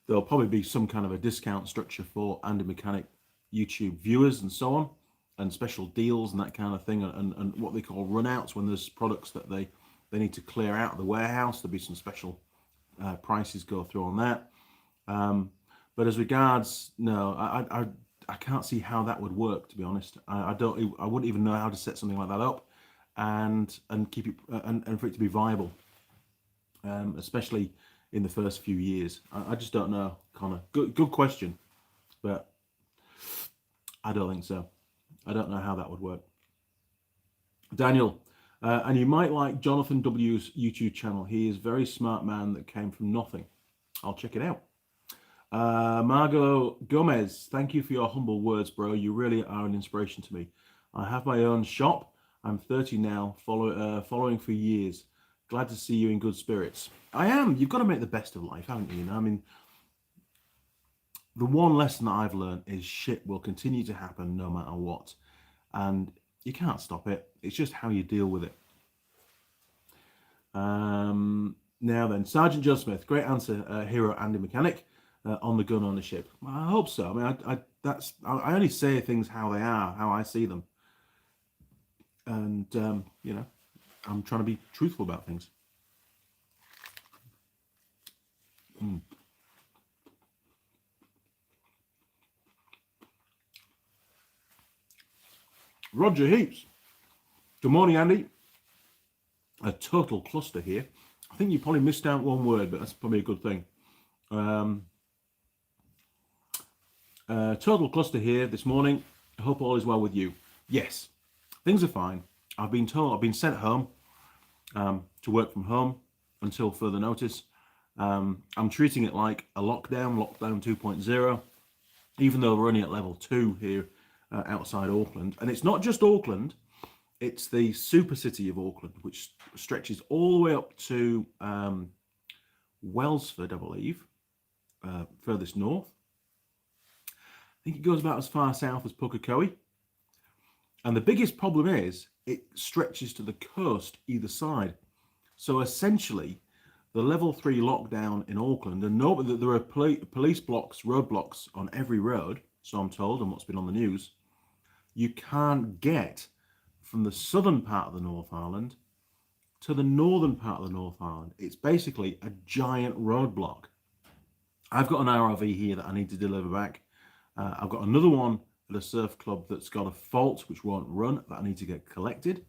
probably be some kind of a discount structure for Andy Mechanic YouTube viewers and so on, and special deals and that kind of thing, and what they call runouts when there's products that they need to clear out of the warehouse. There'll be some special prices go through on that. But as regards, no, I can't see how that would work, to be honest. I wouldn't even know how to set something like that up. and keep it and for it to be viable, especially in the first few years. I just don't know, Connor. Good question, but I don't think so. I don't know how that would work. Daniel, and you might like Jonathan W's YouTube channel. He is a very smart man that came from nothing. I'll check it out. Margot Gomez, thank you for your humble words, bro. You really are an inspiration to me. I have my own shop. I'm 30 now, following for years. Glad to see you in good spirits. I am. You've got to make the best of life, haven't you? I mean, the one lesson that I've learned is shit will continue to happen no matter what. And you can't stop it. It's just how you deal with it. Now then, Sergeant Joe Smith, great answer, hero Andy Mechanic, on the gun ownership. I hope so. I mean, I only say things how they are, how I see them, and you know, I'm trying to be truthful about things. Roger Heaps. Good morning, Andy. A total cluster here. I think you probably missed out one word, but that's probably a good thing. Total cluster here this morning. I hope all is well with you. Yes, things are fine. I've been sent home to work from home until further notice. I'm treating it like a lockdown 2.0, even though we're only at level 2 here outside Auckland. And it's not just Auckland, it's the super city of Auckland, which stretches all the way up to Wellsford, I believe, furthest north. I think it goes about as far south as Pukekohe. And the biggest problem is it stretches to the coast either side. So essentially, the level 3 lockdown in Auckland, and there are police blocks, roadblocks on every road, so I'm told, and what's been on the news. You can't get from the southern part of the North Island to the northern part of the North Island. It's basically a giant roadblock. I've got an RRV here that I need to deliver back. I've got another one at a surf club that's got a fault which won't run that I need to get collected.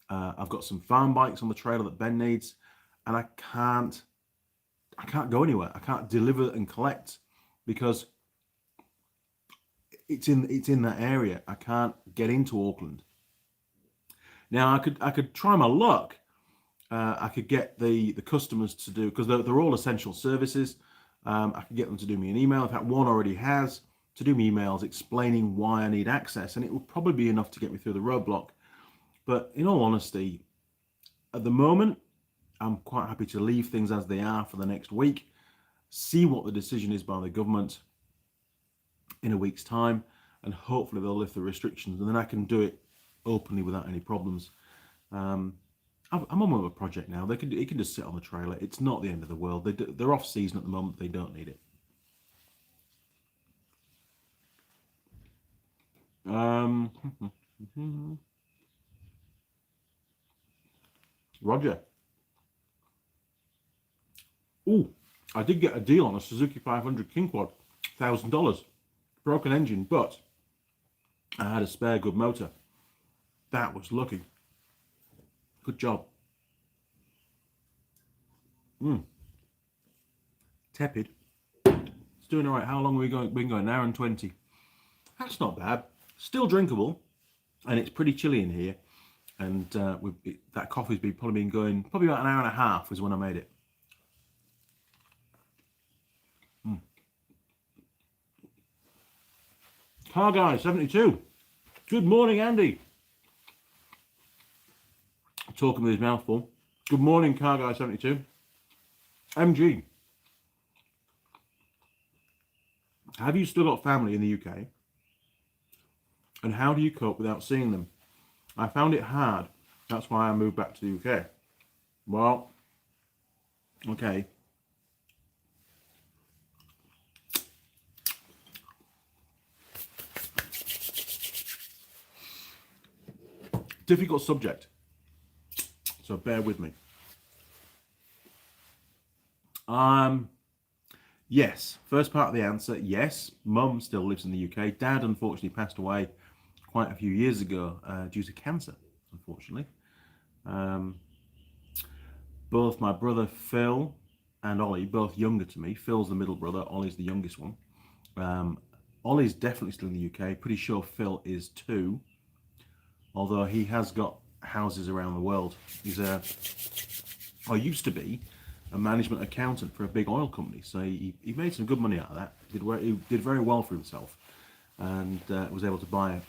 I've got some farm bikes on the trailer that Ben needs, and I can't go anywhere. I can't deliver and collect because it's in that area. I can't get into Auckland. Now I could try my luck. I could get the customers to do, because they're all essential services. I could get them to do me an email. In fact, one already has, to do me emails explaining why I need access, and it will probably be enough to get me through the roadblock. But in all honesty, at the moment, I'm quite happy to leave things as they are for the next week, see what the decision is by the government in a week's time, and hopefully they'll lift the restrictions, and then I can do it openly without any problems. I'm on with a project now. It can just sit on the trailer. It's not the end of the world. They're off season at the moment. They don't need it. Roger. Ooh, I did get a deal on a Suzuki 500 King Quad, $1,000. Broken engine, but I had a spare good motor. That was lucky. Good job. Tepid. It's doing all right. How long have we been going? An hour and 20. That's not bad. Still drinkable, and it's pretty chilly in here. And that coffee's probably been going probably about an hour and a half was when I made it. Car Guy 72. Good morning, Andy. Talking with his mouth full. Good morning, Car Guy 72. MG. Have you still got family in the UK? And how do you cope without seeing them? I found it hard. That's why I moved back to the UK. Well, okay. Difficult subject. So bear with me. Yes. First part of the answer, yes. Mum still lives in the UK. Dad, unfortunately, passed away quite a few years ago due to cancer, unfortunately. Both my brother Phil and Ollie, both younger to me. Phil's the middle brother, Ollie's the youngest one. Ollie's definitely still in the UK. Pretty sure Phil is too, although he has got houses around the world. He's used to be a management accountant for a big oil company, so he made some good money out of that. He did very well for himself, and was able to buy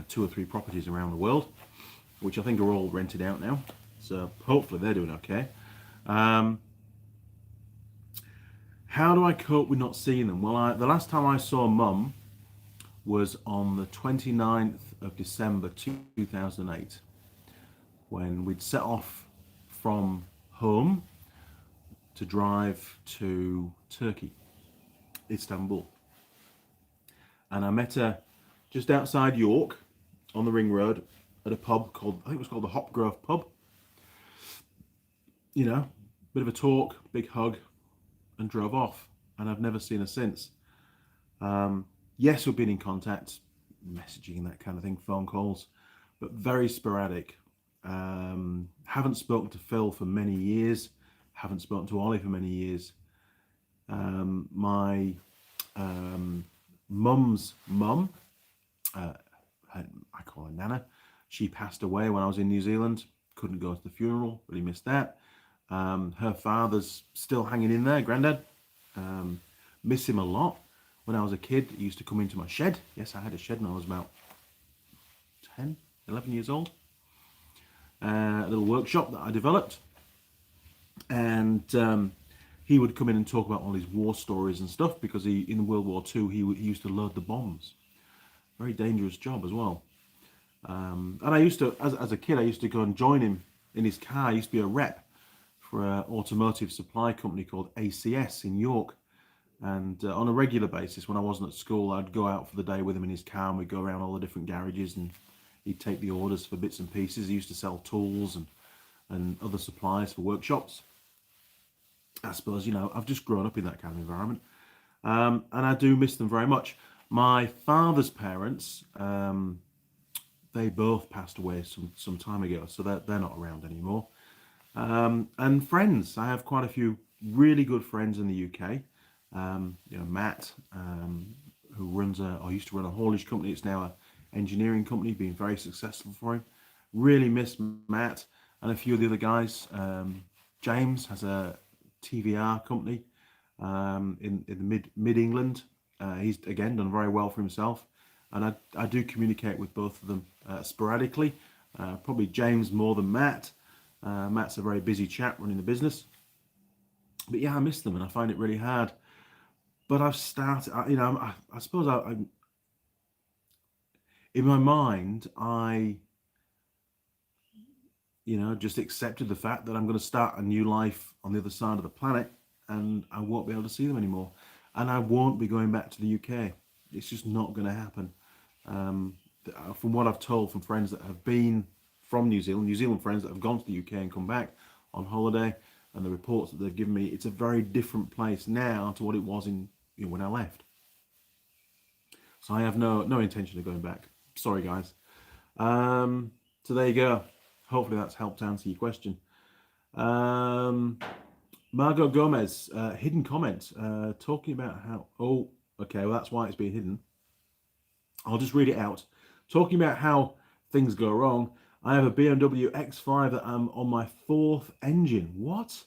2 or 3 properties around the world, which I think are all rented out now. So hopefully they're doing okay. How do I cope with not seeing them? Well, the last time I saw Mum was on the 29th of December 2008, when we'd set off from home to drive to Turkey, Istanbul. And I met her just outside York on the Ring Road at a pub called, I think it was called the Hopgrove Pub. You know, bit of a talk, big hug, and drove off. And I've never seen her since. Yes, we've been in contact, messaging and that kind of thing, phone calls, but very sporadic. Haven't spoken to Phil for many years. Haven't spoken to Ollie for many years. My mum's mum, I call her Nana, she passed away when I was in New Zealand. Couldn't go to the funeral, really missed that. Her father's still hanging in there, Grandad. Miss him a lot. When I was a kid, he used to come into my shed. Yes, I had a shed when I was about 10, 11 years old. A little workshop that I developed. And he would come in and talk about all his war stories and stuff, because in World War II, he used to load the bombs. Very dangerous job as well. And I used to, as a kid, I used to go and join him in his car. I used to be a rep for an automotive supply company called ACS in York. And on a regular basis, when I wasn't at school, I'd go out for the day with him in his car, and we'd go around all the different garages, and he'd take the orders for bits and pieces. He used to sell tools and other supplies for workshops. I suppose, I've just grown up in that kind of environment. And I do miss them very much. My father's parents, they both passed away some time ago, so they're not around anymore. And friends, I have quite a few really good friends in the UK. Matt, who used to run a haulage company. It's now an engineering company, been very successful for him. Really miss Matt and a few of the other guys. James has a TVR company in the mid England. He's again done very well for himself, and I do communicate with both of them sporadically. Probably James more than Matt. Matt's a very busy chap running the business, but yeah, I miss them, and I find it really hard. But I've started, I suppose I'm in my mind, I just accepted the fact that I'm going to start a new life on the other side of the planet, and I won't be able to see them anymore. And I won't be going back to the UK. It's just not going to happen. From what I've told from friends that have been from New Zealand friends that have gone to the UK and come back on holiday, and the reports that they've given me, it's a very different place now to what it was when I left. So I have no intention of going back. Sorry, guys. So there you go. Hopefully that's helped answer your question. Margot Gomez, hidden comment, talking about how... Oh, okay, well, that's why it's being hidden. I'll just read it out. Talking about how things go wrong. I have a BMW X5 that I'm on my 4th engine. What?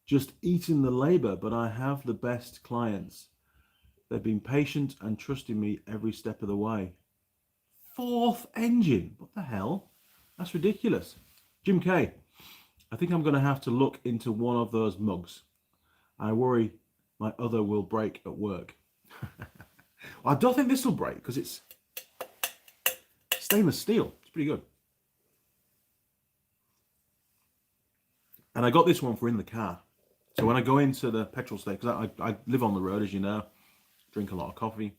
Just eating the labor, but I have the best clients. They've been patient and trusting me every step of the way. 4th engine? What the hell? That's ridiculous. Jim K, I think I'm going to have to look into one of those mugs. I worry my other will break at work. Well, I don't think this will break because it's stainless steel. It's pretty good. And I got this one for in the car. So when I go into the petrol station, because I live on the road, as you know, drink a lot of coffee.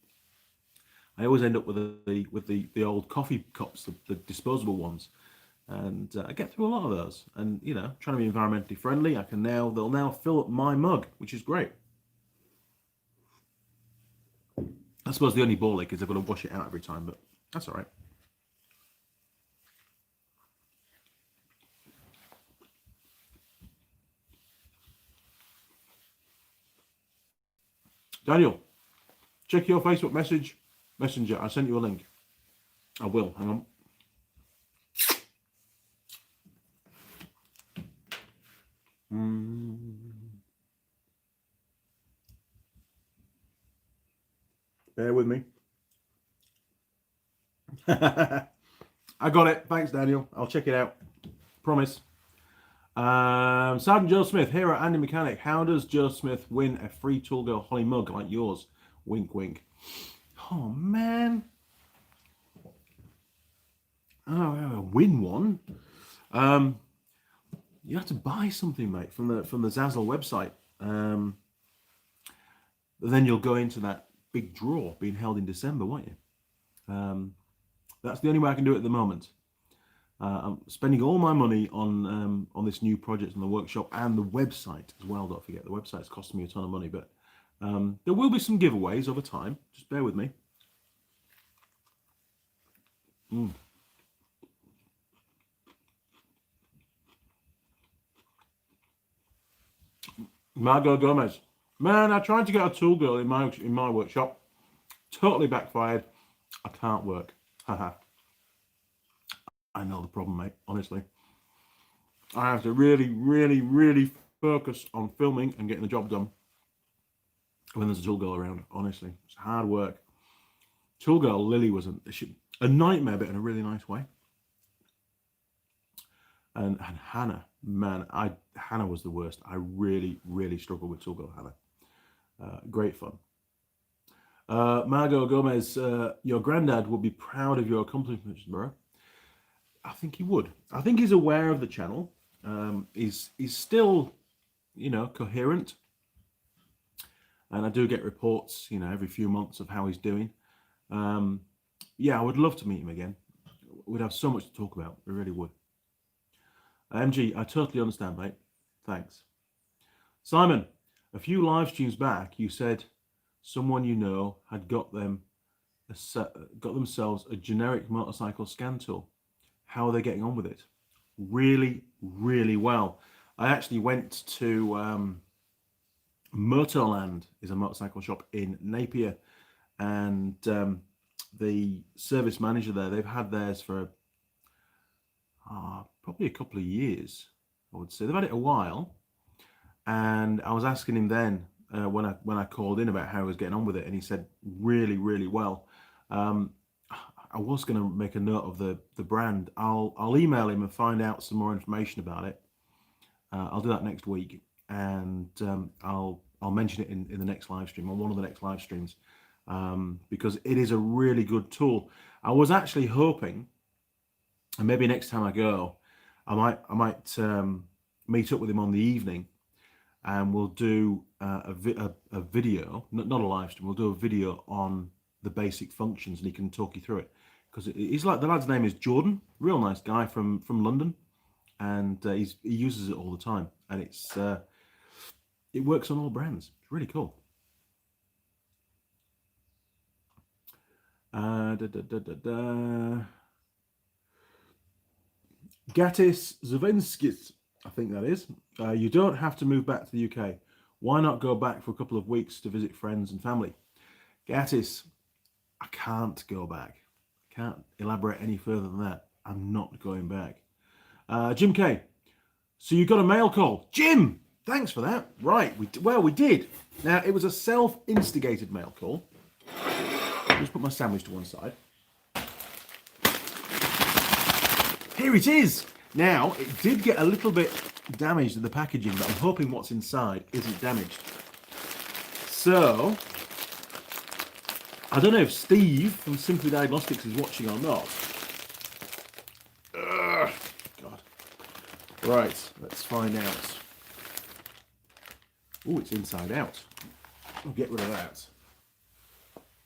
I always end up with the old coffee cups, the disposable ones. And I get through a lot of those. And, trying to be environmentally friendly, they'll now fill up my mug, which is great. I suppose the only ball ache is I've got to wash it out every time, but that's all right. Daniel, check your Facebook messenger. I sent you a link. I will. Hang on. Bear with me. I got it. Thanks, Daniel. I'll check it out. Promise. Sergeant Joe Smith here at Andy Mechanic. How does Joe Smith win a free Tool Girl Holly mug like yours? Wink, wink. Oh man. Oh, win one. You have to buy something, mate, from the Zazzle website. Then you'll go into that big draw being held in December, won't you? That's the only way I can do it at the moment. I'm spending all my money on this new project on the workshop and the website as well. Don't forget, the website's costing me a ton of money, but there will be some giveaways over time. Just bear with me. Margot Gomez. Man, I tried to get a Tool Girl in my workshop. Totally backfired. I can't work. Haha. I know the problem, mate, honestly. I have to really, really, really focus on filming and getting the job done when there's a Tool Girl around, honestly. It's hard work. Tool Girl Lilli was a nightmare, but in a really nice way. And Hannah, man, Hannah was the worst. I really, really struggled with Tool Girl Hannah. Great fun. Margot Gomez, your granddad would be proud of your accomplishments, bro. I think he would. I think he's aware of the channel. He's still, coherent. And I do get reports, every few months of how he's doing. Yeah, I would love to meet him again. We'd have so much to talk about. We really would. MG, I totally understand, mate. Thanks. Simon, a few live streams back, you said someone you know had got themselves a generic motorcycle scan tool. How are they getting on with it? Really, really well. I actually went to Motorland, is a motorcycle shop in Napier, and the service manager there, they've had theirs for probably a couple of years, I would say. They've had it a while, and I was asking him then when I called in about how he was getting on with it, and he said really, really well. I was going to make a note of the brand. I'll email him and find out some more information about it. I'll do that next week, and I'll mention it in the next live stream, on one of the next live streams, because it is a really good tool. I was actually hoping, and maybe next time I go, I might meet up with him on the evening, and we'll do a video, not a live stream. We'll do a video on the basic functions, and he can talk you through it. Because he's like, the lad's name is Jordan, real nice guy from London, and he uses it all the time, and it works on all brands. It's really cool. Gatis Zavenskis, I think that is. You don't have to move back to the UK. Why not go back for a couple of weeks to visit friends and family? Gatis, I can't go back. I can't elaborate any further than that. I'm not going back. Jim K. So you got a mail call. Jim, thanks for that. Right, we did. Now, it was a self-instigated mail call. I'll just put my sandwich to one side. Here it is. Now, it did get a little bit damaged in the packaging, but I'm hoping what's inside isn't damaged. So, I don't know if Steve from Simply Diagnostics is watching or not. God. Right, let's find out. Oh, it's inside out. I'll get rid of that.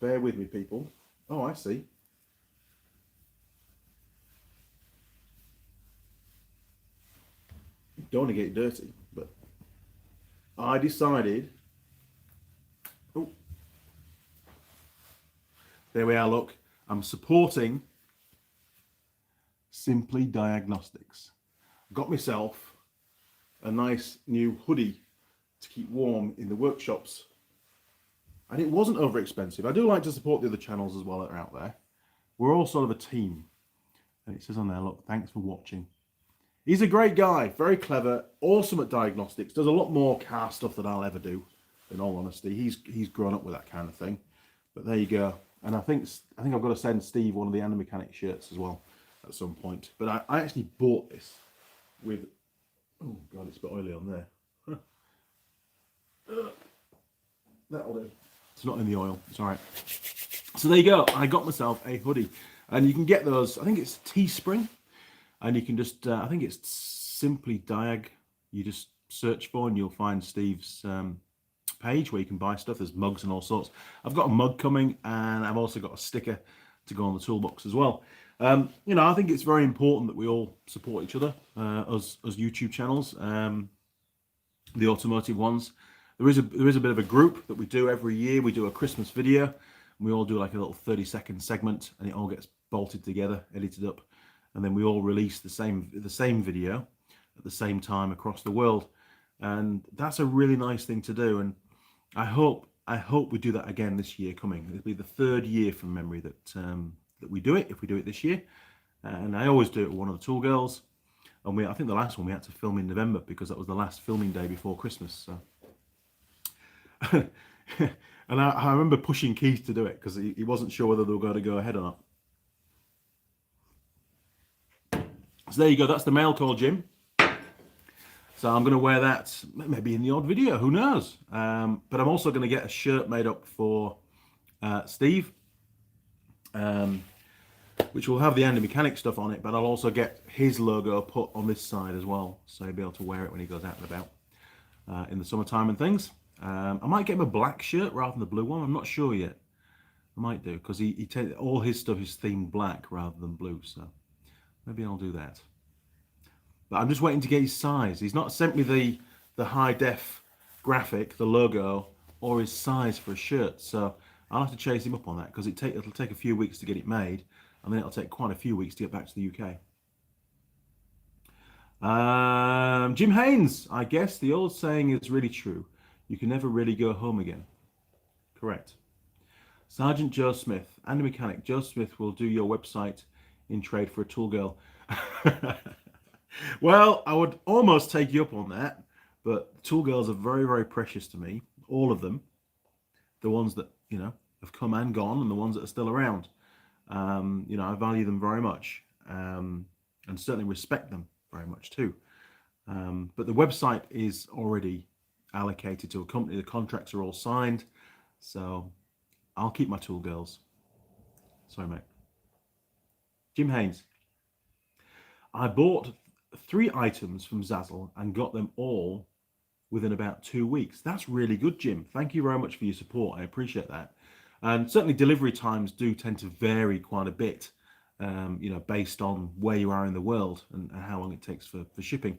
Bear with me, people. Oh, I see. Don't want to get it dirty, but I decided. Oh, there we are. Look, I'm supporting Simply Diagnostics. Got myself a nice new hoodie to keep warm in the workshops. and it wasn't over expensive. I do like to support the other channels as well that are out there. We're all sort of a team. And it says on there, look, thanks for watching. He's a great guy, very clever, awesome at diagnostics, does a lot more car stuff than I'll ever do, in all honesty. He's grown up with that kind of thing. But there you go. And I think I've got to send Steve one of the Andy Mechanic shirts as well at some point. But I actually bought this with, oh God, it's a bit oily on there. That'll do. It's not in the oil, it's all right. So there you go, I got myself a hoodie. And you can get those, I think it's Teespring. And you can just, I think it's simply Diag. You just search for and you'll find Steve's page where you can buy stuff. There's mugs and all sorts. I've got a mug coming and I've also got a sticker to go on the toolbox as well. You know, I think it's very important that we all support each other, as YouTube channels, the automotive ones. There is a bit of a group that we do every year. We do a Christmas video. And we all do like a little 30-second segment and it all gets bolted together, edited up. And then we all release the same video at the same time across the world, and that's a really nice thing to do. And I hope we do that again this year coming. It'll be the 3rd year from memory that that we do it, if we do it this year. And I always do it with one of the Tool Girls. And I think the last one we had to film in November because that was the last filming day before Christmas. So, and I remember pushing Keith to do it because he wasn't sure whether they were going to go ahead or not. So there you go, that's the mail call, Jim. So I'm going to wear that maybe in the odd video, who knows? But I'm also going to get a shirt made up for Steve, which will have the Andy Mechanic stuff on it, but I'll also get his logo put on this side as well, so he'll be able to wear it when he goes out and about in the summertime and things. I might get him a black shirt rather than the blue one, I'm not sure yet. I might do, because all his stuff is themed black rather than blue, so maybe I'll do that. But I'm just waiting to get his size. He's not sent me the high def graphic, the logo, or his size for a shirt. So I'll have to chase him up on that because it'll take a few weeks to get it made, and then it'll take quite a few weeks to get back to the UK. Jim Haynes, I guess the old saying is really true. You can never really go home again. Correct. Sergeant Joe Smith, Andy Mechanic. Joe Smith will do your website in trade for a tool girl. Well, I would almost take you up on that, but tool girls are very, very precious to me. All of them, the ones that have come and gone, and the ones that are still around. I value them very much, and certainly respect them very much too. But the website is already allocated to a company. The contracts are all signed, so I'll keep my tool girls. Sorry, mate. Jim Haynes. I bought 3 items from Zazzle and got them all within about 2 weeks. That's really good, Jim. Thank you very much for your support. I appreciate that. And certainly delivery times do tend to vary quite a bit, based on where you are in the world and how long it takes for shipping.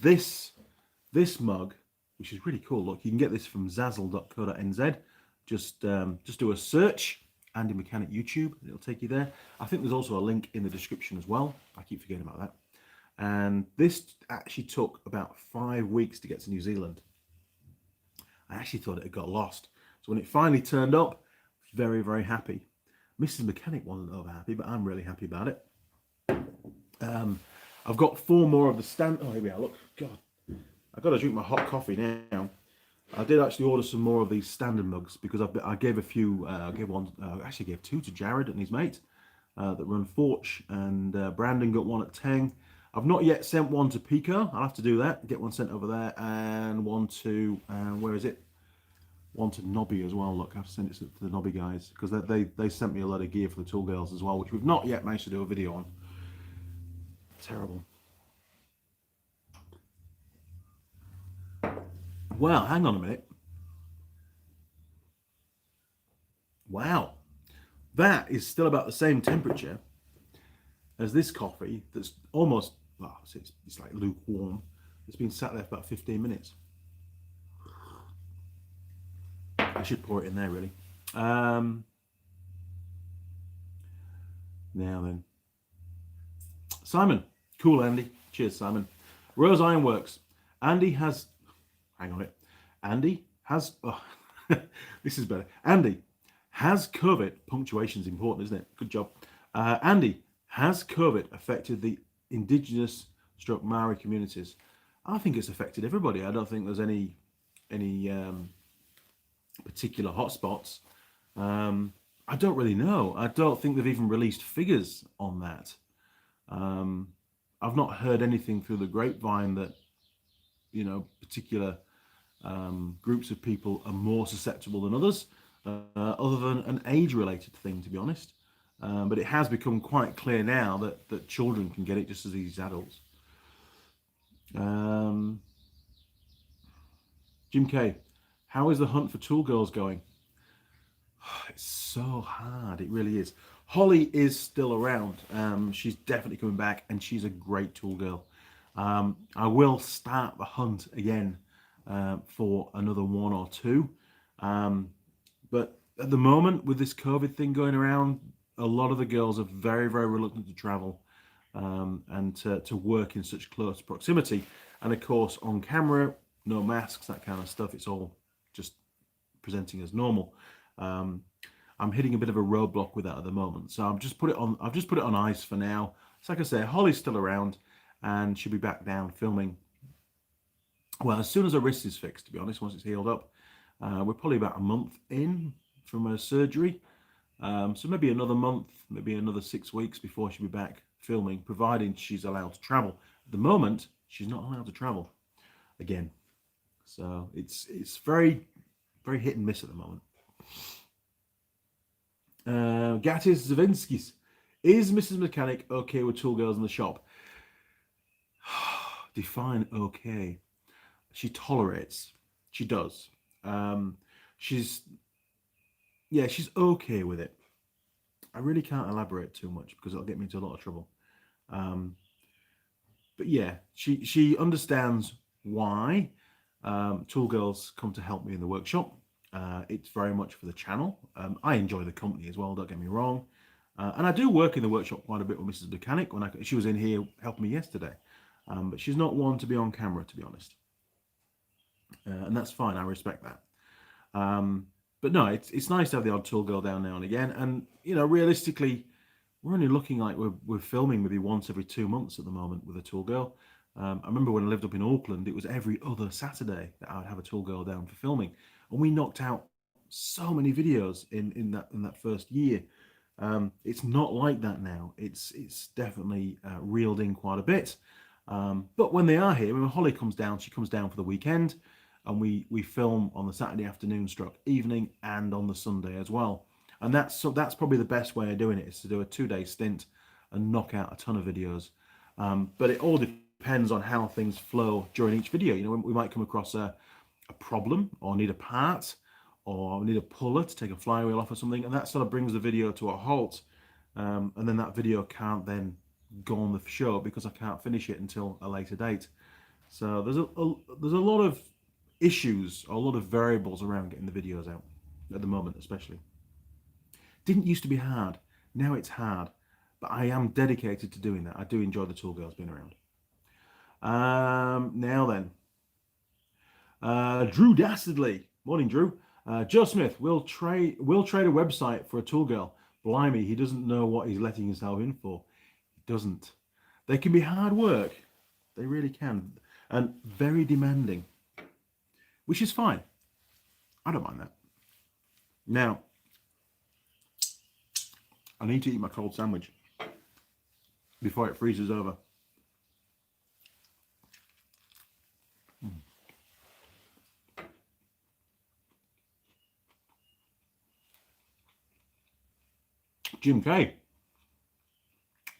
This mug, which is really cool. Look, you can get this from zazzle.co.nz. Just do a search, Andy Mechanic YouTube, and it'll take you there. I think there's also a link in the description as well. I keep forgetting about that. And this actually took about 5 weeks to get to New Zealand. I actually thought it had got lost. So when it finally turned up, I was very, very happy. Mrs. Mechanic wasn't over happy, but I'm really happy about it. I've got 4 more of the stand. Oh, here we are. Look, God, I've got to drink my hot coffee now. I did actually order some more of these standard mugs because I gave a few. I gave 2 to Jared and his mate that run Forge, and Brandon got one at Teng. I've not yet sent one to Pico. I'll have to do that. Get one sent over there, and one to where is it? One to Nobby as well. Look, I have to send it to the Nobby guys because they sent me a lot of gear for the Tool Girls as well, which we've not yet managed to do a video on. Terrible. Well, hang on a minute. Wow, that is still about the same temperature as this coffee. That's almost, well, it's like lukewarm. It's been sat there for about 15 minutes. I should pour it in there, really. Now then, Simon, cool, Andy. Cheers, Simon. Rose Ironworks. Andy has. Hang on it. Andy has. Oh, This is better. Andy, has COVID, punctuation's important, isn't it? Good job. Andy, has COVID affected the indigenous stroke Maori communities? I think it's affected everybody. I don't think there's any particular hotspots. I don't really know. I don't think they've even released figures on that. I've not heard anything through the grapevine that, particular groups of people are more susceptible than others, other than an age-related thing, to be honest. But it has become quite clear now that children can get it just as easy as adults. Jim K, how is the hunt for tool girls going? It's so hard, it really is. Holly is still around. She's definitely coming back, and she's a great tool girl. I will start the hunt again for another one or two. But at the moment, with this COVID thing going around, a lot of the girls are very, very reluctant to travel and to work in such close proximity. And of course, on camera, no masks, that kind of stuff. It's all just presenting as normal. I'm hitting a bit of a roadblock with that at the moment, so I've just put it on ice for now. So like I say, Holly's still around, and she'll be back down filming. Well, as soon as her wrist is fixed, to be honest, once it's healed up. We're probably about a month in from her surgery, so maybe another month, maybe another 6 weeks before she'll be back filming, providing she's allowed to travel. At the moment, she's not allowed to travel again, so it's very, very hit and miss at the moment. Gatis Zavinskis, is Mrs. Mechanic okay with tool girls in the shop? Define okay. She tolerates. She does. She's okay with it. I really can't elaborate too much because it'll get me into a lot of trouble. But yeah, she understands why tool girls come to help me in the workshop. It's very much for the channel. I enjoy the company as well, don't get me wrong. And I do work in the workshop quite a bit with Mrs. Mechanic. She was in here helping me yesterday. But she's not one to be on camera, to be honest. And that's fine, I respect that. But no, it's nice to have the odd tool girl down now and again. And, realistically, we're only looking like we're filming maybe once every 2 months at the moment with a tool girl. I remember when I lived up in Auckland, it was every other Saturday that I would have a tool girl down for filming. And we knocked out so many videos in that first year. It's not like that now. It's definitely reeled in quite a bit. But when they are here, when Holly comes down, she comes down for the weekend, and we film on the Saturday afternoon stroke evening and on the Sunday as well. And that's probably the best way of doing it, is to do a 2-day stint and knock out a ton of videos. But it all depends on how things flow during each video. We might come across a problem, or need a part, or need a puller to take a flywheel off or something, and that sort of brings the video to a halt. And then that video can't then go on the show because I can't finish it until a later date. So there's a lot of issues, a lot of variables around getting the videos out at the moment, especially. Didn't used to be hard. Now it's hard, but I am dedicated to doing that. I do enjoy the tool girls being around. Now then, Drew Dastardly, morning Drew. Joe Smith, will trade a website for a tool girl. Blimey, he doesn't know what he's letting himself in for. He doesn't. They can be hard work. They really can. And very demanding, which is fine. I don't mind that. Now, I need to eat my cold sandwich before it freezes over. Jim K.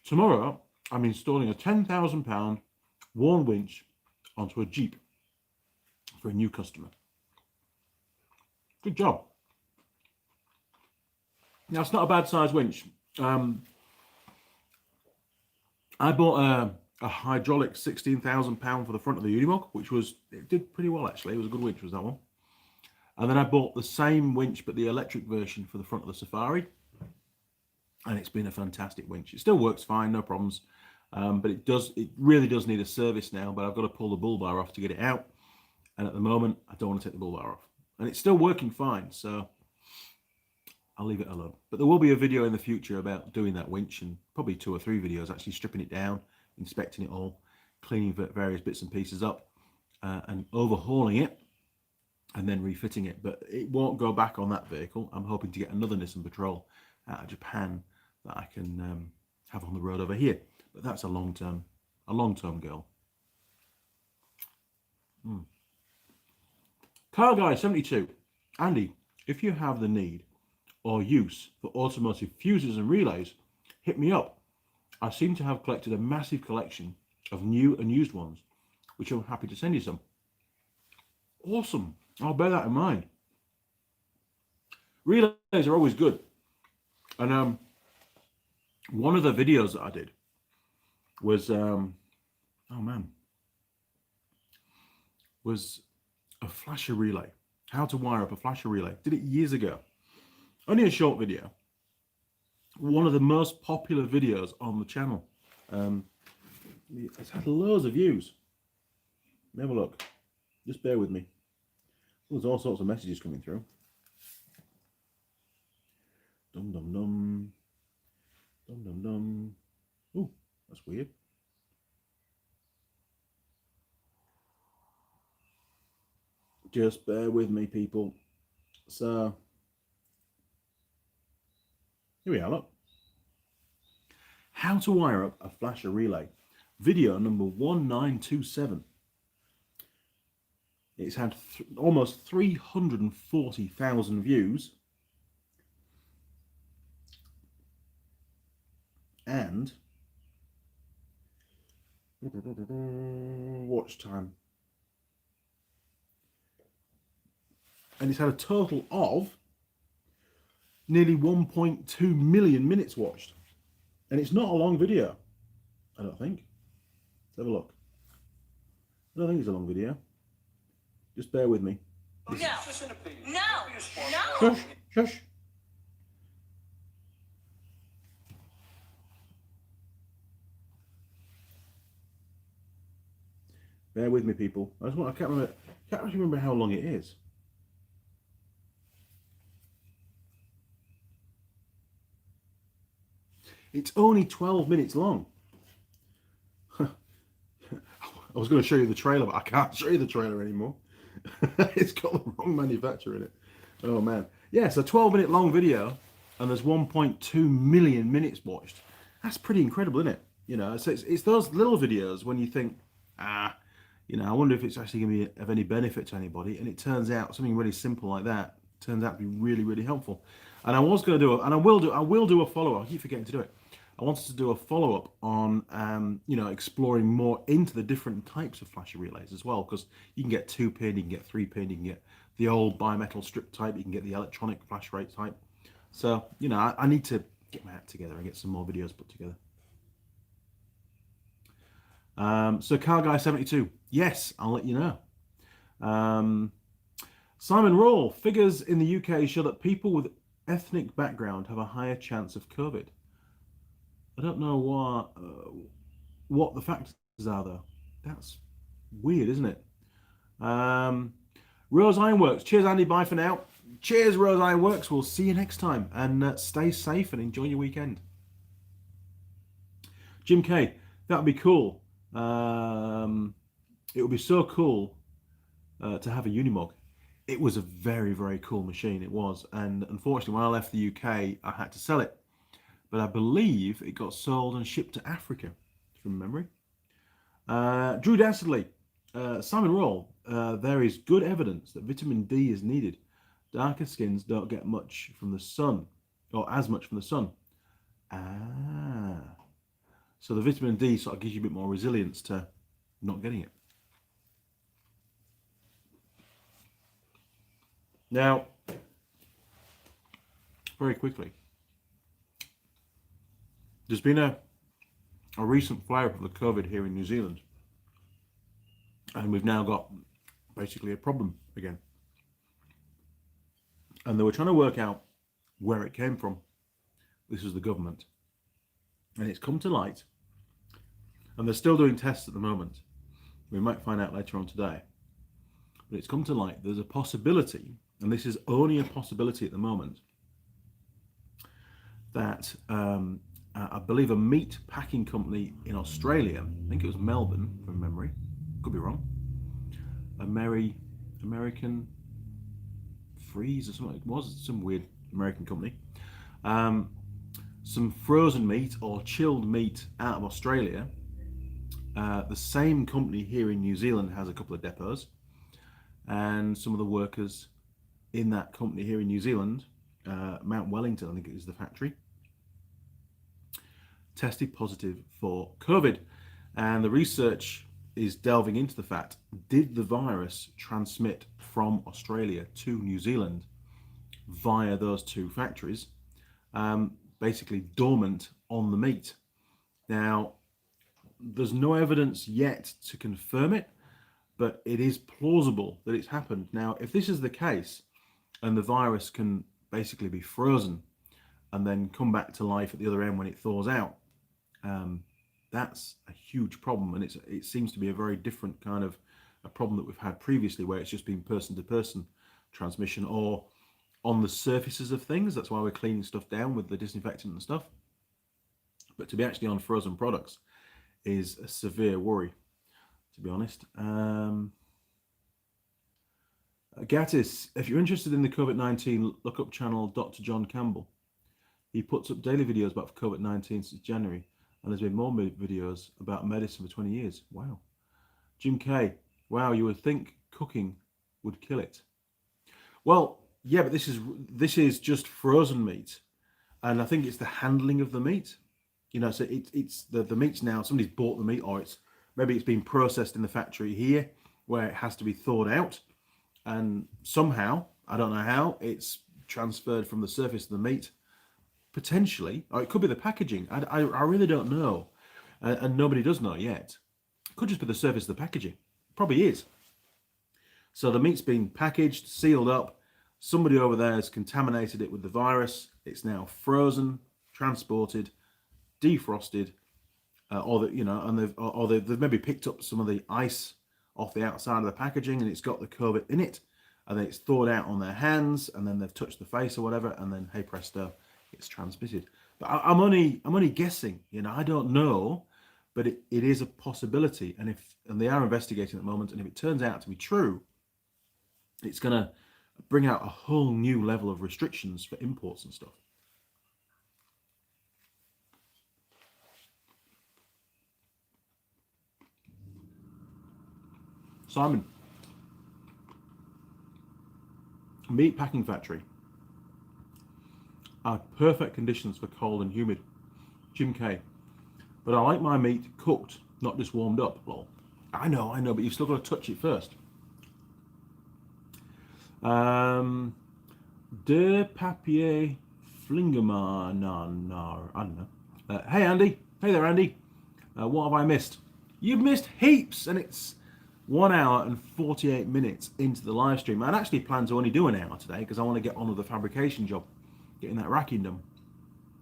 Tomorrow, I'm installing a £10,000 worn winch onto a Jeep for a new customer. Good job. Now, it's not a bad size winch. I bought a hydraulic £16,000 for the front of the Unimog, it did pretty well actually. It was a good winch, was that one. And then I bought the same winch, but the electric version, for the front of the Safari. And it's been a fantastic winch. It still works fine, no problems. But it really does need a service now, but I've got to pull the bull bar off to get it out. And at the moment, I don't want to take the bull bar off. and it's still working fine, so I'll leave it alone. But there will be a video in the future about doing that winch, and probably 2 or 3 videos actually stripping it down, inspecting it all, cleaning various bits and pieces up, and overhauling it, and then refitting it. But it won't go back on that vehicle. I'm hoping to get another Nissan Patrol out of Japan that I can have on the road over here. But that's a long-term goal. Car Guy 72. Andy, if you have the need or use for automotive fuses and relays, hit me up. I seem to have collected a massive collection of new and used ones, which I'm happy to send you some. Awesome. I'll bear that in mind. Relays are always good. And one of the videos that I did was was a flasher relay. How to wire up a flasher relay. Did it years ago. Only a short video. One of the most popular videos on the channel. It's had loads of views. Have a look. Just bear with me. There's all sorts of messages coming through. Dum dum dum. Dum dum dum. Oh, that's weird. Just bear with me, people. So, here we are, look. How to wire up a flasher relay. Video number 1927. It's had almost 340,000 views. And watch time. And it's had a total of nearly 1.2 million minutes watched. And it's not a long video, I don't think. Let's have a look. I don't think it's a long video. Just bear with me. No, no, no. Shush, shush. Bear with me, people. I can't actually remember how long it is. It's only 12 minutes long. I was going to show you the trailer, but I can't show you the trailer anymore. It's got the wrong manufacturer in it. Oh man. Yeah, it's a 12-minute long video, and there's 1.2 million minutes watched. That's pretty incredible, isn't it? You know, so it's those little videos when you think, you know, I wonder if it's actually going to be of any benefit to anybody, and it turns out something really simple like that turns out to be really, really helpful. And I was going to do, and I will do a follow-up. I keep forgetting to do it. I wanted to do a follow-up on, you know, exploring more into the different types of flasher relays as well, because you can get 2-pin, you can get 3-pin, you can get the old bimetal strip type, you can get the electronic flash rate type. So, you know, I need to get my act together and get some more videos put together. So Car Guy 72, yes, I'll let you know. Simon Rawle, figures in the UK show that people with ethnic background have a higher chance of COVID. I don't know what the factors are though. That's weird, isn't it? Rose Ironworks, cheers Andy, bye for now. Cheers Rose Ironworks, we'll see you next time, and stay safe and enjoy your weekend. Jim K, that would be cool. It would be so cool to have a Unimog. It was a very, very cool machine, it was, and unfortunately when I left the UK I had to sell it, but I believe it got sold and shipped to Africa from memory. Drew Dassley, Simon Rawle, there is good evidence that vitamin D is needed. Darker skins don't get much from the sun, or as much from the sun. So the vitamin D sort of gives you a bit more resilience to not getting it. Now, very quickly, there's been a recent flare-up of the COVID here in New Zealand, and we've now got basically a problem again. And they were trying to work out where it came from. This was the government. And it's come to light, and they're still doing tests at the moment. We might find out later on today. But it's come to light there's a possibility and this is only a possibility at the moment, that I believe a meat packing company in Australia, I think it was Melbourne from memory, could be wrong, American Freeze or something, it was some weird American company, some frozen meat or chilled meat out of Australia. The same company here in New Zealand has a couple of depots, and some of the workers in that company here in New Zealand, Mount Wellington, I think it is the factory, tested positive for COVID. And the research is delving into the fact, did the virus transmit from Australia to New Zealand via those two factories, basically dormant on the meat? Now, there's no evidence yet to confirm it, but it is plausible that it's happened. Now, if this is the case, and the virus can basically be frozen and then come back to life at the other end when it thaws out, that's a huge problem. And it seems to be a very different kind of a problem that we've had previously, where it's just been person-to-person transmission or on the surfaces of things. That's why we're cleaning stuff down with the disinfectant and stuff. But to be actually on frozen products is a severe worry, to be honest. Gatis, if you're interested in the COVID-19, look up channel Dr. John Campbell. He puts up daily videos about COVID-19 since January, and there's been more videos about medicine for 20 years. Wow. Jim K, wow, you would think cooking would kill it. Well, yeah, but this is just frozen meat, and I think it's the handling of the meat. You know, so it's the meat's now, somebody's bought the meat, or maybe it's been processed in the factory here where it has to be thawed out, and somehow, I don't know how, it's transferred from the surface of the meat, potentially, or it could be the packaging. I really don't know, and nobody does know yet. It could just be the surface of the packaging. Probably is. So the meat's been packaged, sealed up, somebody over there has contaminated it with the virus, it's now frozen, transported, defrosted, they've maybe picked up some of the ice off the outside of the packaging, and it's got the COVID in it, and then it's thawed out on their hands, and then they've touched the face or whatever, and then hey presto, it's transmitted. But I'm only guessing. You know, I don't know, but it is a possibility, and they are investigating at the moment, and if it turns out to be true, it's going to bring out a whole new level of restrictions for imports and stuff. Simon, meat packing factory are perfect conditions for cold and humid. Jim K, but I like my meat cooked, not just warmed up. Well, I know, but you've still got to touch it first. De papier flingermanar, I don't know. Hey Andy, hey there Andy. What have I missed? You've missed heaps, and it's 1 hour and 48 minutes into the live stream. I'd actually planned to only do an hour today because I want to get on with the fabrication job, getting that racking done.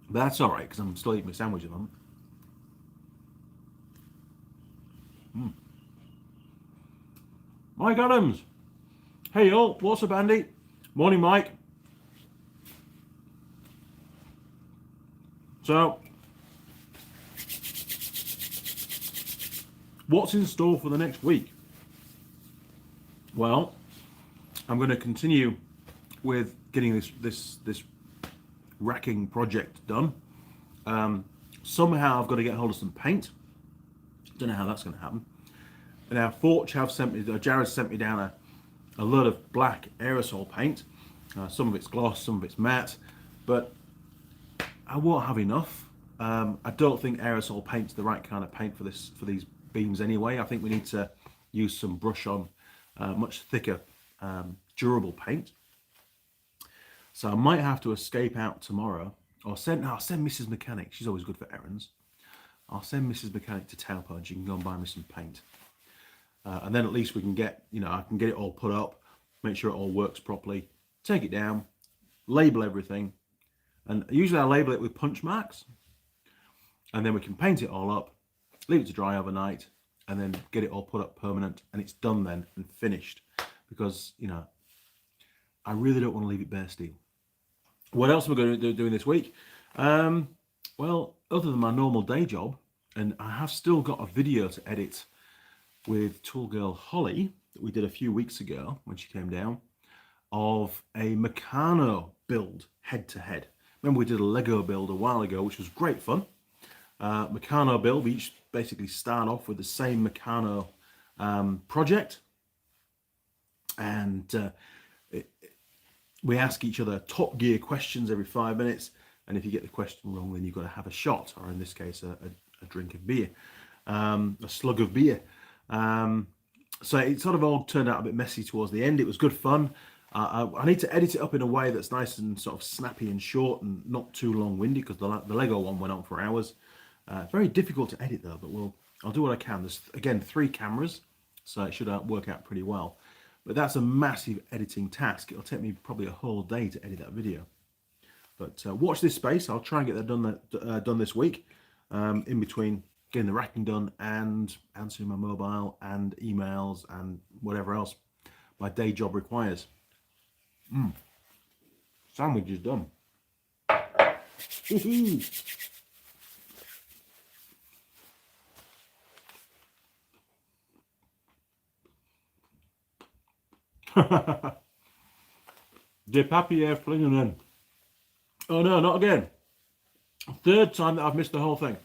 But that's all right because I'm still eating my sandwich at the moment. Mike Adams. Hey y'all, what's up Andy? Morning Mike. So, what's in store for the next week? Well, I'm going to continue with getting this racking project done. Somehow I've got to get hold of some paint. Don't know how that's going to happen. Now, Jared sent me down a load of black aerosol paint. Some of it's gloss, some of it's matte, but I won't have enough. I don't think aerosol paint's the right kind of paint for these beams anyway. I think we need to use some brush on much thicker, durable paint. So I might have to escape out tomorrow, or send Mrs. Mechanic. She's always good for errands. I'll send Mrs. Mechanic to Taupo and she can go and buy me some paint. And then at least we can I can get it all put up, make sure it all works properly, take it down, label everything. And usually I label it with punch marks. And then we can paint it all up, leave it to dry overnight, and then get it all put up permanent, and it's done then and finished. Because, I really don't want to leave it bare steel. What else am I going to be doing this week? Well, other than my normal day job, and I have still got a video to edit with Tool Girl Holly that we did a few weeks ago when she came down, of a Meccano build head to head. Remember we did a Lego build a while ago, which was great fun. Meccano build, we each basically start off with the same Meccano project, and we ask each other Top Gear questions every 5 minutes, and if you get the question wrong, then you've got to have a shot, or in this case, a drink of beer, a slug of beer. So it sort of all turned out a bit messy towards the end. It was good fun. I need to edit it up in a way that's nice and sort of snappy and short and not too long-winded, because the Lego one went on for hours. Very difficult to edit though, but I'll do what I can. There's again 3 cameras, so it should work out pretty well. But that's a massive editing task. It'll take me probably a whole day to edit that video. But watch this space. I'll try and get that done this week, in between getting the racking done and answering my mobile and emails and whatever else my day job requires. Sandwich is done. De papier flinging in. Oh no, not again. 3rd time that I've missed the whole thing.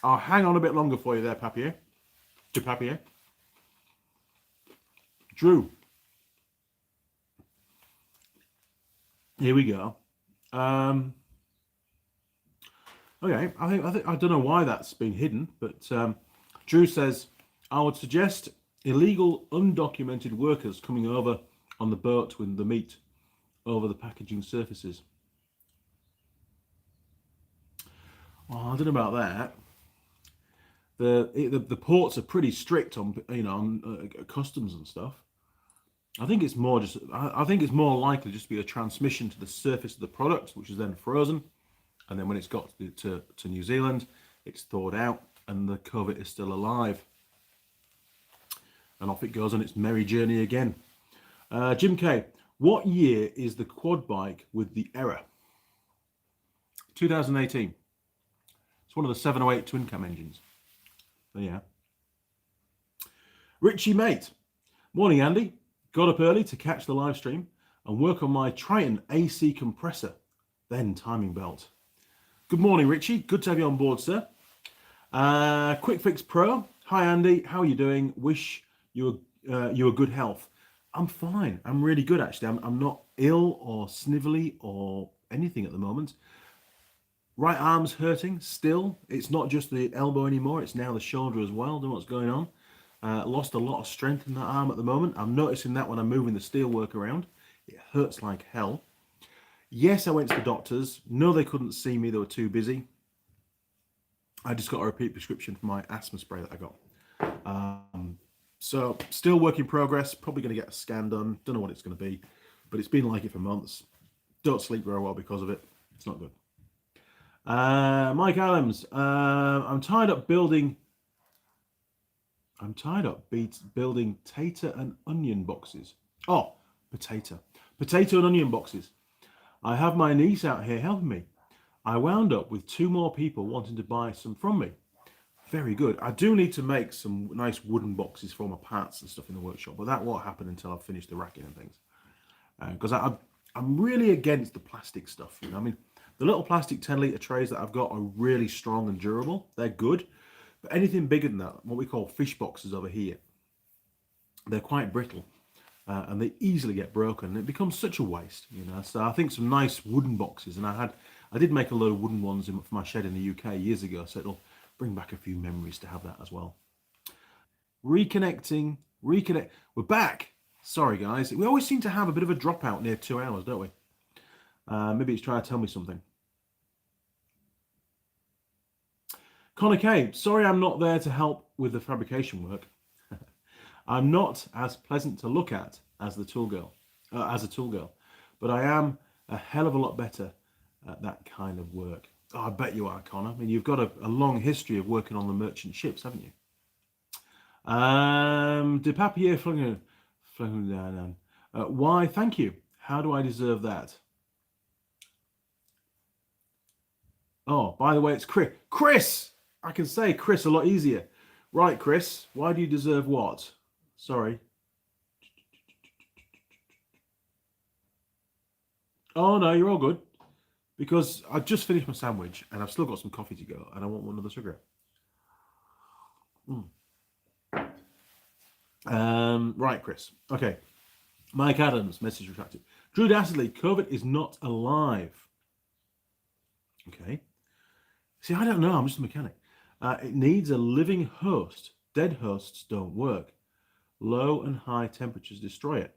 I'll hang on a bit longer for you there, papier. De papier. Drew. Here we go. Okay, I think I don't know why that's been hidden, but Drew says, I would suggest illegal, undocumented workers coming over on the boat with the meat over the packaging surfaces. Well, I don't know about that. The ports are pretty strict on on customs and stuff. I think it's more just. I think it's more likely just to be a transmission to the surface of the product, which is then frozen, and then when it's got to New Zealand, it's thawed out, and the COVID is still alive. And off it goes on its merry journey again. Jim K, what year is the quad bike with the error? 2018. It's one of the 708 twin cam engines. So yeah. Richie Mate, morning Andy. Got up early to catch the live stream and work on my Triton AC compressor, then timing belt. Good morning Richie, good to have you on board, sir. Quick Fix Pro, hi Andy, how are you doing? Wish you were good health. I'm fine. I'm really good actually. I'm not ill or snivelly or anything at the moment. Right arm's hurting still. It's not just the elbow anymore. It's now the shoulder as well. Don't know what's going on. Lost a lot of strength in that arm at the moment. I'm noticing that when I'm moving the steel work around. It hurts like hell. Yes, I went to the doctors. No, they couldn't see me. They were too busy. I just got a repeat prescription for my asthma spray that I got. So still work in progress. Probably going to get a scan done. Don't know what it's going to be, but it's been like it for months. Don't sleep very well because of it. It's not good. Mike Adams, I'm tied up building tater and onion boxes. Oh, potato and onion boxes. I have my niece out here helping me. I wound up with 2 more people wanting to buy some from me. Very good. I do need to make some nice wooden boxes for my parts and stuff in the workshop, but that won't happen until I've finished the racking and things. Because I'm really against the plastic stuff. I mean, the little plastic 10-litre trays that I've got are really strong and durable. They're good. But anything bigger than that, what we call fish boxes over here, they're quite brittle and they easily get broken. And it becomes such a waste, So I think some nice wooden boxes, and I did make a load of wooden ones for my shed in the UK years ago, so it'll bring back a few memories to have that as well. Reconnect. We're back. Sorry, guys. We always seem to have a bit of a dropout near 2 hours, don't we? Maybe it's trying to tell me something. Connor K, sorry I'm not there to help with the fabrication work. I'm not as pleasant to look at as a tool girl, but I am a hell of a lot better at that kind of work. Oh, I bet you are, Connor. I mean, you've got a long history of working on the merchant ships, haven't you? De papier flung down. Why, thank you. How do I deserve that? Oh, by the way, it's Chris. Chris! I can say Chris a lot easier. Right, Chris, why do you deserve what? Sorry. Oh, no, you're all good. Because I just finished my sandwich and I've still got some coffee to go and I want another cigarette. Right, Chris. Okay. Mike Adams, message retracted. Drew Dastardly, COVID is not alive. Okay. See, I don't know. I'm just a mechanic. It needs a living host. Dead hosts don't work. Low and high temperatures destroy it.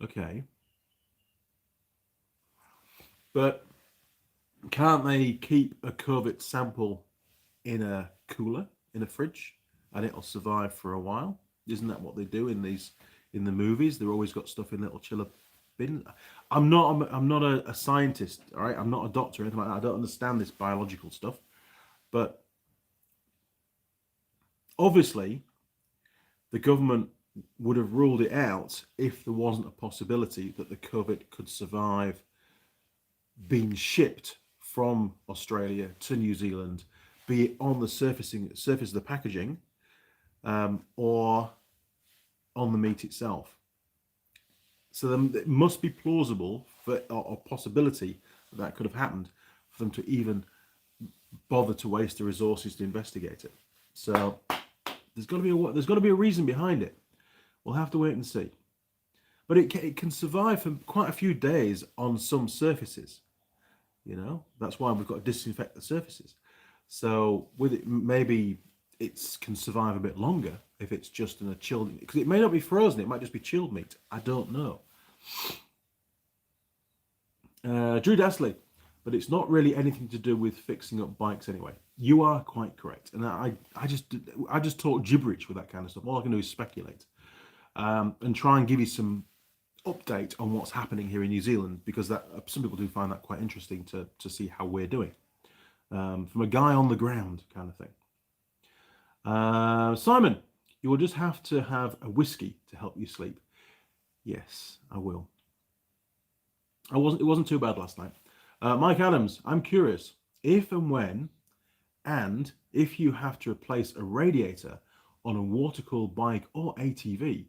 Okay. But can't they keep a COVID sample in a cooler, in a fridge, and it'll survive for a while? Isn't that what they do in the movies? They've always got stuff in little chiller bins. I'm not a scientist, all right? I'm not a doctor or anything like that. I don't understand this biological stuff. But obviously, the government would have ruled it out if there wasn't a possibility that the COVID could survive being shipped from Australia to New Zealand, be it on the surface of the packaging or on the meat itself. So then it must be plausible for or possibility that could have happened for them to even bother to waste the resources to investigate it. So there's got to be a reason behind it. We'll have to wait and see. But it can survive for quite a few days on some surfaces. You know, that's why we've got to disinfect the surfaces. So with it, maybe it can survive a bit longer if it's just in a chilled, because it may not be frozen, it might just be chilled meat. I don't know. Drew Dasley, but it's not really anything to do with fixing up bikes anyway. You are quite correct, and I just talk gibberish with that kind of stuff. All I can do is speculate and try and give you some update on what's happening here in New Zealand, because that some people do find that quite interesting to see how we're doing from a guy on the ground kind of thing. Simon, you will just have to have a whiskey to help you sleep. Yes, I will. It wasn't too bad last night. Mike Adams, I'm curious if and when, and if you have to replace a radiator on a water-cooled bike or ATV,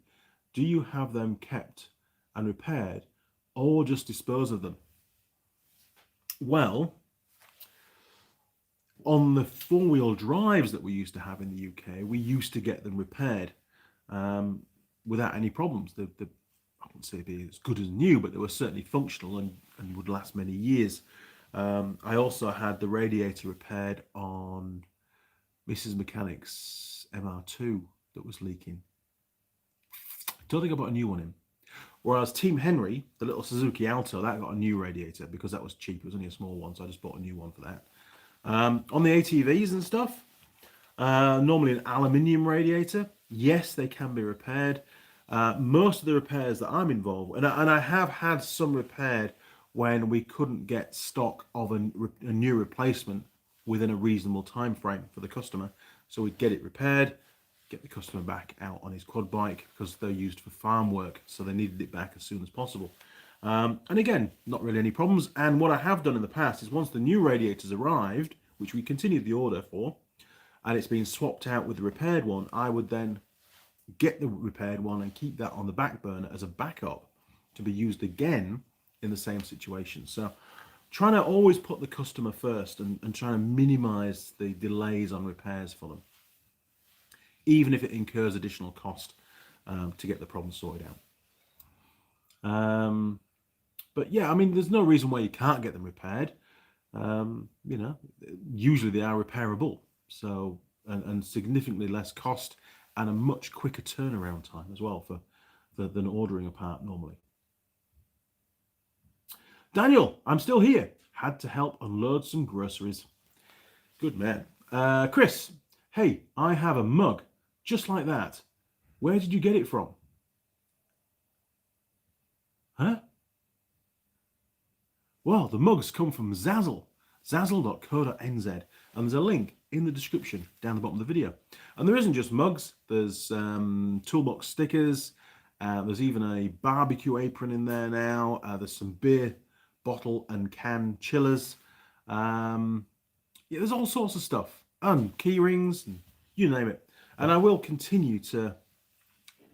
do you have them kept and repaired, or just dispose of them? Well, on the four-wheel drives that we used to have in the UK, we used to get them repaired without any problems. I wouldn't say they'd be as good as new, but they were certainly functional and would last many years. I also had the radiator repaired on Mrs. Mechanic's MR2 that was leaking. I don't think I bought a new one in. Whereas Team Henry, the little Suzuki Alto, that got a new radiator because that was cheap. It was only a small one, so I just bought a new one for that. On the ATVs and stuff, normally an aluminium radiator. Yes, they can be repaired. Most of the repairs that I'm involved with, and I have had some repaired when we couldn't get stock of a new replacement within a reasonable time frame for the customer. So we'd get it repaired, get the customer back out on his quad bike, because they're used for farm work, so they needed it back as soon as possible. And again, not really any problems. And what I have done in the past is once the new radiators arrived, which we continued the order for, and it's been swapped out with the repaired one, I would then get the repaired one and keep that on the back burner as a backup to be used again in the same situation. So trying to always put the customer first and trying to minimize the delays on repairs for them, even if it incurs additional cost to get the problem sorted out. But yeah, I mean, there's no reason why you can't get them repaired. You know, usually they are repairable, so and significantly less cost and a much quicker turnaround time as well than ordering a part normally. Daniel, I'm still here. Had to help unload some groceries. Good man. Chris, hey, I have a mug just like that. Where did you get it from? Huh? Well, the mugs come from Zazzle, zazzle.co.nz, and there's a link in the description down the bottom of the video. And there isn't just mugs, there's toolbox stickers, there's even a barbecue apron in there now, there's some beer bottle and can chillers. Yeah, there's all sorts of stuff, and key rings, and you name it. And I will continue to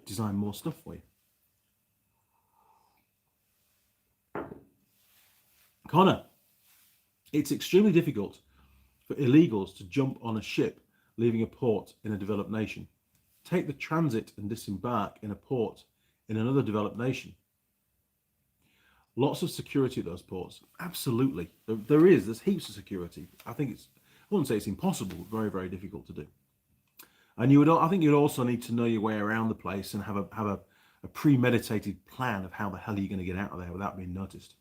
design more stuff for you. Connor, it's extremely difficult for illegals to jump on a ship leaving a port in a developed nation. Take the transit and disembark in a port in another developed nation. Lots of security at those ports. Absolutely. There's heaps of security. I wouldn't say it's impossible, but very, very difficult to do. And I think you'd also need to know your way around the place and have a premeditated plan of how the hell you're going to get out of there without being noticed.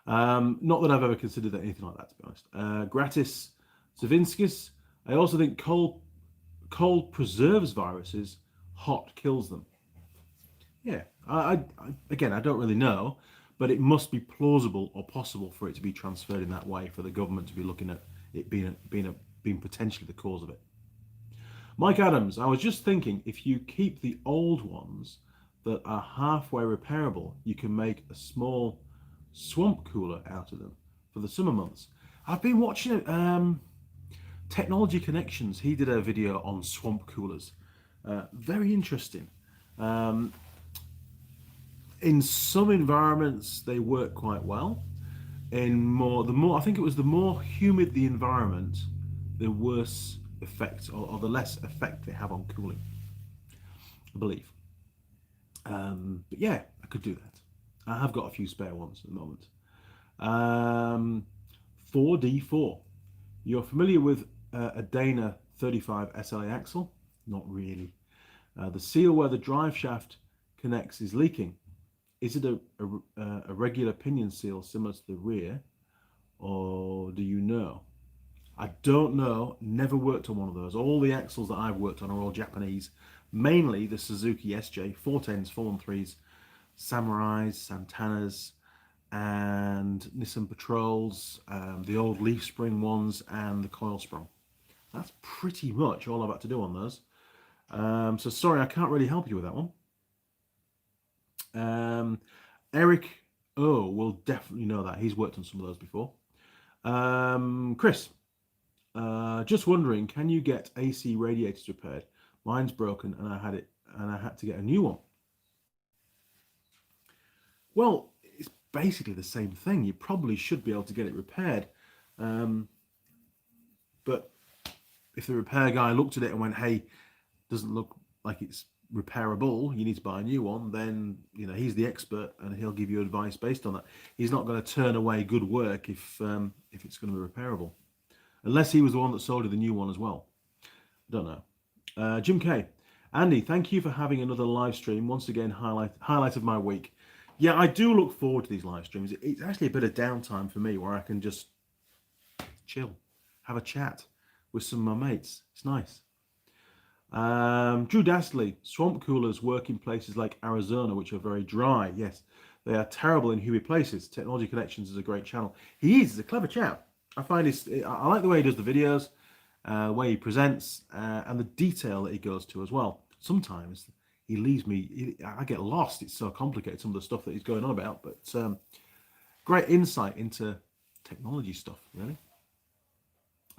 Not that I've ever considered anything like that, to be honest. Gratis Savinskis. I also think cold preserves viruses, hot kills them. Yeah, again, I don't really know, but it must be plausible or possible for it to be transferred in that way, for the government to be looking at it being potentially the cause of it. Mike Adams, I was just thinking, if you keep the old ones that are halfway repairable, you can make a small swamp cooler out of them for the summer months. I've been watching Technology Connections. He did a video on swamp coolers. Very interesting. In some environments, they work quite well. I think it was the more humid the environment, the worse effect or the less effect they have on cooling, I believe. But yeah, I could do that. I have got a few spare ones at the moment. 4D4. You're familiar with a Dana 35 SLA axle? Not really. The seal where the drive shaft connects is leaking. Is it a regular pinion seal similar to the rear, or do you know? I don't know. Never worked on one of those. All the axles that I've worked on are all Japanese. Mainly the Suzuki SJ, 410s, 413s, Samurais, Santanas, and Nissan Patrols, the old leaf spring ones, and the coil sprung. That's pretty much all I've had to do on those. So sorry, I can't really help you with that one. Eric O will definitely know that. He's worked on some of those before. Chris, just wondering, can you get AC radiators repaired? Mine's broken and I had to get a new one. Well, it's basically the same thing. You probably should be able to get it repaired. But if the repair guy looked at it and went, hey, doesn't look like it's repairable, you need to buy a new one, then he's the expert and he'll give you advice based on that. He's not going to turn away good work if it's going to be repairable, unless he was the one that sold you the new one as well. I don't know. Jim K. Andy, thank you for having another live stream. Once again, highlight of my week. Yeah, I do look forward to these live streams. It's actually a bit of downtime for me where I can just chill, have a chat with some of my mates. It's nice. Drew Dastley, swamp coolers work in places like Arizona, which are very dry. Yes, they are terrible in humid places. Technology Connections is a great channel. He's a clever chap. I like the way he does the videos, the way he presents, and the detail that he goes to as well. Sometimes he leaves me, I get lost. It's so complicated, some of the stuff that he's going on about, but great insight into technology stuff, really.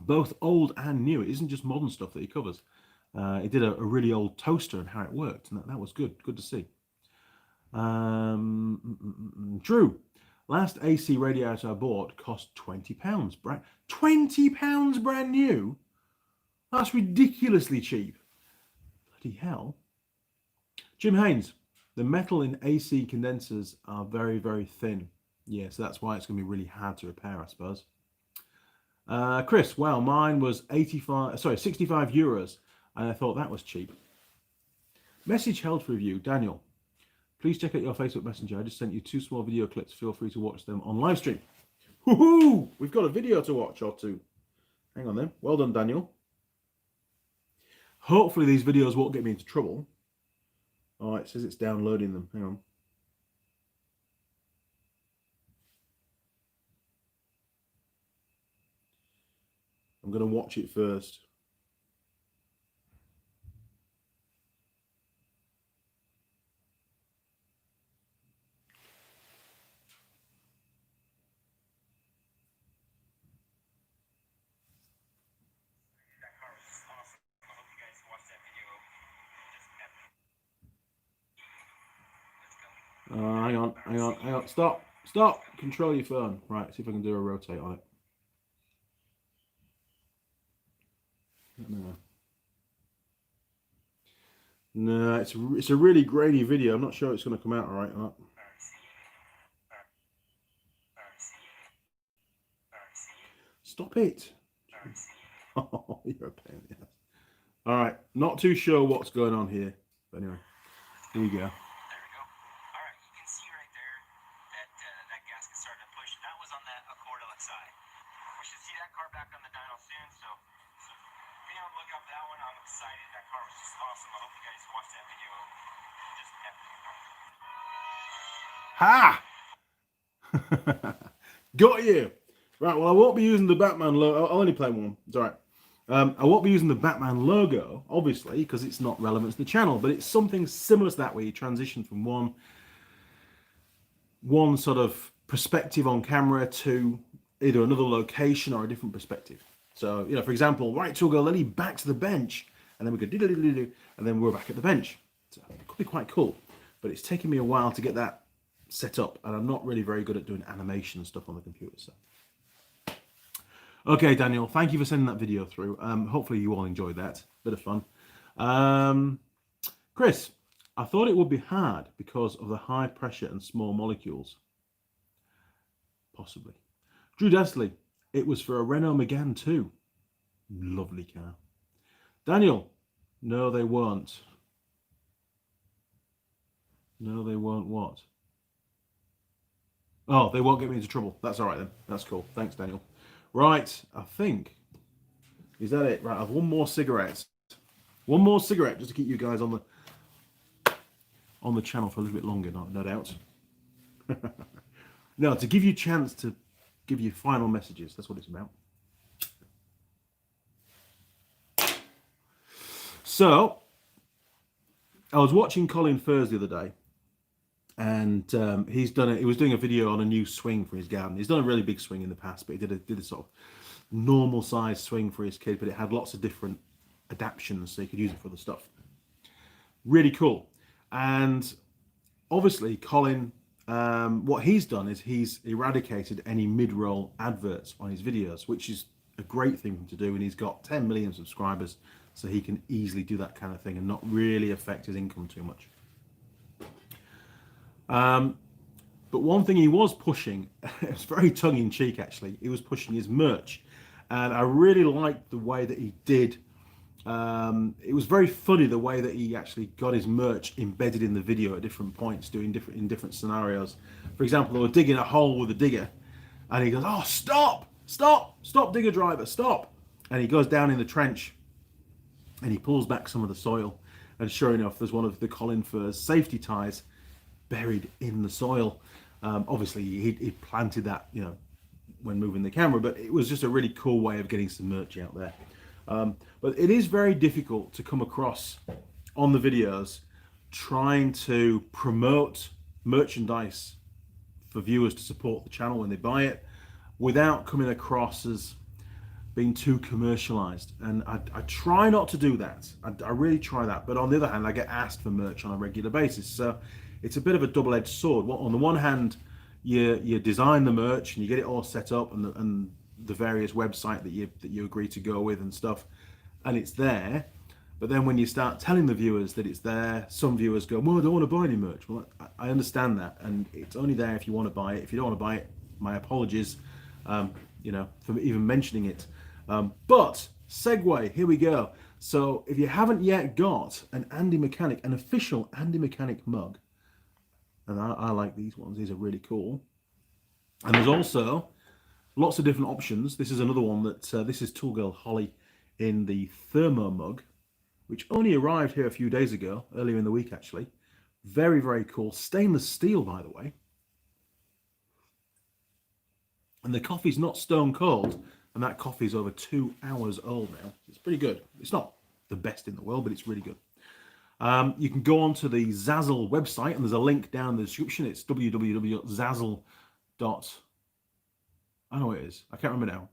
Both old and new. It isn't just modern stuff that he covers. He did a really old toaster and how it worked, and that was good to see. Drew, last AC radiator I bought cost £20. £20 brand new? That's ridiculously cheap. Bloody hell. Jim Haynes, the metal in AC condensers are very, very thin. Yeah, so that's why it's going to be really hard to repair, I suppose. Chris, wow, mine was 65 euros. And I thought that was cheap. Message held for review. Daniel, please check out your Facebook Messenger. I just sent you 2 small video clips. Feel free to watch them on live stream. Woohoo! We've got a video to watch or 2. Hang on then. Well done, Daniel. Hopefully these videos won't get me into trouble. Oh, it says it's downloading them. Hang on. I'm going to watch it first. Hang on. Stop. Control your phone. Right, see if I can do a rotate on it. No, it's a really grainy video. I'm not sure it's going to come out all right or not. Stop it. Oh, you're a pain in the ass. All right, not too sure what's going on here. But anyway, here you go. Ha! Got you. Right, well, I won't be using the Batman logo. I'll only play one. It's all right. I won't be using the Batman logo, obviously, because it's not relevant to the channel, but it's something similar to that where you transition from one sort of perspective on camera to either another location or a different perspective. So, you know, for example, right, Tool Girl Lilli, back to the bench, and then we go do-do-do-do-do, and then we're back at the bench. So it could be quite cool, but it's taken me a while to get that set up, and I'm not really very good at doing animation and stuff on the computer. So, okay, Daniel, thank you for sending that video through. Hopefully you all enjoyed that. Bit of fun. Chris, I thought it would be hard because of the high pressure and small molecules. Possibly. Drew Desley, it was for a Renault Megane too. Lovely car. Daniel, no, they won't. No, they won't what? Oh, they won't get me into trouble. That's all right then. That's cool. Thanks, Daniel. Right, I think. Is that it? Right, I have one more cigarette. One more cigarette just to keep you guys on the channel for a little bit longer, no doubt. No, to give you a chance to give you final messages. That's what it's about. So, I was watching Colin Furs the other day, and he was doing a video on a new swing for his garden. He's done a really big swing in the past, but he did a sort of normal size swing for his kid, but it had lots of different adaptions so he could use it for the stuff. Really cool. And obviously Colin, what he's done is he's eradicated any mid-roll adverts on his videos, which is a great thing to do, and he's got 10 million subscribers, so he can easily do that kind of thing and not really affect his income too much. But one thing he was pushing, it was very tongue-in-cheek actually, he was pushing his merch, and I really liked the way that he did. It was very funny the way that he actually got his merch embedded in the video at different points, in different scenarios. For example, they were digging a hole with a digger, and he goes, "Oh, stop, digger driver, stop!" And he goes down in the trench, and he pulls back some of the soil, and sure enough, there's one of the Colin Furs safety ties buried in the soil. Obviously, he planted that, you know, when moving the camera, but it was just a really cool way of getting some merch out there. But it is very difficult to come across on the videos trying to promote merchandise for viewers to support the channel when they buy it without coming across as being too commercialized. And I try not to do that. I really try that. But on the other hand, I get asked for merch on a regular basis. So it's a bit of a double-edged sword. On the one hand, you design the merch and you get it all set up, and the various website that you agree to go with and stuff, and it's there. But then when you start telling the viewers that it's there, some viewers go, "Well, I don't want to buy any merch." Well, I understand that, and it's only there if you want to buy it. If you don't want to buy it, my apologies, you know, for even mentioning it. But segue, here we go. So if you haven't yet got an official Andy Mechanic mug, and I like these ones, these are really cool. And there's also lots of different options. This is another one that, this is Tool Girl Holly in the thermo mug, which only arrived here a few days ago, earlier in the week actually. Very, very cool. Stainless steel, by the way. And the coffee's not stone cold. and that coffee is over 2 hours old now. It's pretty good. It's not the best in the world, but it's really good. You can go onto the Zazzle website, and there's a link down in the description. It's www.zazzle. I know what it is. I can't remember now.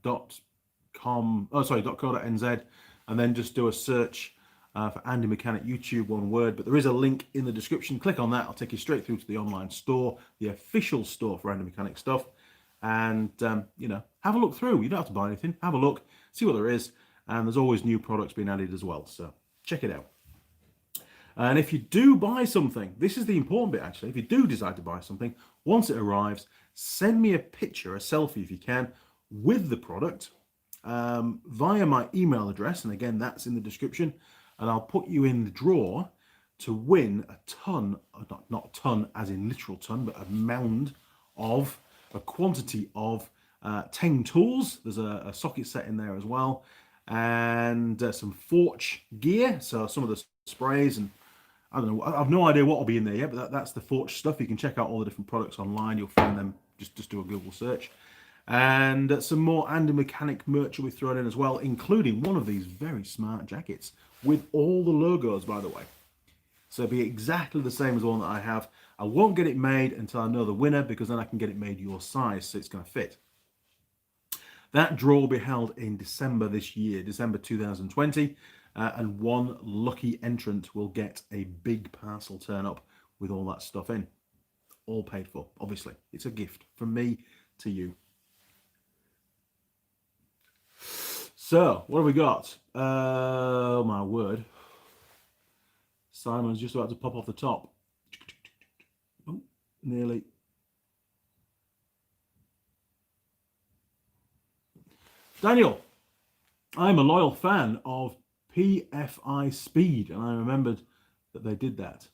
.co.nz, and then just do a search for Andy Mechanic YouTube, one word. But there is a link in the description. Click on that. I'll take you straight through to the online store, the official store for Andy Mechanic stuff. And, you know, have a look through. You don't have to buy anything. Have a look, see what there is. And there's always new products being added as well. So check it out. And if you do buy something, this is the important bit actually. If you do decide to buy something, once it arrives, send me a picture, a selfie if you can, with the product via my email address. And again, that's in the description. And I'll put you in the draw to win a ton, not a ton as in literal ton, but a mound of, a quantity of 10 tools. There's a socket set in there as well. And some Forge gear. So some of the sprays, and I don't know, I have no idea what will be in there yet, but that's the Forge stuff. You can check out all the different products online. You'll find them, just do a Google search. And some more Andy Mechanic merch will be thrown in as well, including one of these very smart jackets with all the logos, by the way. So it'll be exactly the same as the one that I have. I won't get it made until I know the winner, because then I can get it made your size, so it's going to fit. That draw will be held in December this year, December 2020, and one lucky entrant will get a big parcel turn up with all that stuff in. All paid for, obviously. It's a gift from me to you. So, what have we got? Oh my word. Simon's just about to pop off the top. Oh, nearly. Daniel, I'm a loyal fan of PFI Speed, and I remembered that they did that.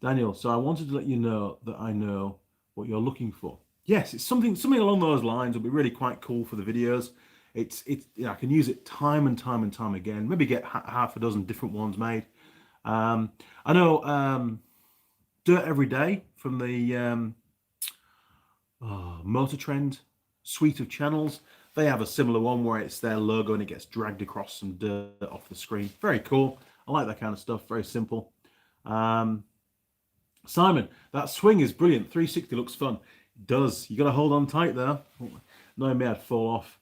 Daniel, so I wanted to let you know that I know what you're looking for. Yes, it's something along those lines. Will be really quite cool for the videos. It's I can use it time and time again. Maybe get half a dozen different ones made. I know Dirt Every Day from the Motor Trend suite of channels. They have a similar one where it's their logo and it gets dragged across some dirt off the screen. Very cool. I like that kind of stuff. Very simple. Simon, that swing is brilliant. 360 looks fun. It does. You got to hold on tight there. No, may I'd fall off.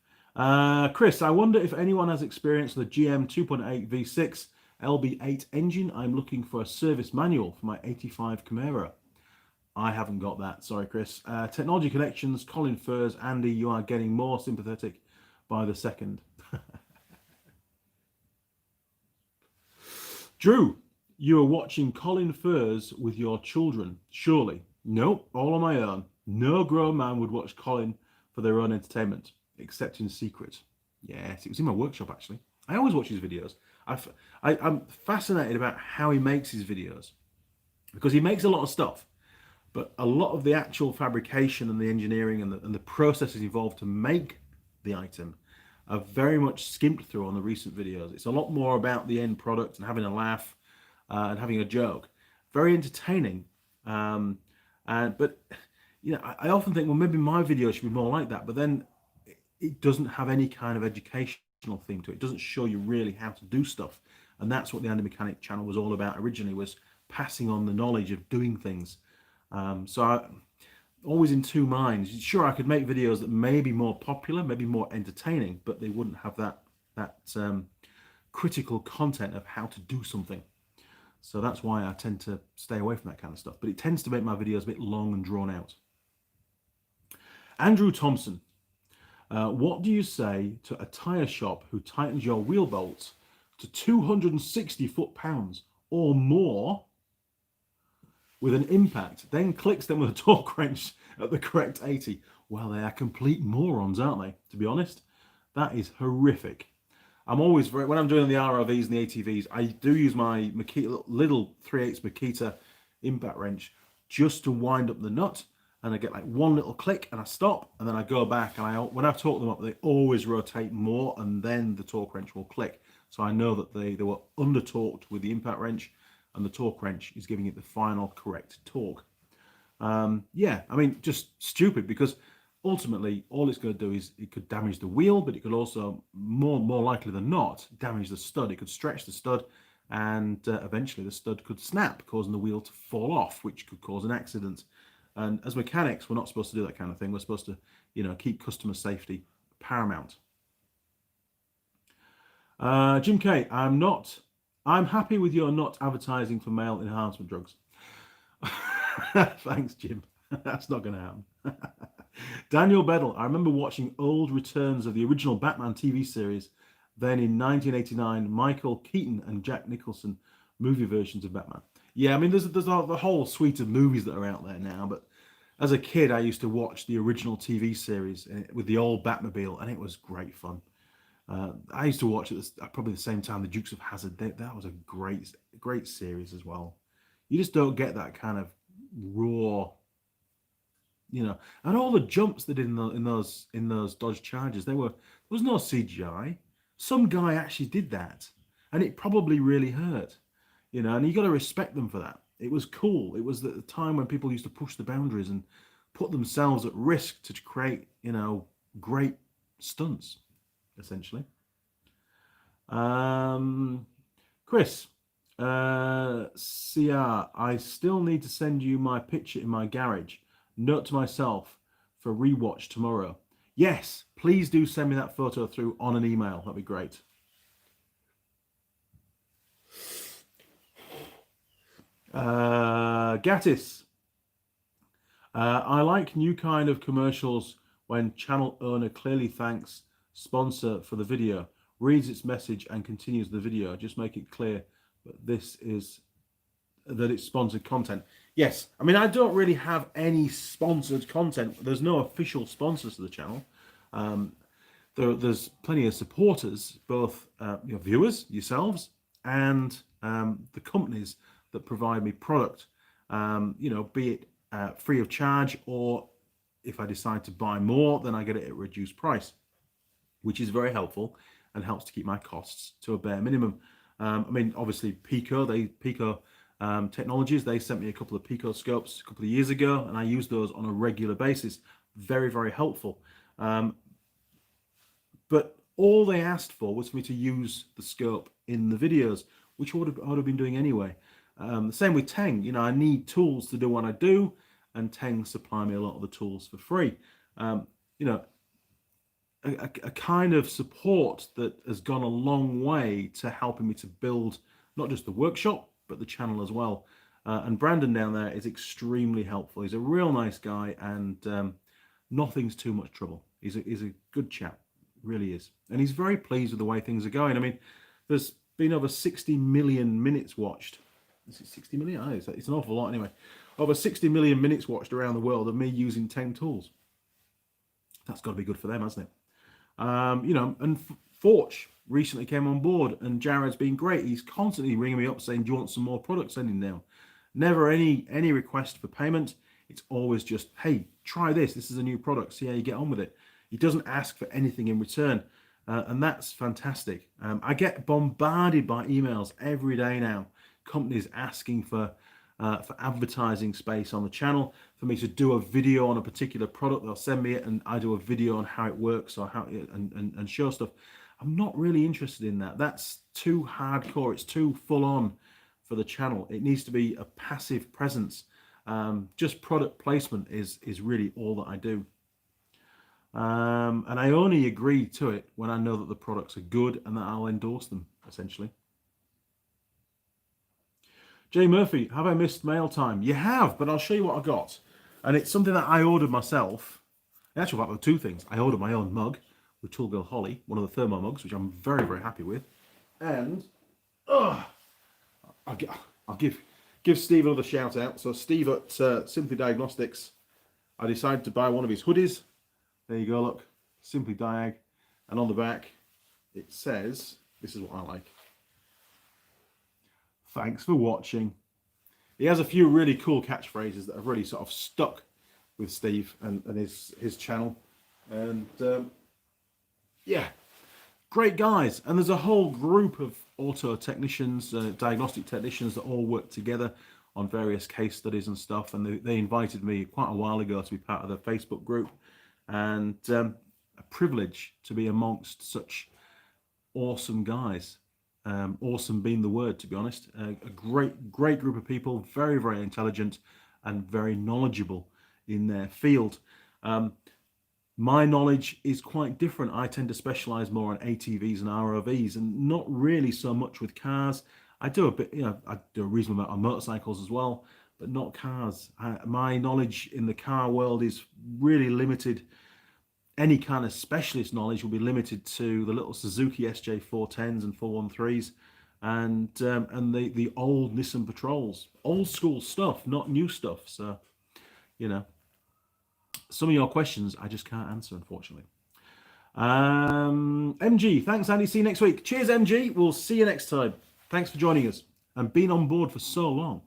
Chris, I wonder if anyone has experience with the GM 2.8 V6 LB8 engine. I'm looking for a service manual for my 85 Camaro. I haven't got that. Sorry, Chris. Technology Connections, Colin Furs, Andy, you are getting more sympathetic by the second. Drew, you are watching Colin Furs with your children, surely? Nope, all on my own. No grown man would watch Colin for their own entertainment, except in secret. Yes, it was in my workshop, actually. I always watch his videos. I'm fascinated about how he makes his videos, because he makes a lot of stuff, but a lot of the actual fabrication and the engineering and the processes involved to make the item are very much skimmed through on the recent videos. It's a lot more about the end product and having a laugh and having a joke. Very entertaining. But you know, I often think, well, maybe my video should be more like that, but then it doesn't have any kind of educational theme to it. It doesn't show you really how to do stuff. And that's what the Andy Mechanic channel was all about originally, was passing on the knowledge of doing things. So I'm always in two minds. Sure, I could make videos that may be more popular, maybe more entertaining, but they wouldn't have that critical content of how to do something. So that's why I tend to stay away from that kind of stuff. But it tends to make my videos a bit long and drawn out. Andrew Thompson, what do you say to a tyre shop who tightens your wheel bolts to 260 foot-pounds or more with an impact, then clicks them with a torque wrench at the correct 80? Well, they are complete morons, aren't they? To be honest, that is horrific. I'm always when I'm doing the RRVs and the ATVs, I do use my Makita, little 3/8 Makita impact wrench just to wind up the nut, and I get like one little click and I stop, and then I go back, and when I've torqued them up, they always rotate more, and then the torque wrench will click. So I know that they were under torqued with the impact wrench, and the torque wrench is giving it the final correct torque. Yeah, I mean, just stupid, because ultimately, all it's going to do is it could damage the wheel, but it could also, more likely than not, damage the stud. It could stretch the stud, and eventually the stud could snap, causing the wheel to fall off, which could cause an accident. And as mechanics, we're not supposed to do that kind of thing. We're supposed to, keep customer safety paramount. Jim K, I'm happy with your not advertising for male enhancement drugs. Thanks, Jim. That's not going to happen. Daniel Beddle, I remember watching old returns of the original Batman TV series. Then in 1989, Michael Keaton and Jack Nicholson movie versions of Batman. Yeah, I mean, there's the whole suite of movies that are out there now, but as a kid, I used to watch the original TV series with the old Batmobile, and it was great fun. I used to watch it probably the same time the Dukes of Hazzard. That was a great series as well. You just don't get that kind of raw, and all the jumps they did in those Dodge Chargers. There was no CGI. Some guy actually did that, and it probably really hurt, and you got to respect them for that. It was cool. It was the time when people used to push the boundaries and put themselves at risk to create, great stunts, essentially. Chris, CR, I still need to send you my picture in my garage. Note to myself for rewatch tomorrow. Yes, please do send me that photo through on an email. That'd be great. Gattis, I like new kind of commercials when channel owner clearly thanks sponsor for the video, reads its message and continues the video. Just make it clear that it's sponsored content. Yes, I mean, I don't really have any sponsored content. There's no official sponsors to the channel. There's plenty of supporters, both viewers, yourselves, and the companies that provide me product, be it free of charge, or if I decide to buy more, then I get it at a reduced price, which is very helpful and helps to keep my costs to a bare minimum. I mean, obviously, Pico Technologies, they sent me a couple of Pico scopes a couple of years ago, and I use those on a regular basis. Very, very helpful. But all they asked for was for me to use the scope in the videos, which I would have been doing anyway. The same with Teng. I need tools to do what I do, and Teng supply me a lot of the tools for free. A kind of support that has gone a long way to helping me to build not just the workshop, but the channel as well. And Brandon down there is extremely helpful. He's a real nice guy, and nothing's too much trouble. He's a good chap, really is. And he's very pleased with the way things are going. I mean, there's been over 60 million minutes watched. Is it 60 million? Oh, it's an awful lot anyway. Over 60 million minutes watched around the world of me using Teng tools. That's got to be good for them, hasn't it? And Forge recently came on board, and Jared's been great. He's constantly ringing me up saying, do you want some more product sending down? Never any request for payment. It's always just, hey, try this. This is a new product. See how you get on with it. He doesn't ask for anything in return. And that's fantastic. I get bombarded by emails every day now. Companies asking for advertising space on the channel, for me to do a video on a particular product. They'll send me it, and I do a video on how it works or how and show stuff. I'm not really interested in that. That's too hardcore. It's too full on for the channel. It needs to be a passive presence. Just product placement is really all that I do. And I only agree to it when I know that the products are good and that I'll endorse them, essentially. Jay Murphy, have I missed mail time? You have, but I'll show you what I got. And it's something that I ordered myself. In actual fact, there were two things. I ordered my own mug with Tool Girl Holly, one of the thermo mugs, which I'm very, very happy with. And I'll give Steve another shout out. So Steve at Simply Diagnostics, I decided to buy one of his hoodies. There you go, look, Simply Diag. And on the back, it says, this is what I like. Thanks for watching. He has a few really cool catchphrases that have really sort of stuck with Steve and his channel. And yeah, great guys. And there's a whole group of auto technicians, diagnostic technicians that all work together on various case studies and stuff. And they invited me quite a while ago to be part of their Facebook group. and a privilege to be amongst such awesome guys. Awesome being the word, to be honest. A great group of people, very, very intelligent and very knowledgeable in their field. My knowledge is quite different. I tend to specialize more on ATVs and ROVs and not really so much with cars. I do a bit, I do a reasonable amount on motorcycles as well, but not cars. My knowledge in the car world is really limited. Any kind of specialist knowledge will be limited to the little Suzuki SJ410s and 413s and the old Nissan Patrols. Old school stuff, not new stuff. So, some of your questions I just can't answer, unfortunately. MG, thanks, Andy. See you next week. Cheers, MG. We'll see you next time. Thanks for joining us and being on board for so long.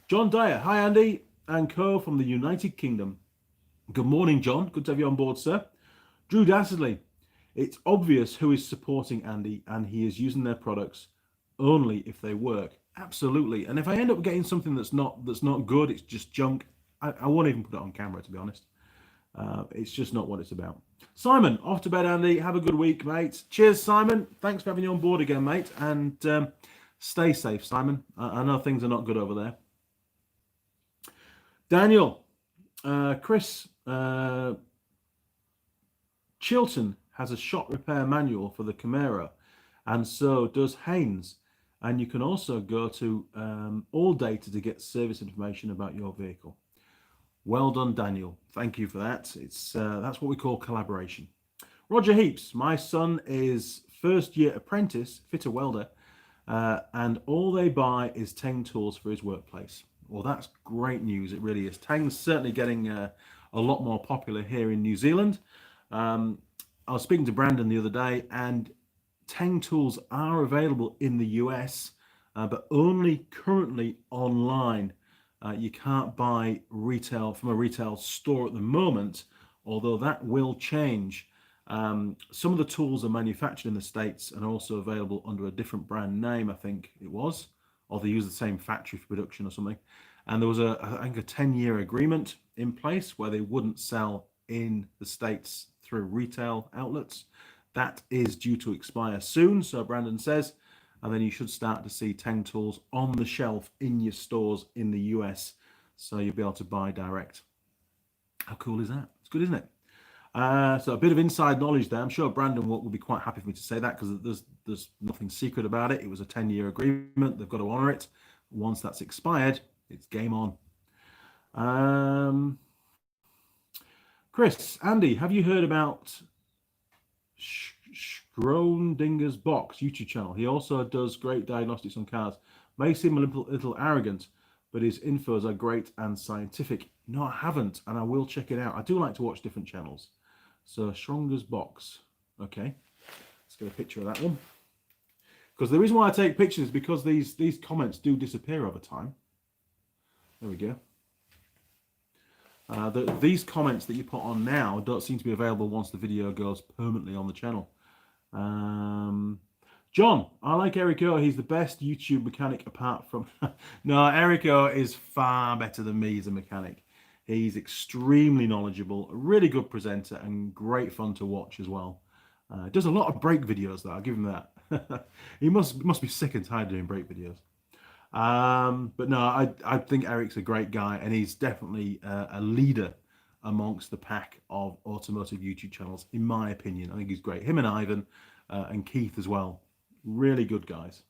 John Dyer, hi, Andy and co from the United Kingdom. Good morning, John. Good to have you on board, sir. Drew Dassley, it's obvious who is supporting Andy, and he is using their products only if they work. Absolutely. And if I end up getting something that's not good, it's just junk, I won't even put it on camera, to be honest. It's just not what it's about. Simon, off to bed, Andy. Have a good week, mate. Cheers, Simon. Thanks for having you on board again, mate. And stay safe, Simon. I know things are not good over there. Daniel, Chris, Chilton has a shop repair manual for the Camaro, and so does Haynes. And you can also go to All Data to get service information about your vehicle. Well done, Daniel. Thank you for that. It's that's what we call collaboration. Roger Heaps, my son is first year apprentice, fitter welder, and all they buy is Teng tools for his workplace. Well, that's great news. It really is. Teng's certainly getting a lot more popular here in New Zealand. I was speaking to Brandon the other day, and Teng tools are available in the US, but only currently online. You can't buy retail from a retail store at the moment, although that will change. Some of the tools are manufactured in the States and also available under a different brand name, I think it was, or they use the same factory for production or something. And there was I think a 10-year agreement in place where they wouldn't sell in the States through retail outlets. That is due to expire soon, so Brandon says, and then you should start to see Teng tools on the shelf in your stores in the US, so you'll be able to buy direct. How cool is that? It's good, isn't it? So a bit of inside knowledge there. I'm sure Brandon will be quite happy for me to say that, because there's nothing secret about it. It was a 10-year agreement. They've got to honour it. Once that's expired, it's game on. Chris, Andy, have you heard about Schrodinger's Box YouTube channel? He also does great diagnostics on cars. May seem a little arrogant, but his infos are great and scientific. No, I haven't, and I will check it out. I do like to watch different channels. So Schrodinger's Box. Okay, let's get a picture of that one. Because the reason why I take pictures is because these comments do disappear over time. There we go. These comments that you put on now don't seem to be available once the video goes permanently on the channel. John, I like Eric O. He's the best YouTube mechanic apart from... No, Eric O is far better than me as a mechanic. He's extremely knowledgeable, a really good presenter, and great fun to watch as well. Does a lot of brake videos, though. I'll give him that. He must be sick and tired of doing brake videos. But no, I think Eric's a great guy, and he's definitely a leader amongst the pack of automotive YouTube channels, in my opinion. I think he's great. Him and Ivan and Keith as well. Really good guys.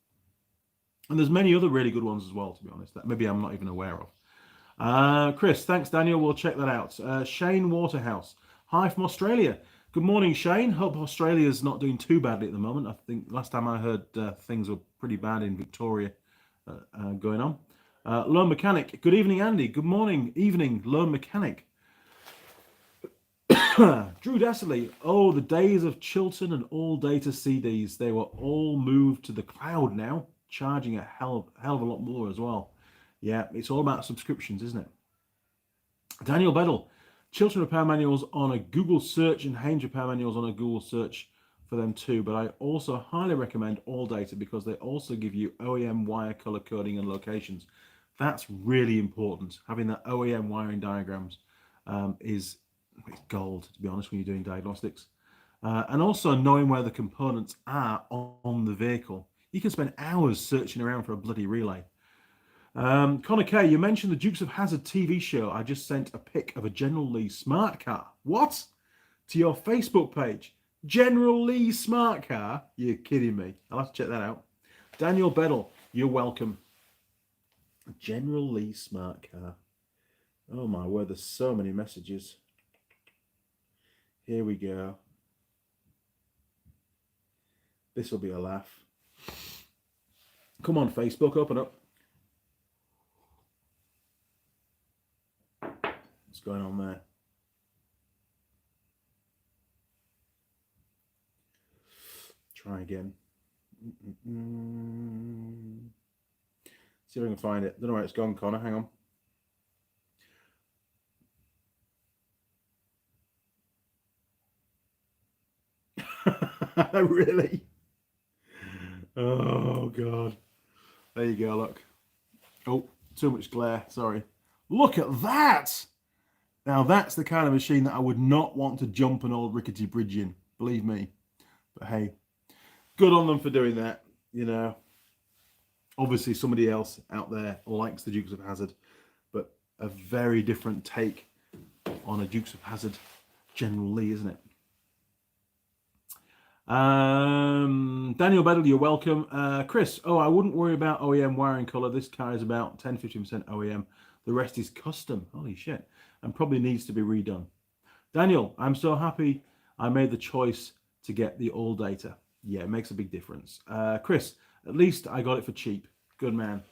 And there's many other really good ones as well, to be honest, that maybe I'm not even aware of. Chris, thanks, Daniel. We'll check that out. Shane Waterhouse. Hi from Australia. Good morning, Shane. Hope Australia's not doing too badly at the moment. I think last time I heard things were pretty bad in Victoria going on. Lone Mechanic. Good evening, Andy. Good morning, evening, Lone Mechanic. Drew Dassley. Oh, the days of Chilton and All Data CDs. They were all moved to the cloud now, charging a hell of a lot more as well. Yeah, it's all about subscriptions, isn't it? Daniel Bedell. Chilton repair manuals on a Google search and Haynes repair manuals on a Google search for them too. But I also highly recommend All Data because they also give you OEM wire color coding and locations. That's really important, having that OEM wiring diagrams is gold, to be honest, when you're doing diagnostics. And also knowing where the components are on the vehicle. You can spend hours searching around for a bloody relay. Connor K, you mentioned the Dukes of Hazzard TV show. I just sent a pic of a General Lee smart car. What? To your Facebook page. General Lee smart car? You're kidding me. I'll have to check that out. Daniel Bedell, you're welcome. General Lee smart car. Oh my word, there's so many messages. Here we go. This will be a laugh. Come on, Facebook, open up. What's going on there? Try again. See if I can find it. Don't know where it's gone, Connor. Hang on. Really? Oh, God. There you go, look. Oh, too much glare. Sorry. Look at that! Now, that's the kind of machine that I would not want to jump an old rickety bridge in. Believe me. But hey, good on them for doing that, you know. Obviously, somebody else out there likes the Dukes of Hazzard, but a very different take on a Dukes of Hazzard General Lee, isn't it? Daniel Bedell, you're welcome. Chris, I wouldn't worry about OEM wiring color. This car is about 10-15% OEM. The rest is custom. Holy shit. And probably needs to be redone. Daniel, I'm so happy I made the choice to get the all data. Yeah, it makes a big difference. Chris, at least I got it for cheap. Good man.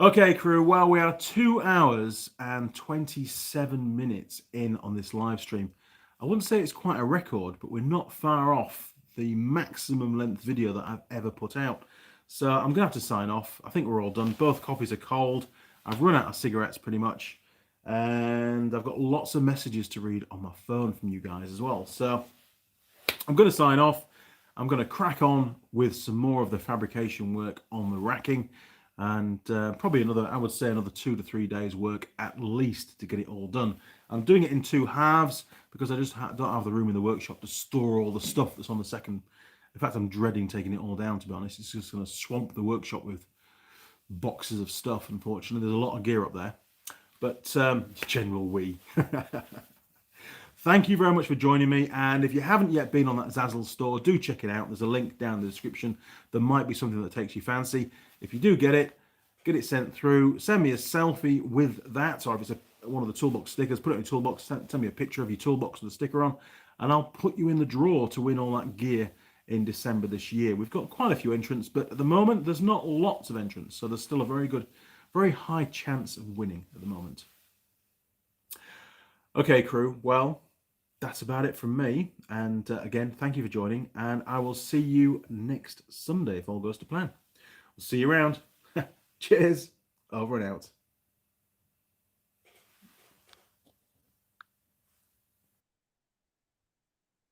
Okay, crew. Well, we are 2 hours and 27 minutes in on this live stream. I wouldn't say it's quite a record, but we're not far off the maximum length video that I've ever put out. So I'm going to have to sign off. I think we're all done. Both coffees are cold. I've run out of cigarettes pretty much. And I've got lots of messages to read on my phone from you guys as well. So I'm going to sign off. I'm going to crack on with some more of the fabrication work on the racking. And probably I would say another 2 to 3 days work at least to get it all done. I'm doing it in 2 halves because I just don't have the room in the workshop to store all the stuff that's on the second. In fact, I'm dreading taking it all down, to be honest. It's just going to swamp the workshop with boxes of stuff, unfortunately. There's a lot of gear up there. But General Wee. Thank you very much for joining me. And if you haven't yet been on that Zazzle store, do check it out. There's a link down in the description. There might be something that takes you fancy. If you do get it sent through. Send me a selfie with that. Or if it's one of the toolbox stickers, put it in your toolbox. Send me a picture of your toolbox with a sticker on. And I'll put you in the draw to win all that gear in December this year. We've got quite a few entrants, but at the moment, there's not lots of entrants. So there's still a very high chance of winning at the moment. Okay, crew. Well, that's about it from me. And again, thank you for joining. And I will see you next Sunday if all goes to plan. We'll see you around. Cheers. Over and out.